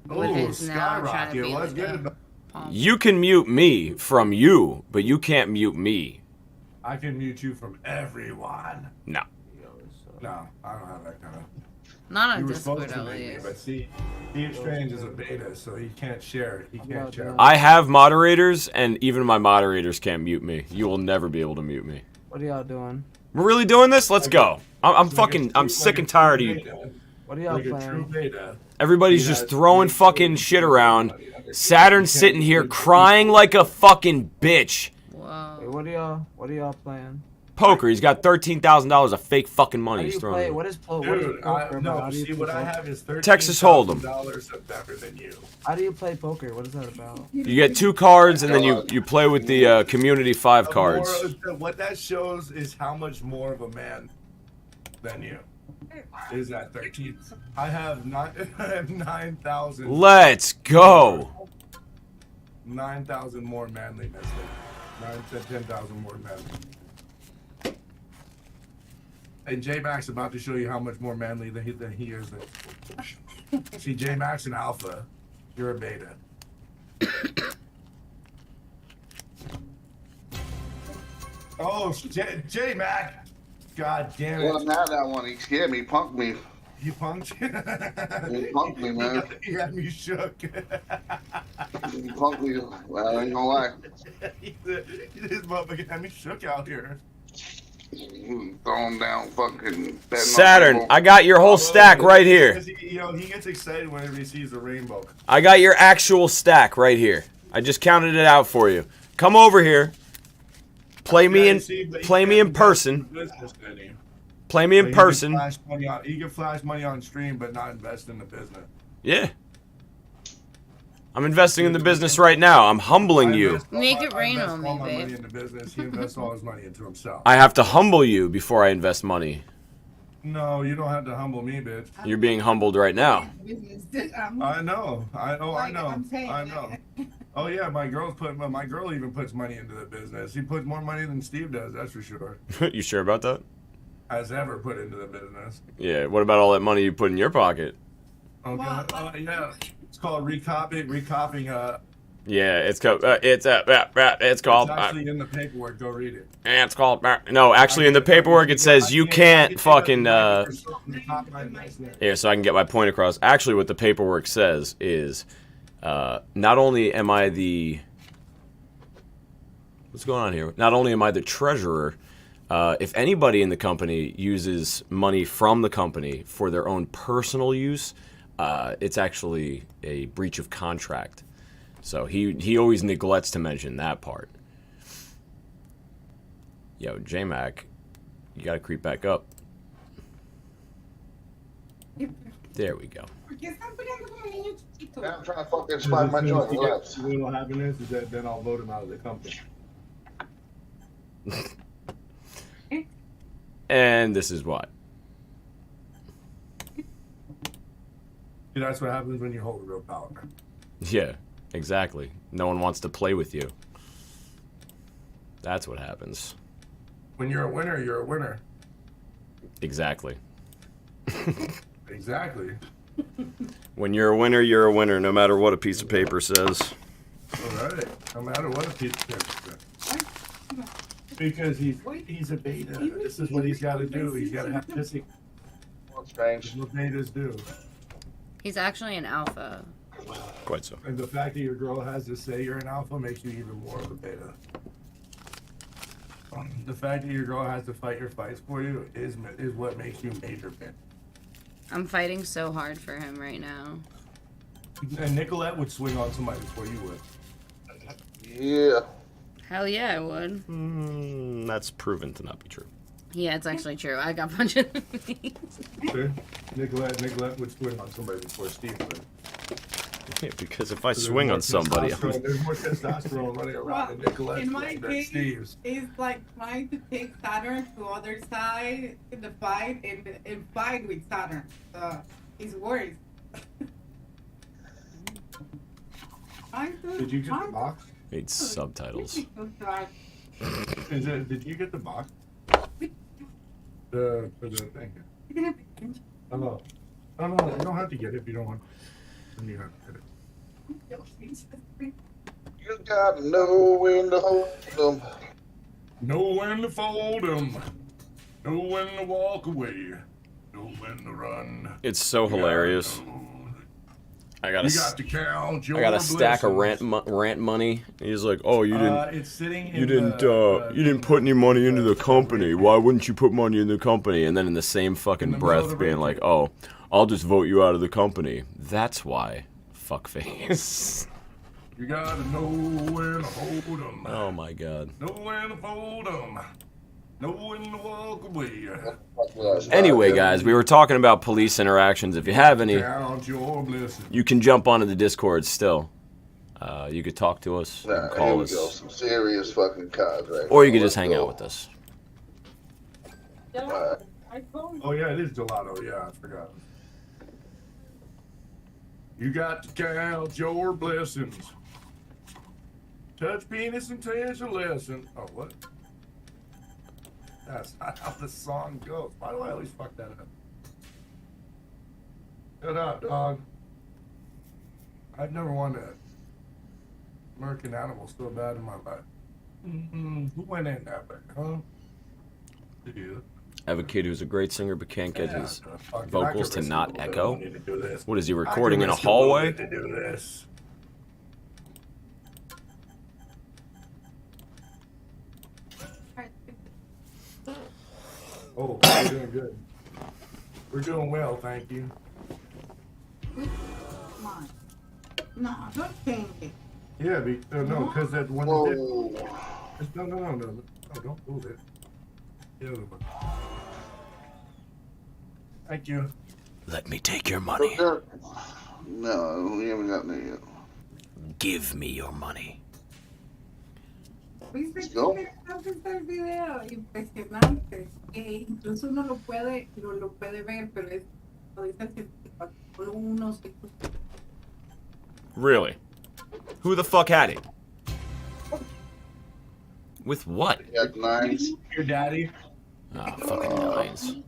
With Oh, his now trying to skyrocket. be What's like good a- about? You can mute me from you, but you can't mute me. I can mute you from everyone. No. No, I don't have that kind of. Not on You were Discord, supposed to at make me, least. but see, Steve Strange is a beta, so he can't share it. He can't share it. I have moderators, and even my moderators can't mute me. You will never be able to mute me. What are y'all doing? We're really doing this? Let's go. I'm sick and tired of you. What are y'all Like a true playing? beta. Everybody's just throwing fucking shit around. Saturn's sitting here crying like a fucking bitch. Whoa. Wait, what are y'all playing? Poker. He's got $13,000 of fake fucking money How do he's you throwing. play? in. What is poker? Dude, no, see what I have is Texas Hold'em. $13,000 better than you. How do you play poker? What is that about? You get 2 cards, and then you play with the community 5 cards. What that shows is how much more of a man than you is that 13. I have 9,000. Let's go. 9,000 more manliness than 10,000 more manly. And J Max about to show you how much more manly than he is. See, J Max an alpha, you're a beta. Oh, J Mac! God damn it! Let him have that one. He scared me. He punked me. You punked? He punked me, man. He got me shook. He punked me. Well, I ain't gonna lie. This motherfucker had me shook out here. Throwing down fucking Saturn, I got your whole stack right here. He gets excited whenever he sees a rainbow. I got your actual stack right here. I just counted it out for you. Come over here. Play me in person. Play me in person. He can flash money on stream, but not invest in the business. Yeah. I'm investing in the business right now. I'm humbling you. Make it rain on me, all my money babe. in the business. He invests all his money into himself. I have to humble you before I invest money. No, you don't have to humble me, bitch. You're being humbled right now. I know. I know. Oh yeah, my girl even puts money into the business. He puts more money than Steve does. That's for sure. You sure about that? Has ever put into the business. Yeah. What about all that money you put in your pocket? Okay. Yeah. It's called recopying. Yeah, it's called. It's called. It's actually in the paperwork. Go read it. It's called. No, actually, in the paperwork it says you can't fucking. Yeah, so I can get my point across. Actually, what the paperwork says is, not only am I the. What's going on here? Not only am I the treasurer, if anybody in the company uses money from the company for their own personal use, it's actually a breach of contract. So he always neglects to mention that part. Yo, J-Mac, you gotta creep back up. There we go. Yeah, I'm trying to fucking spot my joint. Relax. What'll happen is that then I'll vote him out of the company. And this is what. See, that's what happens when you hold real power. Yeah, exactly. No one wants to play with you. That's what happens. When you're a winner, you're a winner. Exactly. Exactly. When you're a winner, no matter what a piece of paper says. All right. No matter what a piece of paper says. Because he's a beta. This is what he's got to do. He's got to have pissing. Strange. What betas do. He's actually an alpha. Quite so. And the fact that your girl has to say you're an alpha makes you even more of a beta. The fact that your girl has to fight your fights for you is what makes you major beta. I'm fighting so hard for him right now. And Nicolette would swing on somebody before you would. Yeah. Hell yeah, I would. That's proven to not be true. Yeah, it's actually true. I got punched in the face. Sure. Nicolette would swing on somebody before Steve would. Yeah, because if I swing on somebody, there's more testosterone running around in Nicolette's In my than case, Steve's. it's like trying to take Saturn to other side in the fight and fight with Saturn. It's worse. Did you get the box? Need subtitles. Did you get the box? For the thing. Oh no, you don't have to get it if you don't want. You have to get it. You gotta know when to hold them. Know when to fold them. Know when to walk away. Know when to run. It's so hilarious. I got You got to count your I got a stack of blessings. rant money. He's like, "Oh, you didn't. It's sitting You in didn't. the- You didn't put any money into the company. Why wouldn't you put money in the company?" And then in the same fucking middle of breath, the being room. like, "Oh, I'll just vote you out of the company." That's why. Fuckface. You gotta know when to hold them. Oh my god. Know when to fold them. Know when to walk away. Anyway, guys, we were talking about police interactions. If you have any, Count your blessings. you can jump onto the Discord still. You could talk to us, you can Nah, here call we us, go. Some serious fucking cards right or you now. could just Let's hang go. out with us. Oh yeah, it is gelato. Yeah, I forgot. You got to count your blessings. Touch penis and teach a lesson. Oh, what? That's not how the song goes. Why do I always fuck that up? Shut up, dog. I've never wanted an American animal so bad in my life. Who went in that way, huh? You. I have a kid who's a great singer but can't get Yeah, his fuck it. vocals I to could not risk a echo. bullet to do this. What is he I could recording in a risk bullet hallway? to do this. Oh, we're doing good. We're doing well, thank you. Come on. No, don't change it. Yeah, no, because that one. Whoa. No, don't move it. The other one. Thank you. Let me take your money. No, we haven't gotten there yet. Give me your money. ¿Viste go. que está el video? Impresionante. Incluso uno lo puede ver, pero es lo dice el científico, solo unos segundos. Really? Who the fuck had it? With what? You got 9s. Your daddy. Oh, fucking 9s.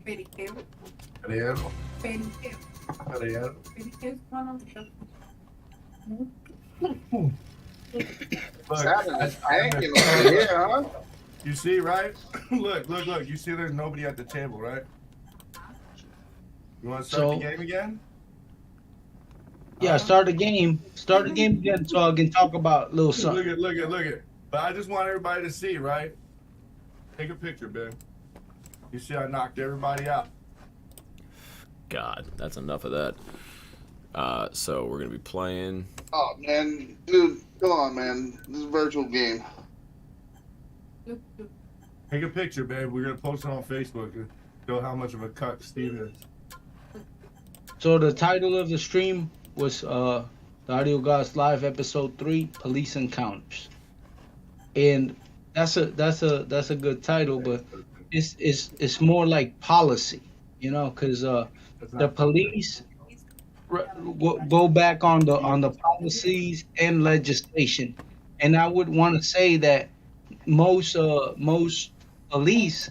Periqueo. Ariel. Periqueo. Ariel. Periqueo es one of the... What's happening? It's hanging over here, huh? You see, right? Look. You see there's nobody at the table, right? You want to start the game again? Yeah, start the game. Start the game again so I can talk about little something. Look at. But I just want everybody to see, right? Take a picture, Ben. You see I knocked everybody out. God, that's enough of that. So we're gonna be playing. Oh man, dude, come on, man. This is a virtual game. Take a picture, babe. We're gonna post it on Facebook and show how much of a cuck Steve is. So the title of the stream was the Audio Gods Live Episode 3, Police Encounters, and that's a good title, but it's more like policy, you know, because the police go back on the policies and legislation, and I would want to say that most police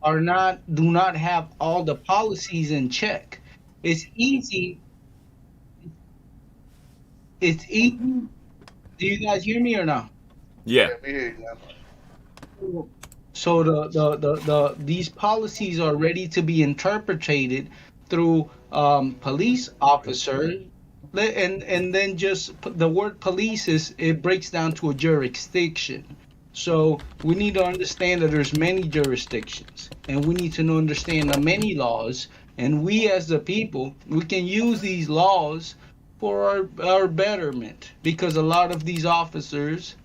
do not have all the policies in check. It's easy. Do you guys hear me or not? Yeah. So these policies are ready to be interpreted through police officers, and then just the word police it breaks down to a jurisdiction. So we need to understand that there's many jurisdictions, and we need to understand the many laws, and we as the people, we can use these laws for our betterment, because a lot of these officers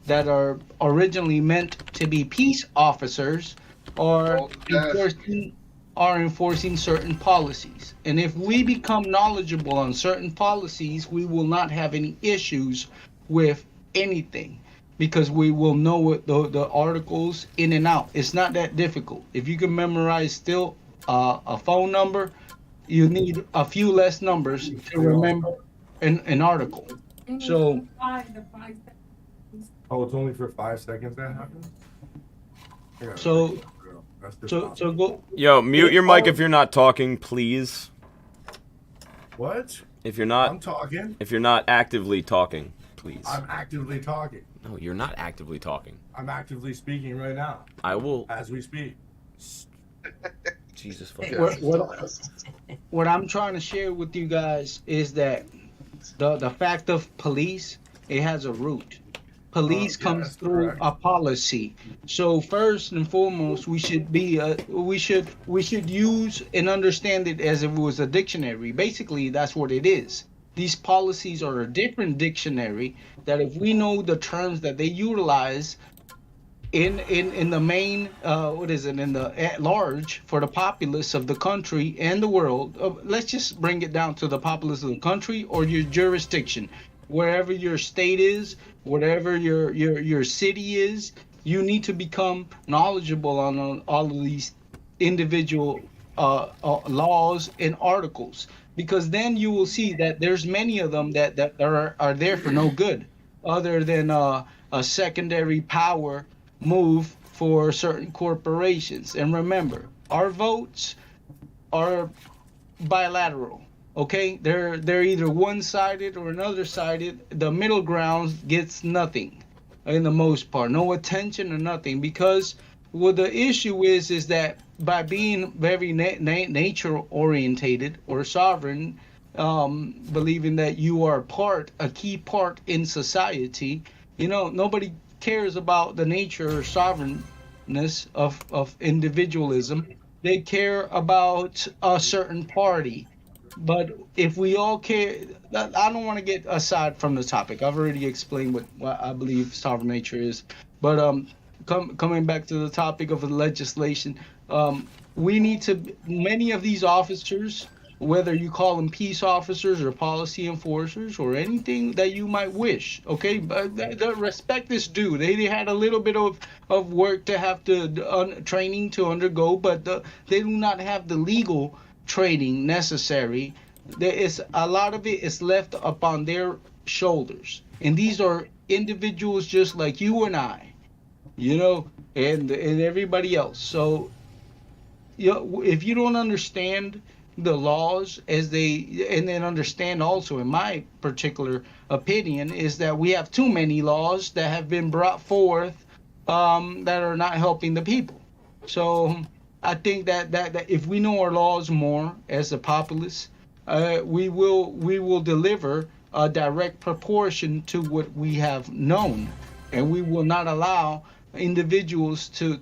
that are originally meant to be peace officers are enforcing certain policies. And if we become knowledgeable on certain policies, we will not have any issues with anything, because we will know what the articles in and out. It's not that difficult. If you can memorize still a phone number, you need a few less numbers to remember an article. So oh, it's only for 5 seconds that happens? Yeah, so go. Yo, mute your mic if you're not talking, please. What? If you're not, I'm talking. If you're not actively talking, please. I'm actively talking. No, you're not actively talking. I'm actively speaking right now. I will. As we speak. Jesus fucking. What I'm trying to share with you guys is that the fact of police, it has a root. Police comes through a policy. So first and foremost, we should use and understand it as if it was a dictionary. Basically, that's what it is. These policies are a different dictionary that if we know the terms that they utilize in the main in the at large for the populace of the country and the world, let's just bring it down to the populace of the country or your jurisdiction, wherever your state is, whatever your city is, you need to become knowledgeable on all of these individual laws and articles, because then you will see that there's many of them that are there for no good other than a secondary power move for certain corporations. And remember, our votes are bilateral. Okay, they're either one-sided or another-sided. The middle ground gets nothing, in the most part, no attention or nothing. Because what the issue is that by being very nature-orientated or sovereign, believing that you are a key part in society, nobody cares about the nature or sovereign selfishness of individualism. They care about a certain party. But if we all care, I don't want to get aside from the topic. I've already explained what I believe sovereign nature is. But coming back to the topic of the legislation, we need to, many of these officers, whether you call them peace officers or policy enforcers or anything that you might wish, okay, but the respect is due. They had a little bit of work to have to training to undergo, but they do not have the legal training necessary. There is a lot of it is left upon their shoulders, and these are individuals just like you and I, and everybody else. So if you don't understand the laws and then understand also, in my particular opinion, is that we have too many laws that have been brought forth that are not helping the people. So I think that if we know our laws more as a populace, we will deliver a direct proportion to what we have known, and we will not allow individuals to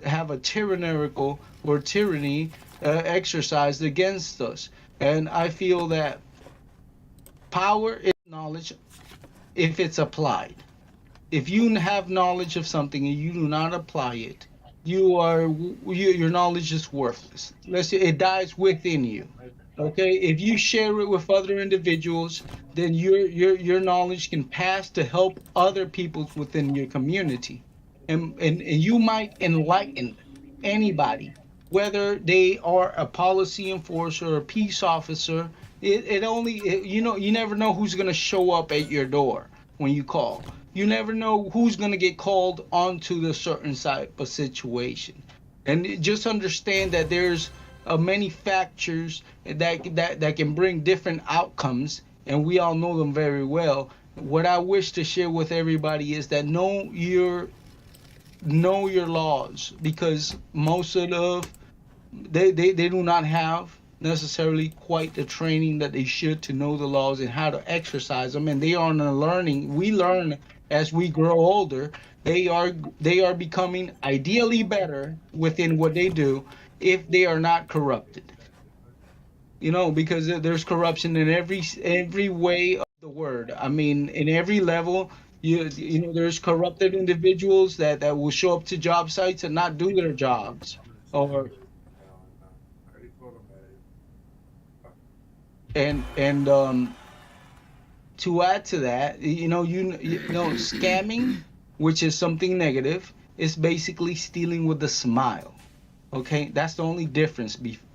have a tyrannical or tyranny exercised against us. And I feel that power is knowledge if it's applied. If you have knowledge of something and you do not apply it, your knowledge is worthless. Let's say it dies within you. Okay, if you share it with other individuals, then your knowledge can pass to help other people within your community, and you might enlighten anybody, whether they are a policy enforcer or a peace officer. You never know who's gonna show up at your door when you call. You never know who's gonna get called onto the certain type of situation, and just understand that there's many factors that can bring different outcomes, and we all know them very well. What I wish to share with everybody is that know your laws, because most of they do not have necessarily quite the training that they should to know the laws and how to exercise them, and they are learning. We learn as we grow older. They are becoming ideally better within what they do if they are not corrupted, because there's corruption in every way of the word. I mean, in every level. There's corrupted individuals that will show up to job sites and not do their jobs, or and to add to that, scamming, which is something negative, is basically stealing with a smile. Okay, that's the only difference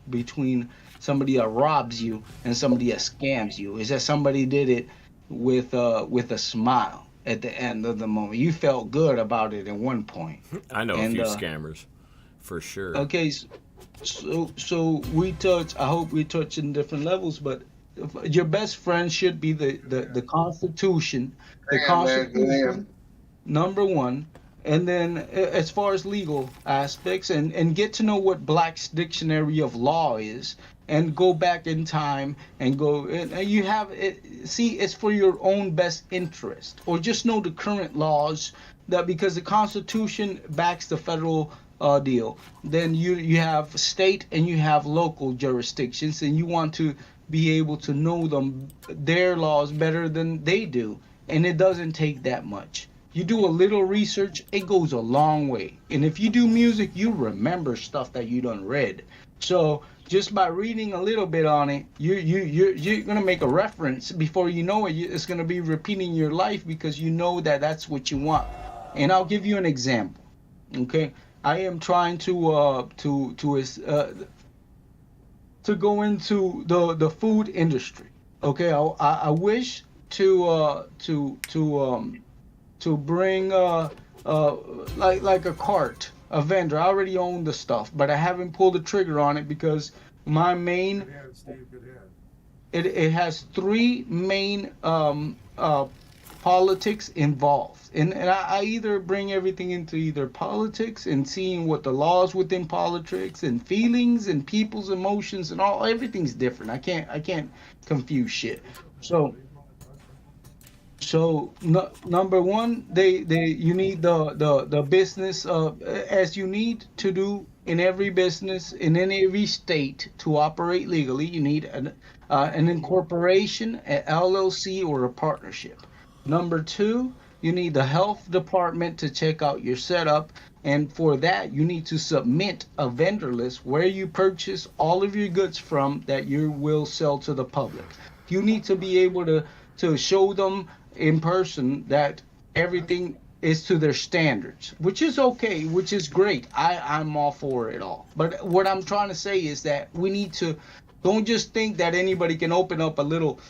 between somebody that robs you and somebody that scams you, is that somebody did it with a smile. At the end of the moment, you felt good about it at one point. I know a few scammers, for sure. Okay, so we touch. I hope we touch in different levels, but your best friend should be the Constitution. The Constitution, number one, and then as far as legal aspects, and get to know what Black's Dictionary of Law is, and go back in time and go, and you have it. See, it's for your own best interest, or just know the current laws, that because the Constitution backs the federal deal. Then you have state and you have local jurisdictions, and you want to be able to know their laws better than they do, and it doesn't take that much. You do a little research, it goes a long way. And if you do music, you remember stuff that you done read. So just by reading a little bit on it, you're gonna make a reference. Before you know it, it's gonna be repeating your life, because you know that that's what you want. And I'll give you an example. Okay, I am trying to go into the food industry. Okay, I wish to bring like a cart, a vendor. I already own the stuff, but I haven't pulled the trigger on it because my main it has three main politics involved, and I either bring everything into either politics and seeing what the laws within politics and feelings and people's emotions and everything's different. I can't confuse shit. So So number one, you need the business as you need to do in every business in every state to operate legally. You need an incorporation, an LLC, or a partnership. Number two, you need the health department to check out your setup, and for that you need to submit a vendor list where you purchase all of your goods from that you will sell to the public. You need to be able to show them in person that everything is to their standards, which is okay, which is great. I'm all for it all. But what I'm trying to say is that we need to don't just think that anybody can open up a little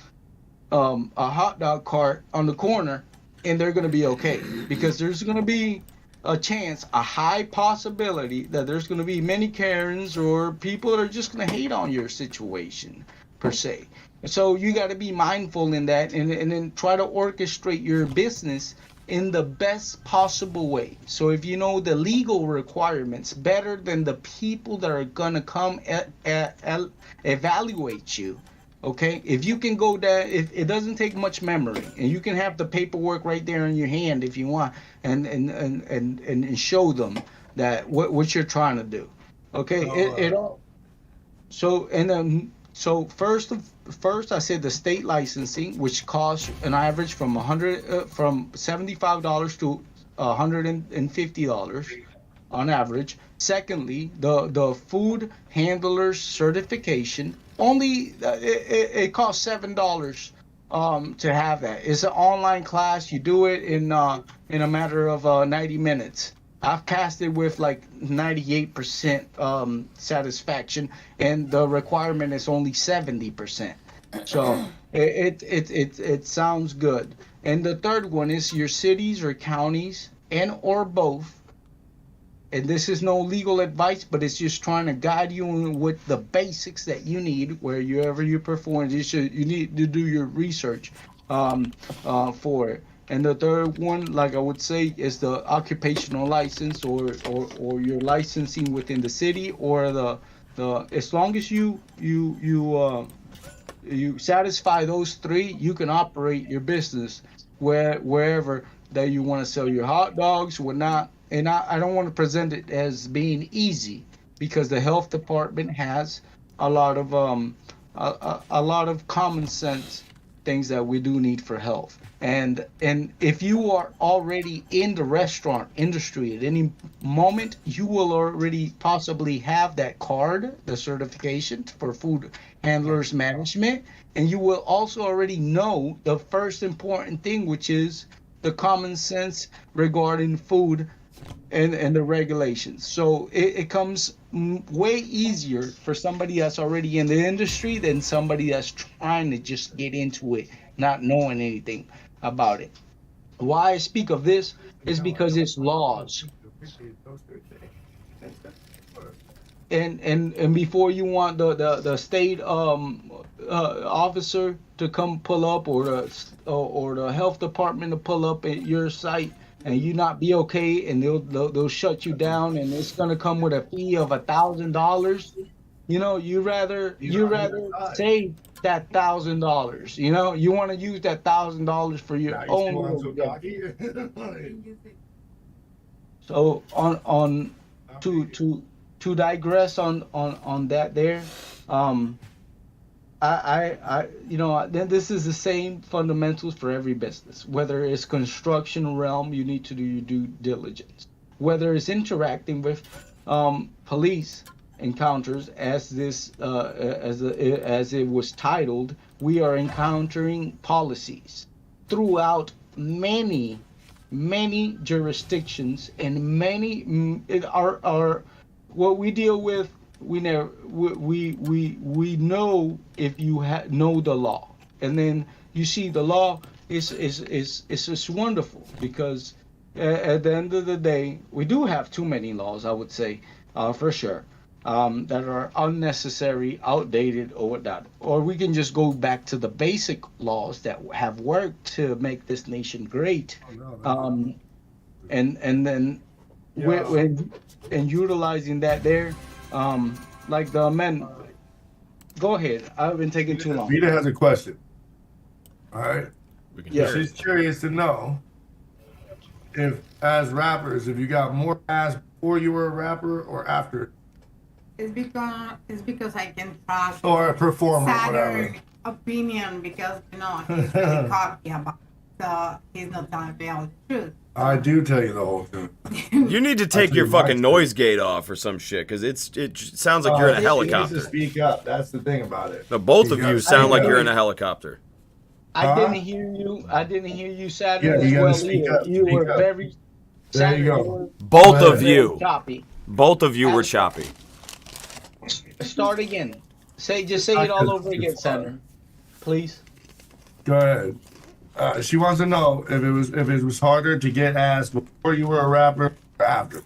a hot dog cart on the corner and they're going to be okay, because there's going to be a chance, a high possibility that there's going to be many Karens or people that are just going to hate on your situation per se. So you got to be mindful in that, and then try to orchestrate your business in the best possible way. So if you know the legal requirements better than the people that are going to come evaluate you, okay? If you can go there, if it doesn't take much memory, and you can have the paperwork right there in your hand if you want, and show them that what you're trying to do, okay? It all. So and then. So first, I said the state licensing, which costs an average from $75 to $150 on average. Secondly, the food handler's certification, only it costs $7 to have that. It's an online class. You do it in a matter of 90 minutes. I've passed it with like 98% satisfaction, and the requirement is only 70%. So it sounds good. And the third one is your cities or counties and or both. And this is no legal advice, but it's just trying to guide you with the basics that you need wherever you perform. You need to do your research for it. And the third one, like I would say, is the occupational license or your licensing within the city, or the as long as you satisfy those three, you can operate your business wherever that you want to sell your hot dogs, whatnot. And I don't want to present it as being easy, because the health department has a lot of common sense things that we do need for health. And if you are already in the restaurant industry at any moment, you will already possibly have that card, the certification for food handlers management, and you will also already know the first important thing, which is the common sense regarding food and the regulations. So it comes way easier for somebody that's already in the industry than somebody that's trying to just get into it, not knowing anything about it. Why I speak of this is because it's laws. And before you want the state officer to come pull up, or the health department to pull up at your site, and you not be okay, and they'll shut you down, and it's gonna come with a fee of $1,000. You know, you rather save that $1,000. You know, you want to use that $1,000 for your own. So to digress on that there, I then this is the same fundamentals for every business. Whether it's construction realm, you need to do your due diligence. Whether it's interacting with police encounters, as it was titled, we are encountering policies throughout many jurisdictions, and many are what we deal with. We know if you know the law, and then you see the law is just wonderful, because at the end of the day, we do have too many laws, I would say, for sure, that are unnecessary, outdated, or whatnot. Or we can just go back to the basic laws that have worked to make this nation great, and then when utilizing that there. Like the amendment. Go ahead. I've been taking too long. Vita has a question. All right. We can Yeah. hear it. She's curious to know if, as rappers, if you got more ass before you were a rapper or after, It's because I can trust or a performer, Saturn whatever. opinion because he's really cocky about it, so he's not telling me all the truth. I do tell you the whole truth. You need to take your fucking noise gate off or some shit, because it sounds like you're in a He needs helicopter. to speak up. That's the thing about it. No, both of you sound like you're in a helicopter. I didn't hear you. I didn't hear you Saturday Yeah, you as gotta well speak either. up, You speak were up. very. There you go. Saturday was Both of very you. choppy. Both of you were choppy. Start again. Just say it all over again, Saturn. Please. Go ahead. She wants to know if it was harder to get ass before you were a rapper or after.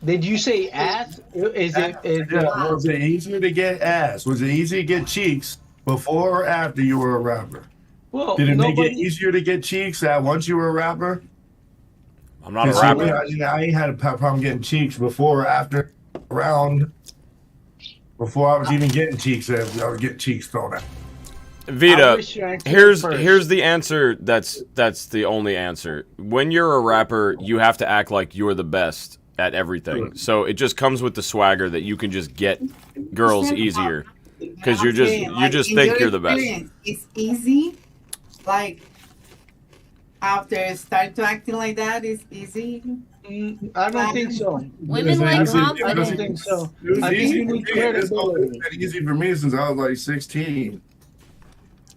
Did you say ass? Is it? Was it easier to get ass? Was it easier to get cheeks before or after you were a rapper? Well, Did it make it nobody- easier to get cheeks once you were a rapper? I'm not a 'Cause rapper. I ain't had a problem getting cheeks before or after, around. Before I was even getting cheeks, I was getting cheeks thrown at. Vita, wish you answered here's first. here's the answer. That's the only answer. When you're a rapper, you have to act like you're the best at everything. So it just comes with the swagger that you can just get girls easier because you just in think your you're the best. experience, It's easy, like after start to acting like that, it's easy. I don't think so. Women like I don't confidence. think so. It was I think easy you for need me. It's credibility. been easy for me since I was like 16.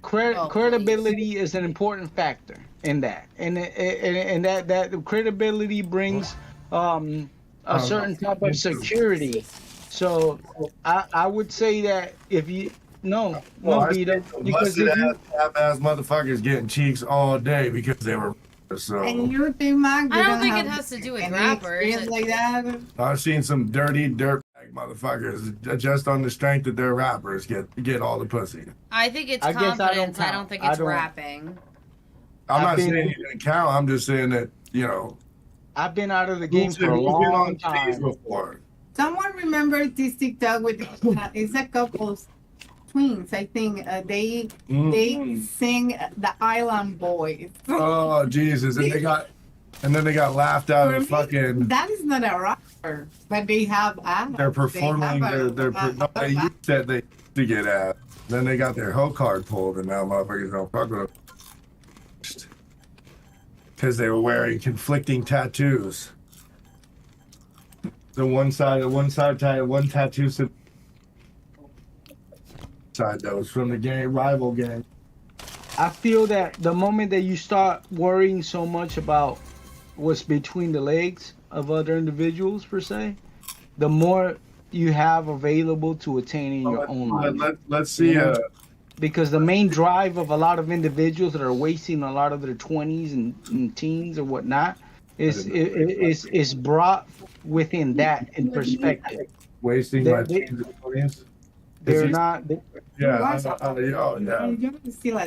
Credibility is an important factor in that, and that credibility brings a certain type of security. So I would say that if you no Vito, because busted if you, ass motherfuckers getting cheeks all day because they were. So And you think, Mac, I don't think it has to do with rappers. experience like that. I've seen some dirty dirtbag motherfuckers just on the strength that they're rappers get all the pussy. I think it's I guess I don't confidence. I count. don't think I it's don't- rapping. I'm I've not been- saying you didn't count. I'm just saying that I've been out of the game who's for a been long on stage time. before. Someone remember this TikTok with it's a couple twins. I think they sing the Island Boys. Oh Jesus! And then they got laughed out of fucking. That is not a rapper, but they have abs. They're performing. You said they to get ass. Then they got their hoe card pulled, and now motherfuckers don't fuck with them because they were wearing conflicting tattoos. One tattoo said side that was from the gang rival gang. I feel that the moment that you start worrying so much about what's between the legs of other individuals per se, the more you have available to attain in your own life. Let's see. You know? Because the main drive of a lot of individuals that are wasting a lot of their 20s and teens or whatnot is brought within that in perspective. Wasting They- my they- teens and 20s. They're not. Yeah, You yeah.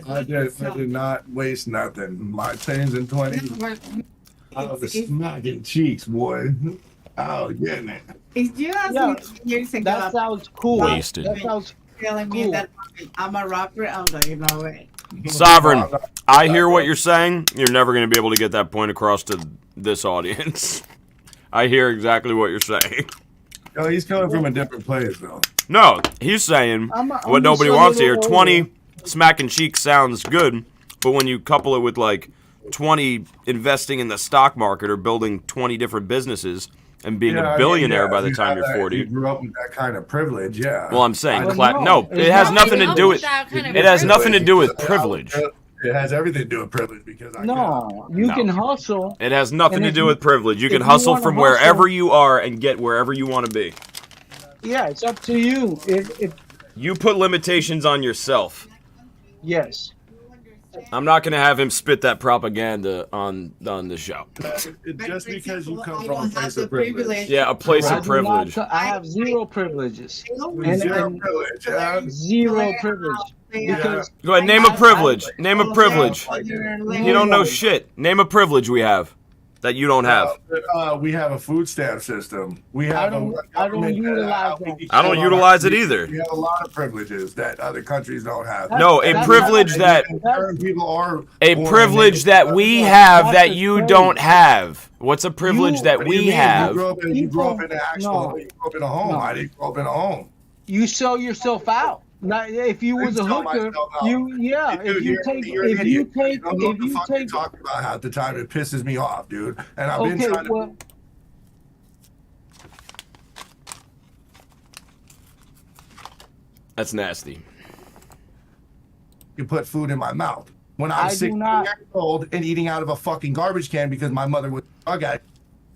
I did not waste nothing. My 10s and 20s. I was smacking cheeks, boy. Oh, getting it. If you asked Yeah, me 2 years ago, that sounds cool. Wasted. That sounds telling me cool. that I'm a rapper, I'm like, no way. Sovereign, I hear what you're saying. You're never going to be able to get that point across to this audience. I hear exactly what you're saying. Oh, he's coming from a different place, though. No, he's saying I'm what nobody just a wants to hear. little 20 older. smacking cheeks sounds good, but when you couple it with like 20 investing in the stock market or building 20 different businesses and being Yeah, I a mean, billionaire yeah, by the you time have you're that- 40. You grew up with that kind of privilege, yeah. Well, I'm saying, Well, no, it's it has not nothing to up do with with. that kind of It has nothing to privilege. do with privilege. It has everything to do with privilege because I No, you No. can hustle. It has nothing And to if do you- with privilege. You if can you hustle wanna from hustle- wherever you are and get wherever you want to be. Yeah, it's up to you. If You put limitations on yourself. yes, I'm not going to have him spit that propaganda on the show. Just because you come I from a don't have place the of privilege. privilege. Yeah, a place I of do not privilege. co- I have zero privileges. And Zero privilege, yeah. zero privilege because Go ahead, name a privilege. Name a privilege. You don't know shit. Name a privilege we have. that you don't have? We have a food stamp system. We have I don't utilize that. I don't utilize it either. We have a lot of privileges that other countries don't have. No, a privilege that people are we have that you don't have. What's a privilege that we have? You grew up in an actual. You grew up in a home. I didn't grow up in a home. You sell yourself out. Not if you was a hooker, if you take talking about half the time, it pisses me off, dude. And I've been trying to. That's nasty. You put food in my mouth when I was 16 years old and eating out of a fucking garbage can because my mother was a drug addict.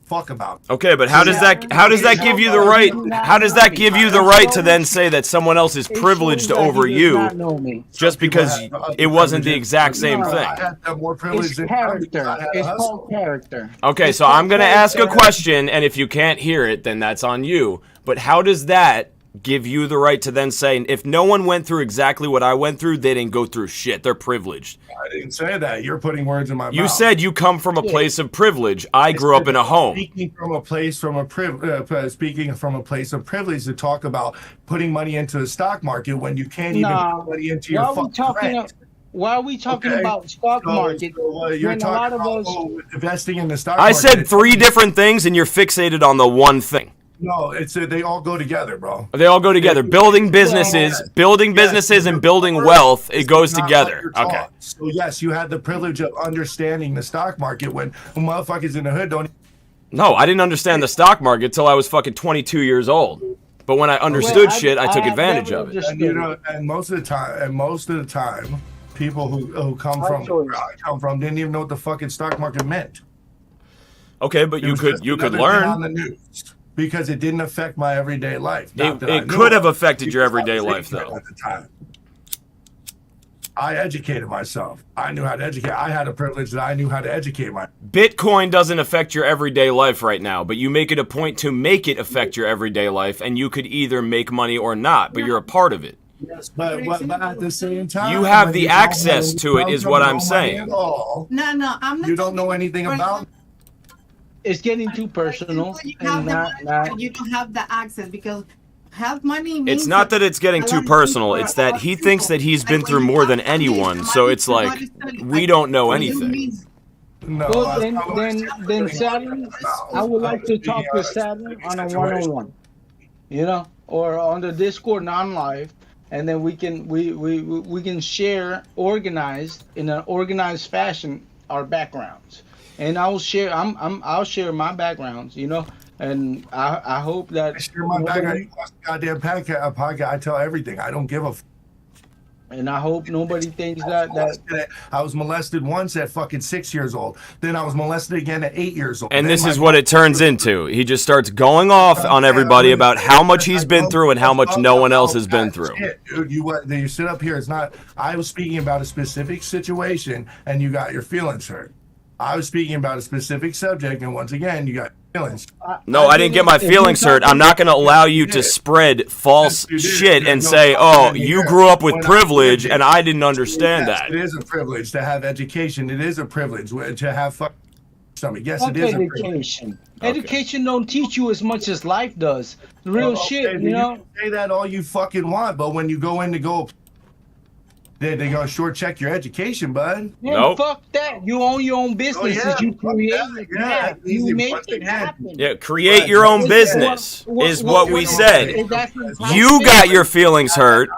Fuck about. Okay, but how does that give you the right? How does that give you the right to then say that someone else is privileged over you just because it wasn't the exact same thing? It's character. It's called character. Okay, so I'm gonna ask a question, and if you can't hear it, then that's on you. But how does that give you the right to then say, if no one went through exactly what I went through, they didn't go through shit. They're privileged. I didn't say that. You're putting words in my mouth. You said you come from a place of privilege. I grew up in a home. Speaking from a place of privilege to talk about putting money into the stock market when you can't even put money into your fucking rent. Why are we talking about stock market? You're talking about investing in the stock I market. said 3 different things, and you're fixated on the one thing. No, they all go together, bro. They all go together. Building businesses and building wealth, it goes together. Okay. So yes, you had the privilege of understanding the stock market when motherfuckers in the hood don't. No, I didn't understand the stock market until I was fucking 22 years old. But when I understood I took advantage of it. And most of the time, people who come from where I come from didn't even know what the fucking stock market meant. Okay, but you could learn on the news. Because it didn't affect my everyday life. It could have affected your everyday life, though. At the time, I educated myself. I knew how to educate. I had a privilege that I knew how to educate myself. Bitcoin doesn't affect your everyday life right now, but you make it a point to make it affect your everyday life, and you could either make money or not, but you're a part of it. Yes, but at the same time, you have the access to it, is what I'm saying. No, I'm not. You don't know anything about it. It's getting too personal. You don't have the access because have money means it's not that it's getting too personal. It's that he thinks that he's been through more than anyone. So it's like we don't know anything. No. Well, then Saturn, I would like to talk to Saturn on a one-on-one, or on the Discord non-live, and then we can share organized in an organized fashion our backgrounds. And I'll share. I'll share my backgrounds, and I hope that. I share my background. Goddamn podcast. I tell everything. I don't give a. And I hope nobody thinks that I was molested once at fucking 6 years old. Then I was molested again at 8 years old. And this is what it turns into. He just starts going off on everybody about how much he's been through and how much no one else has been through. Dude, you sit up here. It's not. I was speaking about a specific situation, and you got your feelings hurt. I was speaking about a specific subject, and once again, you got feelings. No, I didn't get my feelings hurt. I'm not going to allow you to spread false shit and say, you grew up with privilege, and I didn't understand that. It is a privilege to have education. It is a privilege to have stomach. Yes, it is a privilege. Education don't teach you as much as life does. Real shit, You can say that all you fucking want, but when you go in to go... They're gonna short check your education, bud. Yeah, nope. Fuck that. You own your own business. You create it. Yeah, you make it happen. Yeah, create your own business is what we said. You got your feelings hurt.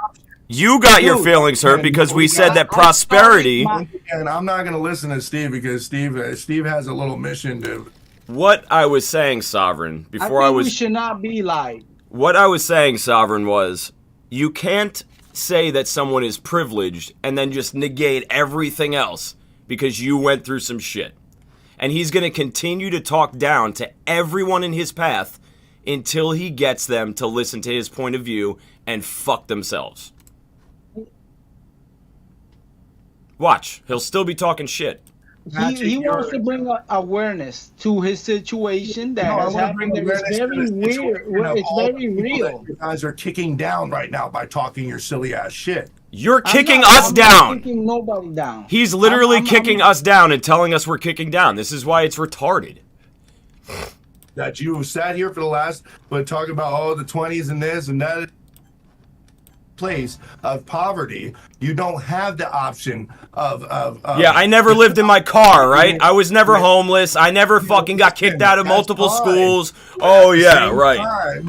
You got your feelings hurt because we said that prosperity. And I'm not gonna listen to Steve because Steve has a little mission to. What I was saying, Sovereign, we should not be lied. What I was saying, Sovereign, was you can't say that someone is privileged and then just negate everything else because you went through some shit. And he's going to continue to talk down to everyone in his path until he gets them to listen to his point of view and fuck themselves. Watch, he'll still be talking shit. He wants to bring awareness to his situation that has happened. It's very weird. It's very real. You guys are kicking down right now by talking your silly ass shit. You're kicking I'm us not down. kicking nobody down. He's literally I'm kicking us down and telling us we're kicking down. This is why it's retarded. That you sat here for the last, but talking about all the 20s and this and that place of poverty. You don't have the option of Yeah, I never lived in my car, right? I was never homeless. I never fucking got kicked out of multiple schools. Oh, yeah, right.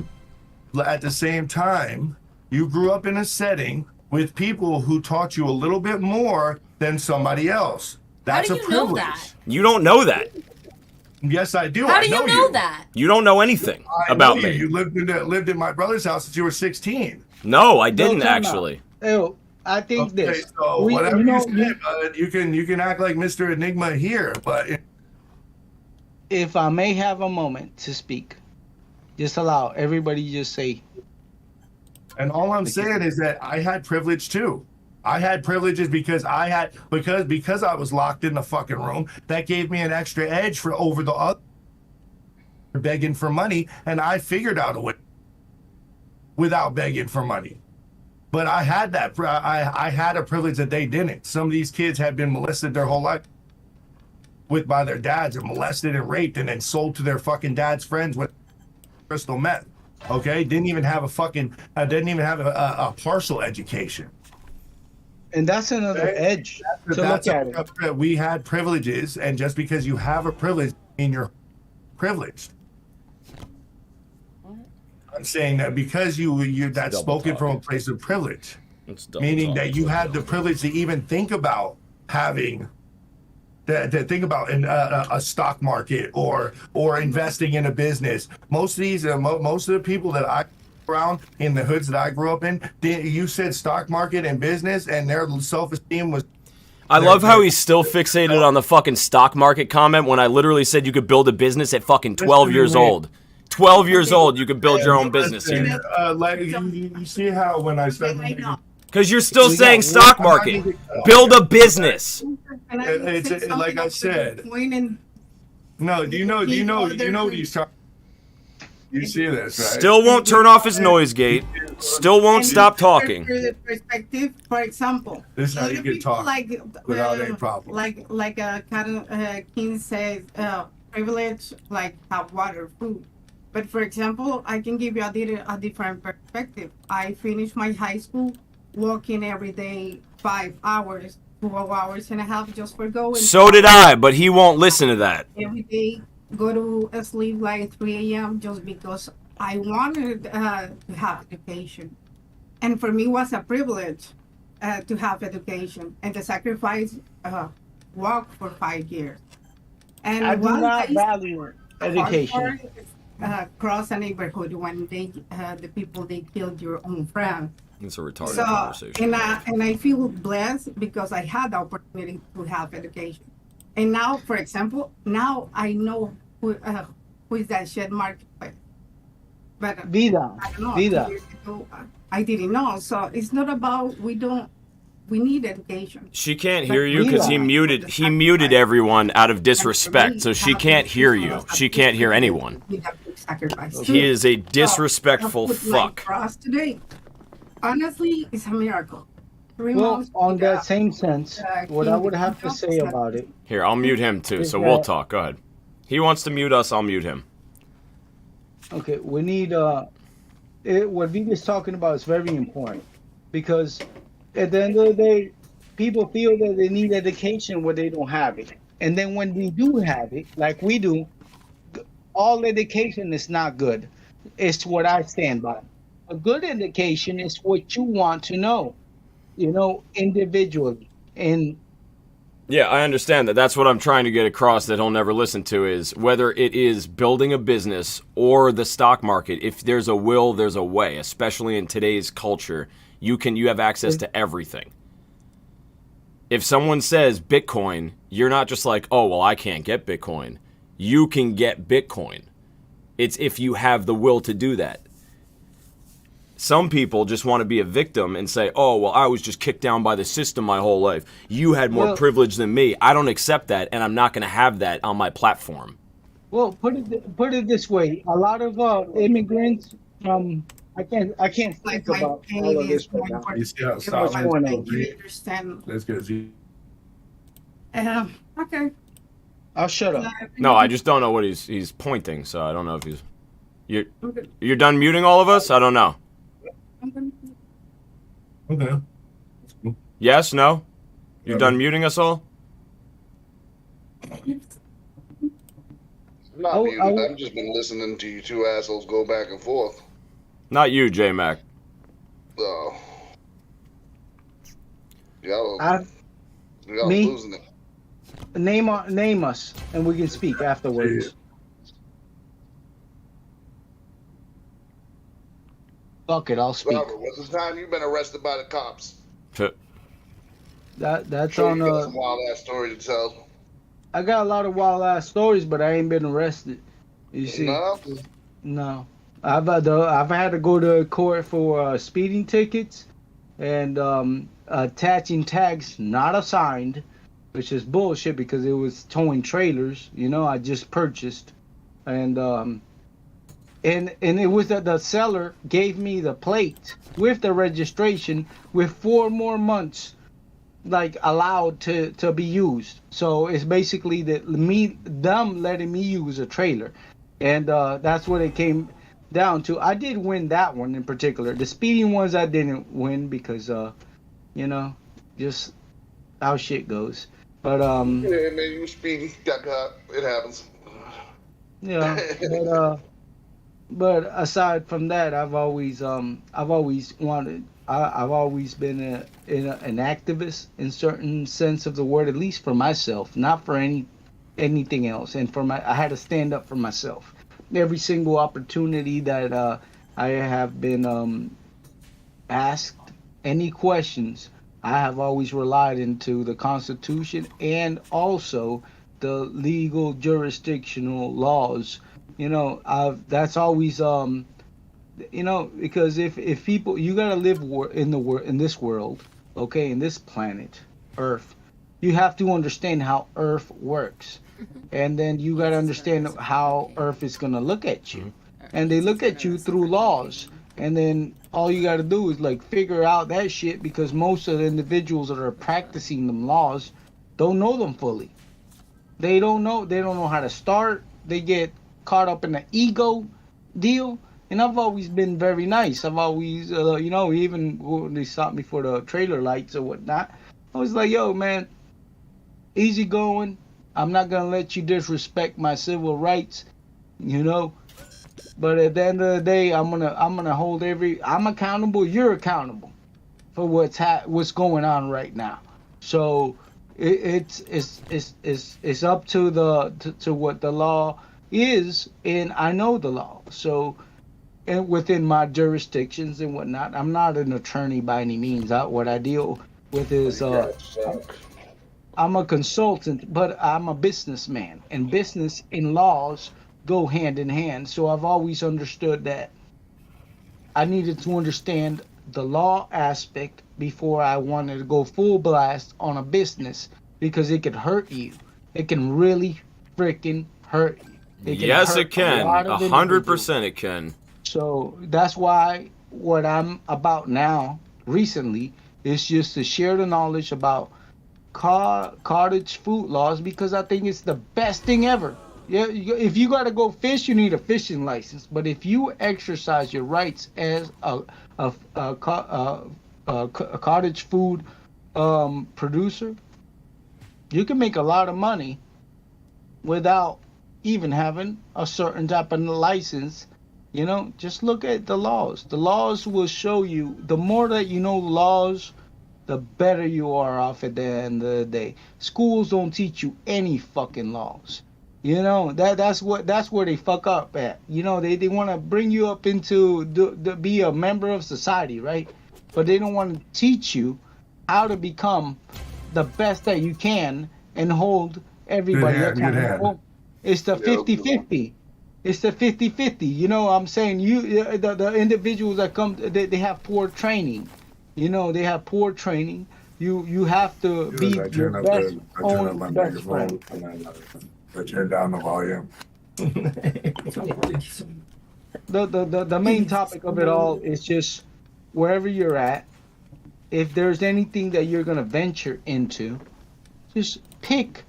At the same time, you grew up in a setting with people who taught you a little bit more than somebody else. That's How do a you know privilege. that? You don't know that. Yes, I do. How I do you know you. that? You don't know anything I about know me. You lived in my brother's house since you were 16. No, I didn't time out. actually. Ew, I think Okay, this. so We- whatever you know, you say, bud, you can act like Mr. Enigma here, but if I may have a moment to speak, just allow everybody just say. And all I'm saying is that I had privilege too. I had privileges because I was locked in the fucking room. That gave me an extra edge for over the other begging for money, and I figured out a way without begging for money. But I had that. I had a privilege that they didn't. Some of these kids had been molested their whole life by their dads, and molested and raped, and then sold to their fucking dad's friends with crystal meth. Okay, didn't even have a partial education. And that's another edge to look at it. We had privileges, and just because you have a privilege, mean you're privileged. I'm saying that because that's spoken from a place of privilege, meaning that you had the privilege to even think about having, to think about a stock market or investing in a business. Most of the people that I around in the hoods that I grew up in, you said stock market and business, and their self-esteem was. I love how he's still fixated on the fucking stock market comment when I literally said you could build a business at fucking 12 years old. 12 years old, you could build your own business here. Like you see how when I said. Because you're still saying stock market. Build a business. It's like I said. No, do you know what he's talking? You see this, right? Still won't turn off his noise gate. Still won't stop talking. Perspective, for example, This is how you can talk without any problem. Like King says, privilege, like have water, food. But for example, I can give you a different perspective. I finished my high school walking every day 5 hours, 12 hours and a half just for going. So did I, but he won't listen to that. Every day, go to sleep like 3 a.m. just because I wanted to have education. And for me, it was a privilege to have education and to sacrifice work for 5 years. And I do not value education. Cross a neighborhood when the people they killed your own friend. It's a retarded conversation. And I feel blessed because I had the opportunity to have education. And now, for example, now I know who is that shed marketplace. But Vida. I don't know. Vida. Years ago, I didn't know. So it's not about we need education. She can't hear you because he muted everyone out of disrespect, so she can't hear you. She can't hear anyone. He is a disrespectful fuck. For us today, honestly, it's a miracle. Well, on that same sense, what I would have to say about it. Here, I'll mute him too, so we'll talk. Go ahead. He wants to mute us, I'll mute him. Okay, we need what Vida's talking about is very important because at the end of the day, people feel that they need education when they don't have it. And then when we do have it, like we do, all education is not good. It's what I stand by. A good education is what you want to know, individually. And yeah, I understand that. That's what I'm trying to get across that he'll never listen to is whether it is building a business or the stock market. If there's a will, there's a way, especially in today's culture. You have access to everything. If someone says Bitcoin, you're not just like, oh, well, I can't get Bitcoin. You can get Bitcoin. It's if you have the will to do that. Some people just want to be a victim and say, oh, well, I was just kicked down by the system my whole life. You had more privilege than me. I don't accept that, and I'm not going to have that on my platform. Well, put it this way. A lot of immigrants from I can't think about all of this right now. You see how Too much silent going it's on. gonna be? understand. Let's get Z. Okay. I'll shut up. No, I just don't know what he's pointing, so I don't know if you're done muting all of us? I don't know. Okay. Yes, no? You're done muting us all? I'm not muted. I've just been listening to you two assholes go back and forth. Not you, J-Mac. Oh. Y'all Me? losing it. Name us, and we can speak afterwards. Fuck it, I'll speak. Robert, what's the time you've been arrested by the cops? That's Sure, on you got some wild ass story to tell. I got a lot of wild ass stories, but I ain't been arrested. You see? No? No. I've had to go to court for speeding tickets and attaching tags not assigned, which is bullshit because it was towing trailers. You know, I just purchased, and it was that the seller gave me the plate with the registration with 4 more months like allowed to be used. So it's basically them letting me use a trailer, and that's what it came down to. I did win that one in particular. The speeding ones I didn't win because you know, just how shit goes. But Yeah, man, you were speeding, got caught. It happens. Yeah, but aside from that, I've always been an activist in certain sense of the word, at least for myself, not for anything else. And I had to stand up for myself. Every single opportunity that I have been asked any questions, I have always relied into the Constitution and also the legal jurisdictional laws. You know, that's always you know, because if people, you gotta live in this world, okay, in this planet Earth, you have to understand how Earth works, and then you gotta understand how Earth is gonna look at you, and they look at you through laws, and then all you gotta do is like figure out that shit, because most of the individuals that are practicing them laws don't know them fully. They don't know how to start. They get caught up in the ego deal. And I've always been very nice. I've always, you know, even when they stopped me for the trailer lights or whatnot, I was like, yo, man, easy going. I'm not going to let you disrespect my civil rights, you know. But at the end of the day, I'm gonna hold I'm accountable. You're accountable for what's going on right now. So it's up to what the law is, and I know the law. So, and within my jurisdictions and whatnot, I'm not an attorney by any means. What I deal with is I'm a consultant, but I'm a businessman, and business and laws go hand in hand. So I've always understood that I needed to understand the law aspect before I wanted to go full blast on a business, because it could hurt you. It can really freaking hurt you. Yes, it can. 100% it can. So that's why what I'm about now, recently, is just to share the knowledge about cottage food laws, because I think it's the best thing ever. Yeah, if you gotta go fish, you need a fishing license. But if you exercise your rights as a cottage food producer, you can make a lot of money without even having a certain type of license. You know, just look at the laws. The laws will show you. The more that you know laws, the better you are off at the end of the day. Schools don't teach you any fucking laws. You know, that's where they fuck up at. You know, they want to bring you up into be a member of society, right? But they don't want to teach you how to become the best that you can and hold everybody accountable. It's the 50-50. It's the 50-50. You know what I'm saying? The individuals that come, they have poor training. You know, they have poor training. You have to be your best own best friend. But turn down the volume. the main topic of it all is just wherever you're at, if there's anything that you're gonna venture into, just pick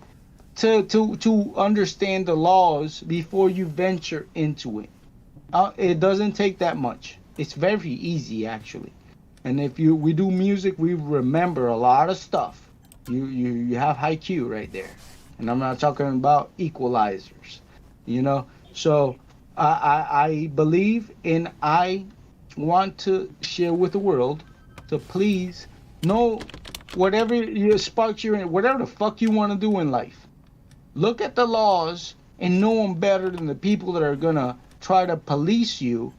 to understand the laws before you venture into it. It doesn't take that much. It's very easy actually. And if we do music, we remember a lot of stuff. You have high Q right there, and I'm not talking about equalizers, you know. So I believe, and I want to share with the world to please know whatever your sparks you're in, whatever the fuck you want to do in life. Look at the laws and know them better than the people that are gonna try to police you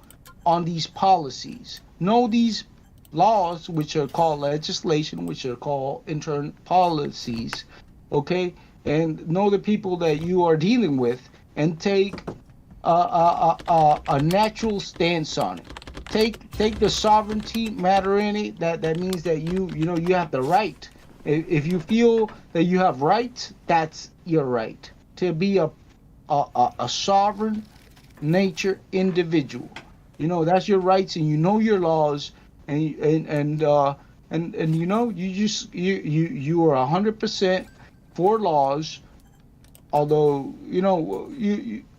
on these policies. Know these laws, which are called legislation, which are called internal policies, okay? And know the people that you are dealing with, and take a natural stance on it. Take the sovereignty matter in it. That means that you have the right. If you feel that you have rights, that's your right to be a sovereign nature individual. You know, that's your rights, and you know your laws, and you know you are 100% for laws. Although you know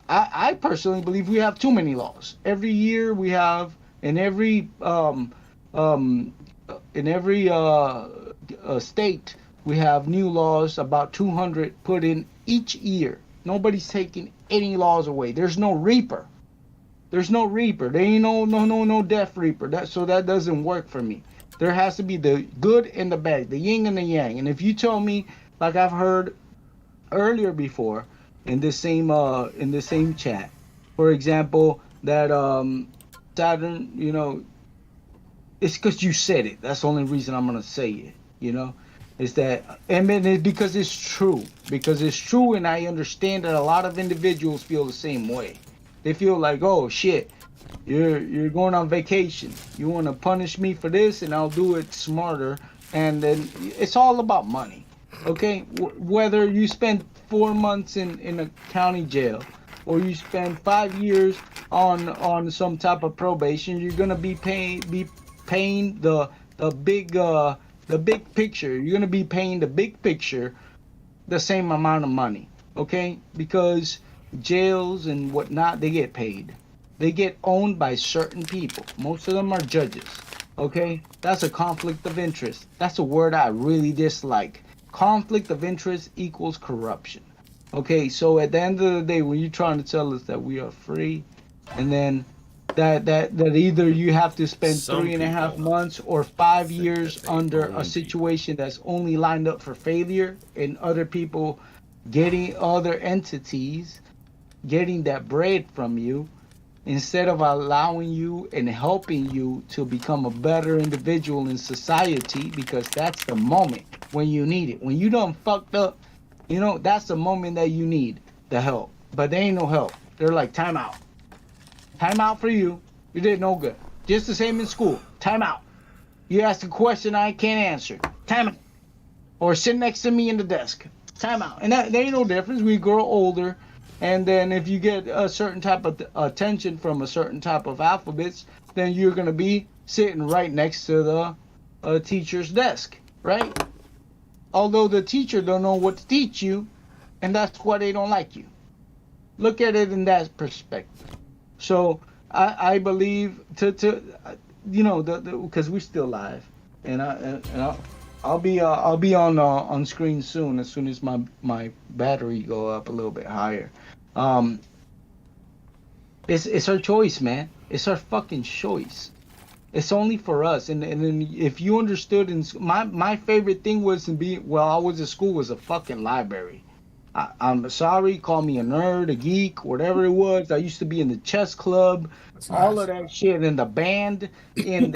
I personally believe we have too many laws. Every year we have in every state we have new laws, about 200 put in each year. Nobody's taking any laws away. There's no reaper. There's no reaper. There ain't no death reaper. So that doesn't work for me. There has to be the good and the bad, the yin and the yang. And if you tell me, like I've heard earlier before in this same chat, for example, that Saturn, you know, it's because you said it. That's the only reason I'm gonna say it. You know, is that, and it's because it's true. Because it's true, and I understand that a lot of individuals feel the same way. They feel like, oh shit, you're going on vacation. You want to punish me for this, and I'll do it smarter. And then it's all about money, okay? Whether you spend 4 months in a county jail, or you spend 5 years on some type of probation, you're gonna be paying the big picture. You're gonna be paying the big picture the same amount of money, okay? Because jails and whatnot, they get paid. They get owned by certain people. Most of them are judges, okay? That's a conflict of interest. That's a word I really dislike. Conflict of interest equals corruption. Okay, so at the end of the day, when you're trying to tell us that we are free, and then that either you have to spend 3.5 months or 5 years under a situation that's only lined up for failure, and other people other entities getting that bread from you, instead of allowing you and helping you to become a better individual in society, because that's the moment when you need it. When you done fucked up, you know, that's the moment that you need the help. But there ain't no help. They're like, time out. Time out for you. You did no good. Just the same in school. Time out. You asked a question I can't answer. Time out. Or sit next to me in the desk. Time out. And there ain't no difference. We grow older. And then if you get a certain type of attention from a certain type of alphabets, then you're going to be sitting right next to the teacher's desk, right? Although the teacher don't know what to teach you, and that's why they don't like you. Look at it in that perspective. So I believe you know, because we're still live, and I'll be on screen soon, as soon as my battery go up a little bit higher. It's our choice, man. It's our fucking choice. It's only for us. And then if you understood, my favorite thing was to be, well, I was at school, was a fucking library. I'm sorry, call me a nerd, a geek, whatever it was. I used to be in the chess club, all of that shit, in the band, in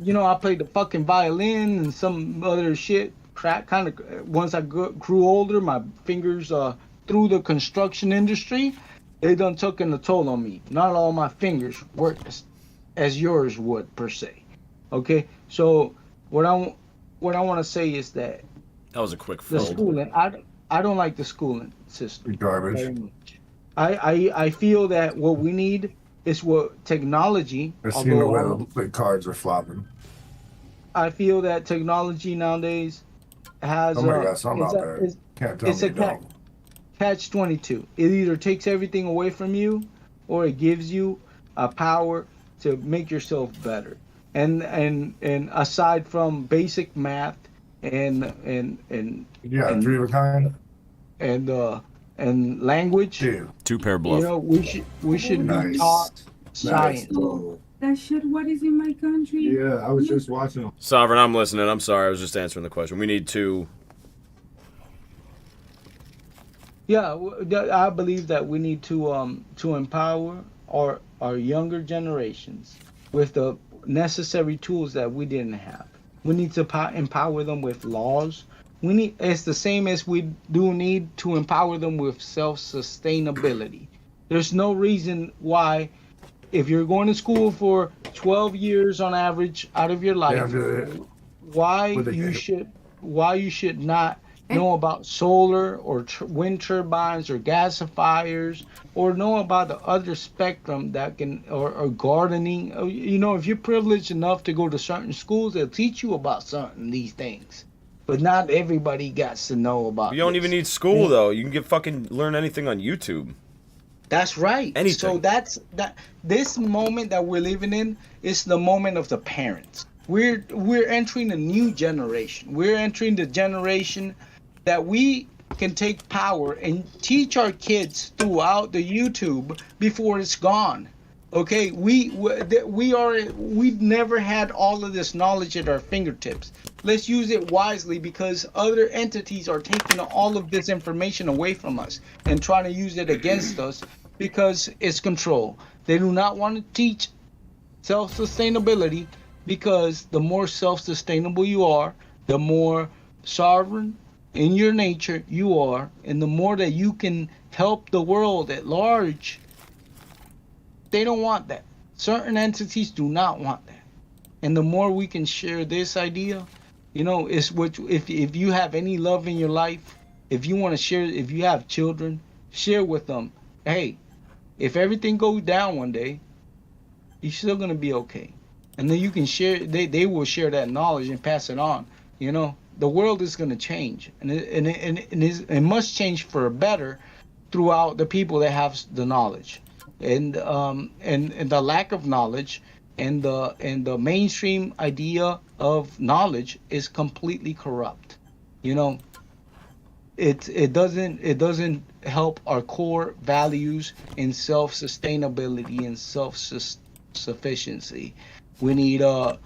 you know, I played the fucking violin and some other shit. Kind of, once I grew older, my fingers through the construction industry, they done taken a toll on me. Not all my fingers work as yours would, per se. Okay, so what I want to say is that was a quick the fold. schooling, I don't like the schooling system. Garbage. Very much. I feel that what we need it's what technology. I've seen the way although the cards are flopping. I feel that technology nowadays has Oh my God, something out there. Can't tell it's me a catch-22. It either takes everything away from you, or it gives you a power to make yourself better. And aside from basic math and three of a kind and language, Two pair you bluff. know, we should be taught science. That shit, what is in my country? Yeah, I was just watching. Sovereign, I'm listening. I'm sorry. I was just answering the question. We need to. Yeah, I believe that we need to empower our younger generations with the necessary tools that we didn't have. We need to empower them with laws. It's the same as we do need to empower them with self-sustainability. There's no reason why, if you're going to school for 12 years on average out of your life, why you should not know about solar or wind turbines or gasifiers, or know about the other spectrum that can, or gardening. You know, if you're privileged enough to go to certain schools, they'll teach you about certain these things. But not everybody gets to know about. You don't even need school though. You can get fucking learn anything on YouTube. That's right. Anything. So this moment that we're living in is the moment of the parents. We're entering a new generation. We're entering the generation that we can take power and teach our kids throughout the YouTube before it's gone. Okay, we've never had all of this knowledge at our fingertips. Let's use it wisely, because other entities are taking all of this information away from us and trying to use it against us because it's control. They do not want to teach self-sustainability, because the more self-sustainable you are, the more sovereign in your nature you are, and the more that you can help the world at large. They don't want that. Certain entities do not want that. And the more we can share this idea, you know, it's what, if you have any love in your life, if you want to share, if you have children, share with them, hey, if everything goes down one day, you're still going to be okay. And then you can share, they will share that knowledge and pass it on. You know, the world is going to change, and it must change for better throughout the people that have the knowledge. And the lack of knowledge and the mainstream idea of knowledge is completely corrupt. You know, it doesn't help our core values in self-sustainability and self-sufficiency. We need to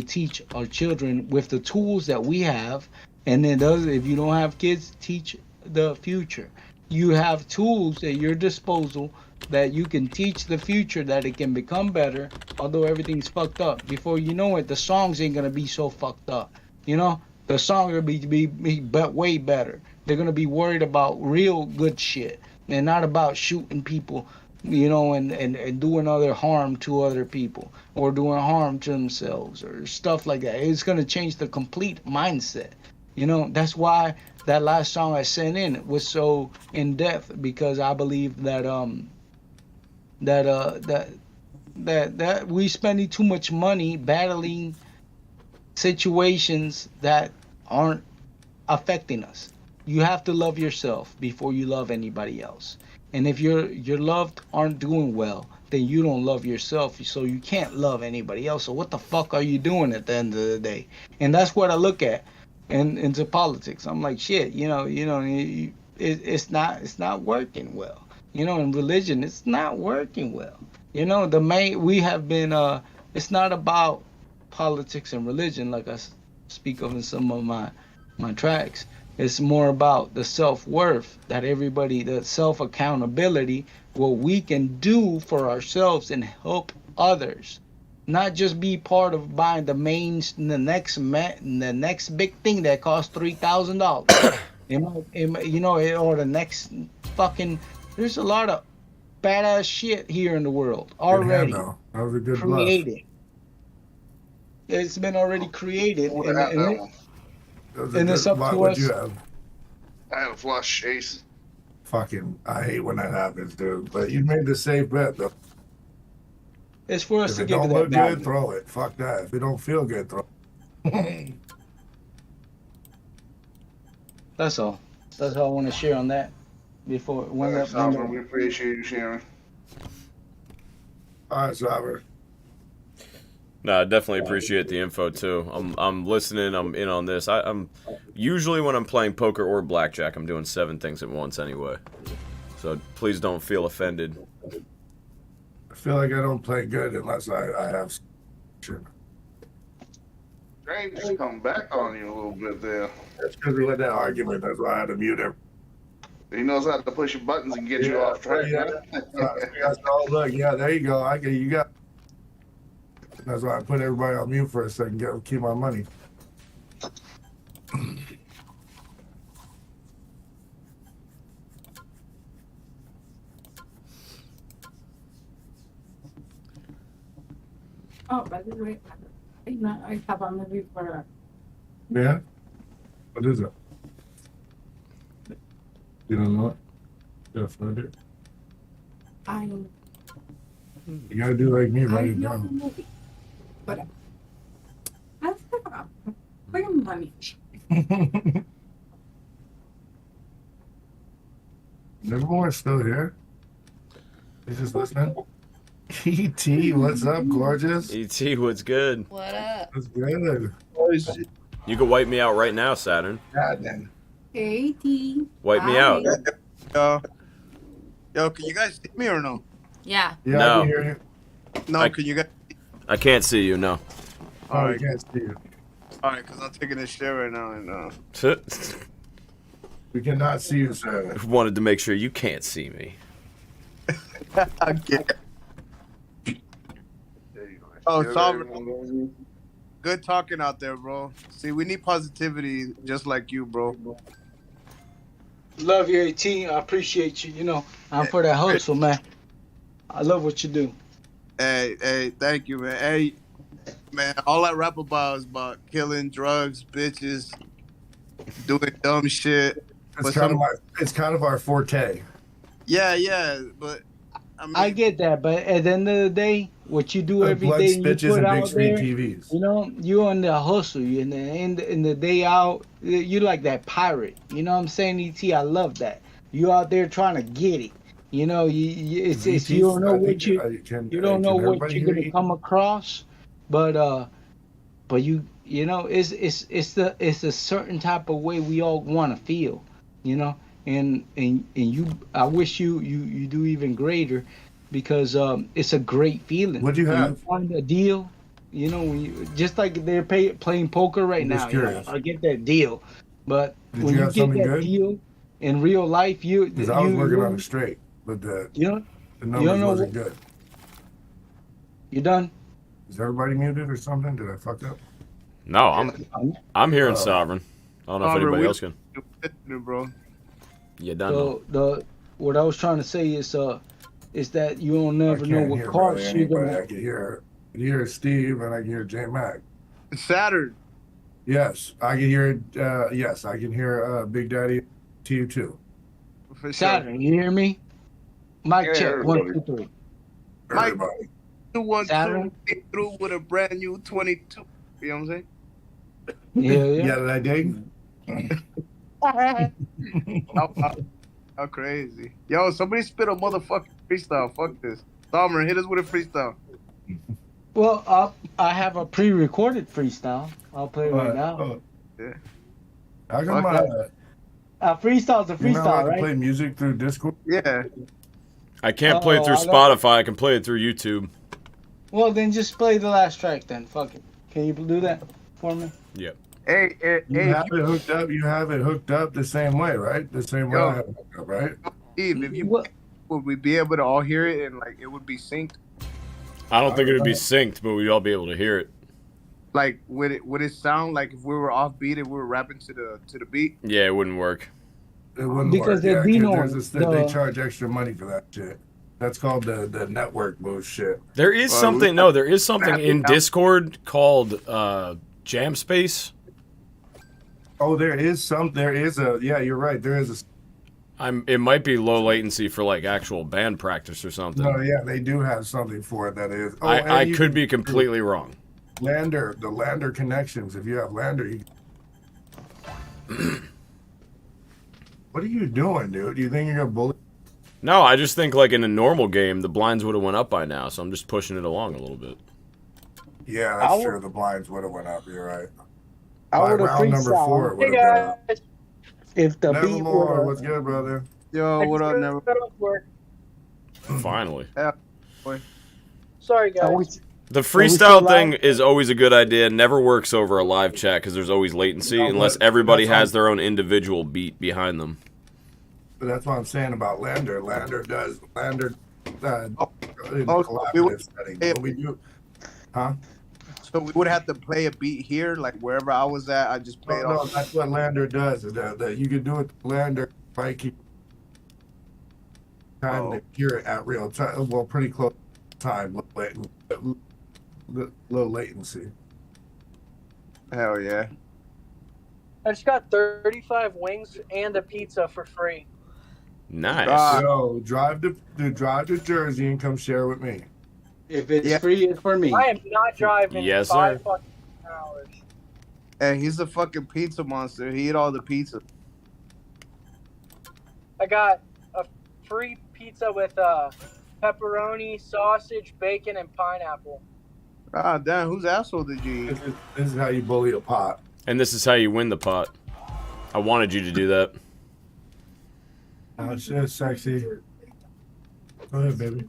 teach our children with the tools that we have, and then if you don't have kids, teach the future. You have tools at your disposal that you can teach the future, that it can become better, although everything's fucked up. Before you know it, the songs ain't gonna be so fucked up. You know, the songs are gonna be way better. They're gonna be worried about real good shit and not about shooting people, you know, and doing other harm to other people, or doing harm to themselves or stuff like that. It's gonna change the complete mindset. You know, that's why that last song I sent in was so in depth, because I believe that that we spending too much money battling situations that aren't affecting us. You have to love yourself before you love anybody else. And if your loved aren't doing well, then you don't love yourself, so you can't love anybody else. So what the fuck are you doing at the end of the day? And that's what I look at into politics. I'm like, shit, it's not working well. You know, in religion, it's not working well. You know, we have been, it's not about politics and religion like I speak of in some of my tracks. It's more about the self-worth, that everybody, the self-accountability, what we can do for ourselves and help others. Not just be part of buying the next big thing that costs $3,000. you know, or the next fucking. There's a lot of badass shit here in the world already. That was a good created. It's been already created, and it's up to us. I had a flush, Ace. I hate when that happens, dude. But you made the safe bet, though. It's for us If to it get to don't that look good, balance. throw it. Fuck that. If it don't feel good, throw it. That's all. That's all I want to share on that. Before when Thanks, Albert. We appreciate you sharing. All right, Robert. No, I definitely appreciate the info too. I'm listening. I'm in on this. I'm usually when I'm playing poker or blackjack, I'm doing 7 things at once anyway. So please don't feel offended. I feel like I don't play good unless I have. James just come back on you a little bit there. That's because we had that argument. That's why I had to mute him. He knows how to push your buttons and get you off track. Yeah. Oh, look, yeah, there you go. You got. That's why I put everybody on mute for a second. Keep my money. Oh, by the way, I have a movie for. Yeah. What is it? You don't know it? You gotta find it. You gotta do like me, write it know the down. movie, but I forgot. Wait a minute. Nevermore's still here. He's just listening. E.T., what's up, gorgeous? E.T., what's good? What up? What's good? You can wipe me out right now, Saturn. Hey, T. Wipe me out. Yo, can you guys see me or no? Yeah. Yeah, No. I can hear you. No, can you guys? I can't see you, no. Oh, I can't see you. All right, because I'm taking a shit right now, and We cannot see you, sir. Wanted to make sure you can't see me. I get. Oh, Sovereign. Good talking out there, bro. See, we need positivity just like you, bro. Love you, AT. I appreciate you. You know, I'm for that hustle, man. I love what you do. Hey, thank you, man. Hey, man, all I rap about is about killing, drugs, bitches, doing dumb shit. It's kind of our forte. Yeah, but I mean, I get that, but at the end of the day, what you do every blood, day, you bitches, put and big out screen there, TVs. you know, you on the hustle. You in the day out, you like that pirate. You know what I'm saying, ET? I love that. You out there trying to get it. You know, it's you don't know what you don't know what you're gonna come across, but you know, it's a certain type of way we all want to feel, you know, and you, I wish you do even greater, because it's a great feeling. What'd you When have? find a deal, you know, when you just like they're playing poker right I'm now. just You know, curious. I get that deal, but Did when you you have get something that good? deal in real life, Because I was working on it straight, but the numbers wasn't good. You done? Is everybody muted or something? Did I fuck up? No, I'm hearing Sovereign. I don't know if Sovereign, anybody we- else can. bro. You done. So what I was trying to say is that you don't I never know can't what hear cards barely you're anybody. gonna. I can hear Steve and I can hear J Mac. Saturn. Yes, I can hear. Yes, I can hear Big Daddy T too. Saturn, you hear me? Mic Yeah, check. everybody. 1, 2, 3. Mike, 212 Saturn? came through with a brand new 22. You know what I'm saying? Yeah. Did I dig? How crazy. Yo, somebody spit a motherfucking freestyle. Fuck this. Dahmer, hit us with a freestyle. Well, I have a pre-recorded freestyle. I'll play it right now. Yeah. How come Freestyle's a you're not allowed freestyle, to right? play music through Discord? Yeah. I can't play it through I don't- Spotify. I can play it through YouTube. Well, then just play the last track then. Fuck it. Can you do that for me? Yep. Hey, You have it hooked up. You have it hooked up the same way, right? The same way Yo. I have it hooked up, right? Eve, if you would we be able to all hear it and like it would be synced? I don't think it would be synced, but we'd all be able to hear it. Like would it sound like if we were off beat and we were rapping to the beat? Yeah, it wouldn't work. It wouldn't Because work. they're Yeah, 'cause Dino, there's this, they the- charge extra money for that shit. That's called the network bullshit. There is something. No, there is something in Discord called Jam Space. Oh, there is a. Yeah, you're right. There is It might be low latency for like actual band practice or something. No, yeah, they do have something for it that is. Oh, I and could be completely wrong. Lander, the Lander connections. If you have Lander, you... What are you doing, dude? Do you think you're gonna bully? No, I just think like in a normal game, the blinds would have went up by now, so I'm just pushing it along a little bit. Yeah, that's true. The blinds would have went up. You're right. I By would have round number 4, it would have been up. If the beat Nevermore, were what's good, brother? Yo, what up, Never? Finally. Yeah, boy. Sorry, guys. The freestyle thing is always a good idea. Never works over a live chat because there's always latency No, unless but everybody that's has their own individual beat behind them. But that's what I'm saying about Lander. Lander in Oh, collaborative setting. But we do, huh? So we would have to play a beat here, like wherever I was at. I just play it No, off. that's what Lander does. Is that you can do it. Lander, right? Keep time to hear it at real time. Well, pretty close time. Low latency. Hell yeah. I just got 35 wings and a pizza for free. Nice. Yo, drive to Jersey and come share with me. If it's free, it's for me. I am not driving Yes, 5 sir. fucking hours. Hey, he's a fucking pizza monster. He ate all the pizza. I got a free pizza with pepperoni, sausage, bacon, and pineapple. Ah, damn, whose asshole did you eat? This is how you bully a pot. And this is how you win the pot. I wanted you to do that. Oh, shit, sexy. Go ahead, baby.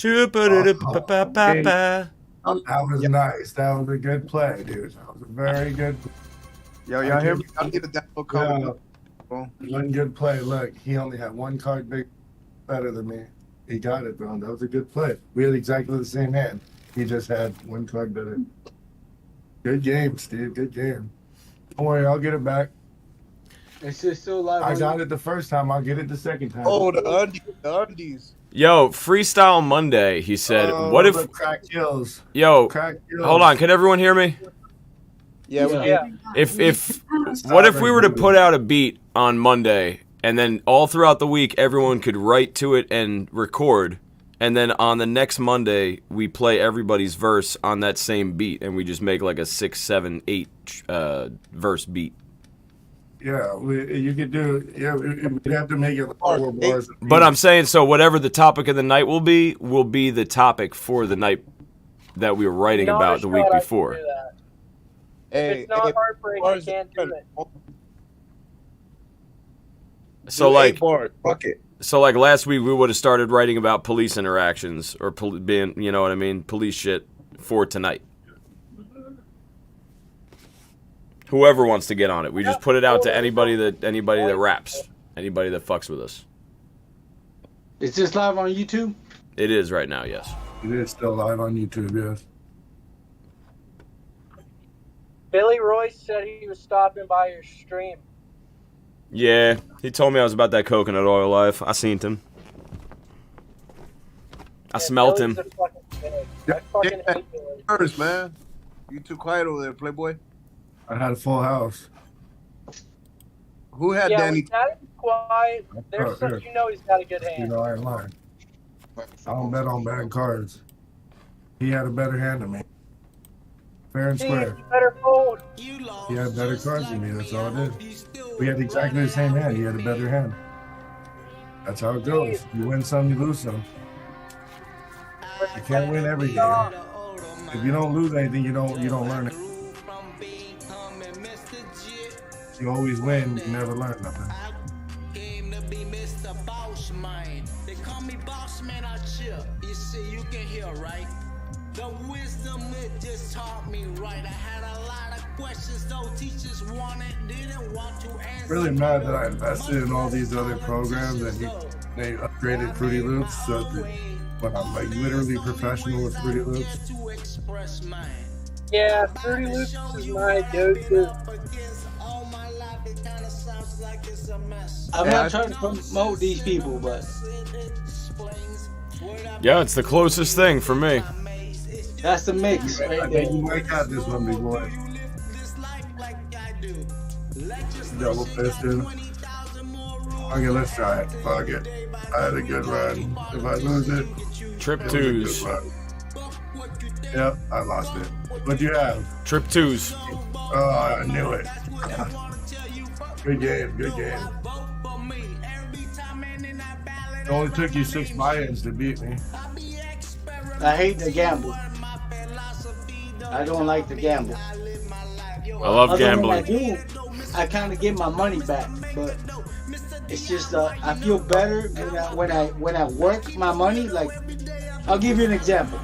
That That was nice. That was a good play, dude. That was a very good play. Yo, y'all hear me? I'll get a download code. One good play. Look, he only had one card better than me. He got it, bro. That was a good play. We had exactly the same hand. He just had one card better. Good game, Steve. Good game. Don't worry, I'll get it back. It's just still live. I got it the first time. I'll get it the second time. Oh, the undies. Yo, Freestyle Monday, he said. Oh, What if... the crack kills. Yo, Crack kills. hold on. Can everyone hear me? Yeah. If what if we were to put out a beat on Monday and then all throughout the week everyone could write to it and record, and then on the next Monday we play everybody's verse on that same beat and we just make like a 6, 7, 8 verse beat. Yeah, you could do. Yeah, we'd have to make it like 4 bars. But I'm saying, so whatever the topic of the night will be the topic for the night that we were writing about the week before. If it's not heartbreak, I can't do it. So like, fuck it. so like last week we would have started writing about police interactions or being, you know what I mean, police shit for tonight. Whoever wants to get on it, we just put it out to anybody that raps, anybody that fucks with us. Is this live on YouTube? It is right now, yes. It is still live on YouTube, yes. Billy Royce said he was stopping by your stream. Yeah, he told me I was about that coconut oil life. I seen him. I smelt him. Billy's a fucking pig. I fucking hate Billy. First, man. You too quiet over there, Playboy. I had a full house. Who had Yeah, Danny? when Daddy's quiet, there's some, you know he's got a good You hand. know, I ain't lying. I don't bet on bad cards. He had a better hand than me. Fair and Steve, square. you better fold. He had better cards than me. That's all it is. We had exactly the same hand. He had a better hand. That's how it goes. You win some, you lose some. You can't win every game. If you don't lose anything, you don't learn it. You always win, you never learn nothing. They call me boss man, I chill. You see, you can hear, right? The wisdom it just taught me right. I had a lot of questions, though teachers didn't want to answer. Really mad that I invested in all these other programs and they upgraded Fruity Loops so that when I'm like literally professional with Fruity Loops. Yeah, Fruity Loops is my go-to. I'm not trying to promote these people, but Yeah, it's the closest thing for me. that's the mix I right think you there. might got this one, big boy. Double piston. Okay, let's try it. Fuck it. I had a good run. If I lose it, Trip it was a good twos. run. Yep, I lost it. What'd you have? Trip twos. Oh, I knew it. Good game, good game. It only took you 6 buy-ins to beat me. I hate to gamble. I don't like to gamble. I love Although gambling. When I do, I kind of get my money back, but it's just I feel better when I work my money. Like, I'll give you an example.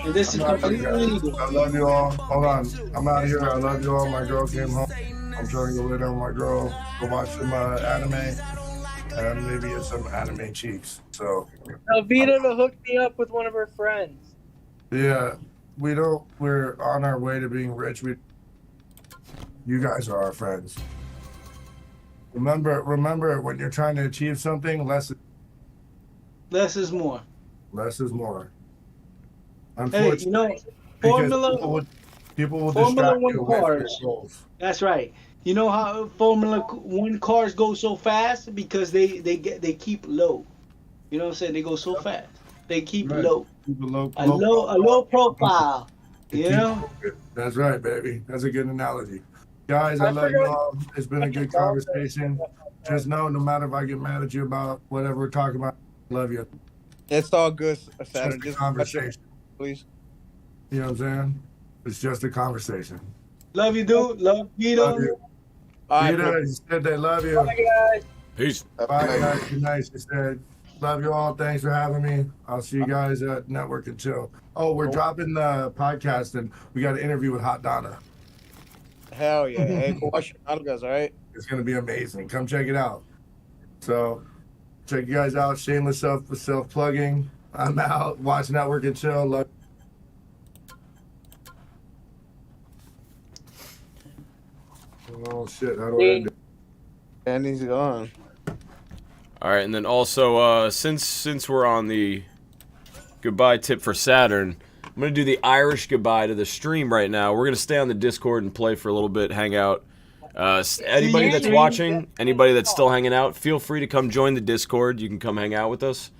And this is completely illegal. I love you all. Hold on. I'm out of here. I love you all. My girl came home. I'm trying to go lay down with my girl, go watch some anime, and maybe get some anime cheeks. So, Alvita to hook me up with one of her friends. yeah, we're on our way to being rich. You guys are our friends. Remember when you're trying to achieve something, less is more. Less is more. Hey, Unfortunately, you know, because people will Formula distract One you with cars. their goals. That's right. You know how Formula One cars go so fast because they keep low. You know what I'm saying? They go so fast. They keep Right. low. Keep a low A low profile. You know? That's right, baby. That's a good analogy. Guys, I love you all. It's been a good conversation. Just know, no matter if I get mad at you about whatever we're talking about, I love you. It's all good, It's Saturn. just a Just conversation. please. You know what I'm saying? It's just a conversation. Love you, dude. Love Vito. Love you. All right, Vito, bro. you said they love you. Bye, guys. Peace. Bye, guys. Good night. You said, love you all. Thanks for having me. I'll see you guys at Network and Chill. Oh, we're dropping the podcast, and we got an interview with Hot Donna. Hell yeah. Hey, go watch your nalgas, all right? It's going to be amazing. Come check it out. So, check you guys out. Shameless self-plugging. I'm out. Watch Network and Chill. Love. Oh, shit. How do I end it? And he's gone. All right, and then also, since we're on the goodbye tip for Saturn, I'm gonna do the Irish goodbye to the stream right now. We're gonna stay on the Discord and play for a little bit, hang out. Anybody that's watching, anybody that's still hanging out, feel free to come join the Discord. You can come hang out with us,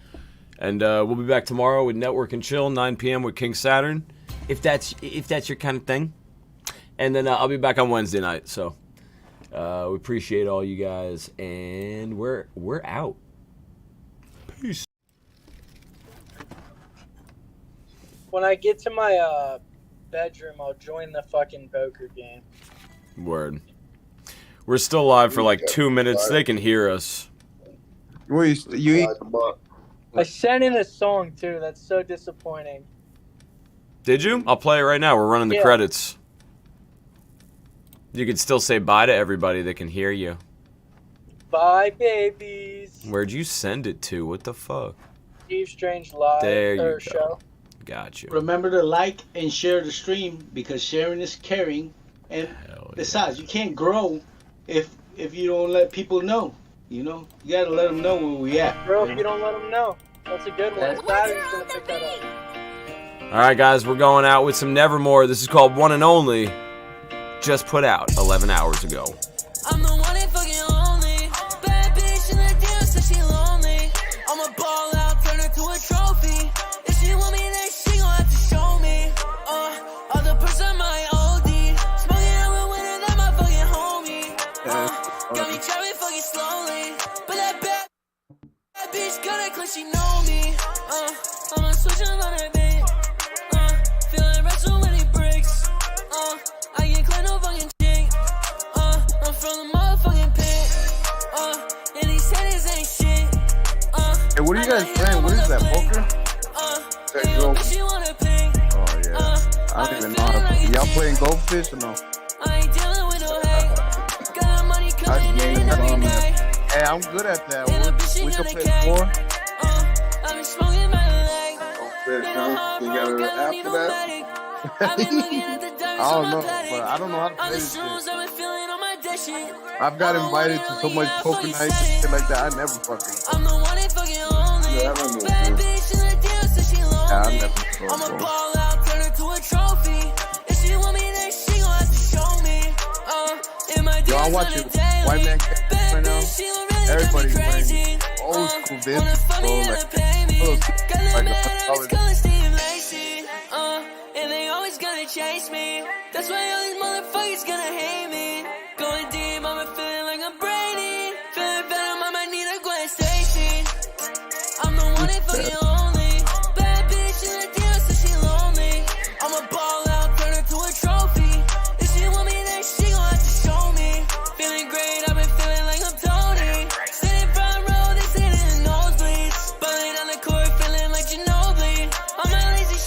and we'll be back tomorrow with Network and Chill, 9 p.m. with King Saturn, if that's your kind of thing. And then I'll be back on Wednesday night. So. We appreciate all you guys, and we're out. Peace. When I get to my bedroom, I'll join the fucking poker game. Word. We're still live for like 2 minutes. They can hear us. I sent in a song too. That's so disappointing. Did you? I'll play it right now. We're running the Yeah. credits. You can still say bye to everybody that can hear you. Bye, babies. Where'd you send it to? What the fuck? Steve Strange live There you or go. show. Got you. Remember to like and share the stream because sharing is caring. And besides, you can't grow if you don't let people know. You know, you gotta let them know where we at. Bro, if you don't let them know, that's a good one. Saturn's gonna pick that up. All right, guys, we're going out with some Nevermore. This is called One and Only. Just put out 11 hours ago. I'm the one that fucking lonely. Bad bitch in the deal, so she lonely. I'ma ball out, turn her to a trophy. If she want me, then she gon' have to show me. Other person my OD. Smoking out with winner, that my fucking homie. Got me driving fucking slowly. But that bad bitch got it cause she know me. I'ma switch on that bitch. Feeling wrestle when he breaks. I ain't clear no fucking chick. I'm from the motherfucking pit. And these haters ain't shit. Hey, what are you guys playing? What is that, poker? She wanna pink. Oh, yeah. I don't even know how to play. Y'all playing Goldfish or no? I ain't dealing with no hate. Got money coming in every day. Hey, I'm good at that. We can play 4. I've been smoking my leg. You got it after that? I don't know, but I don't know how to play this shit. I've got invited to so much poker nights and shit like that. I never fucking. I'm the one that fucking lonely. Yeah, I don't know. Bad bitch in the deal, so she lonely. Yeah, I never I'ma ball out, turn her to a trophy. If she want me, then she gon' have to show me. In my Yo, I'm watching White Man Cave right now. she don't really Everybody's wearing old school vintage, bro. Like, and they always gonna chase me. That's why all these motherfuckers gonna hate me.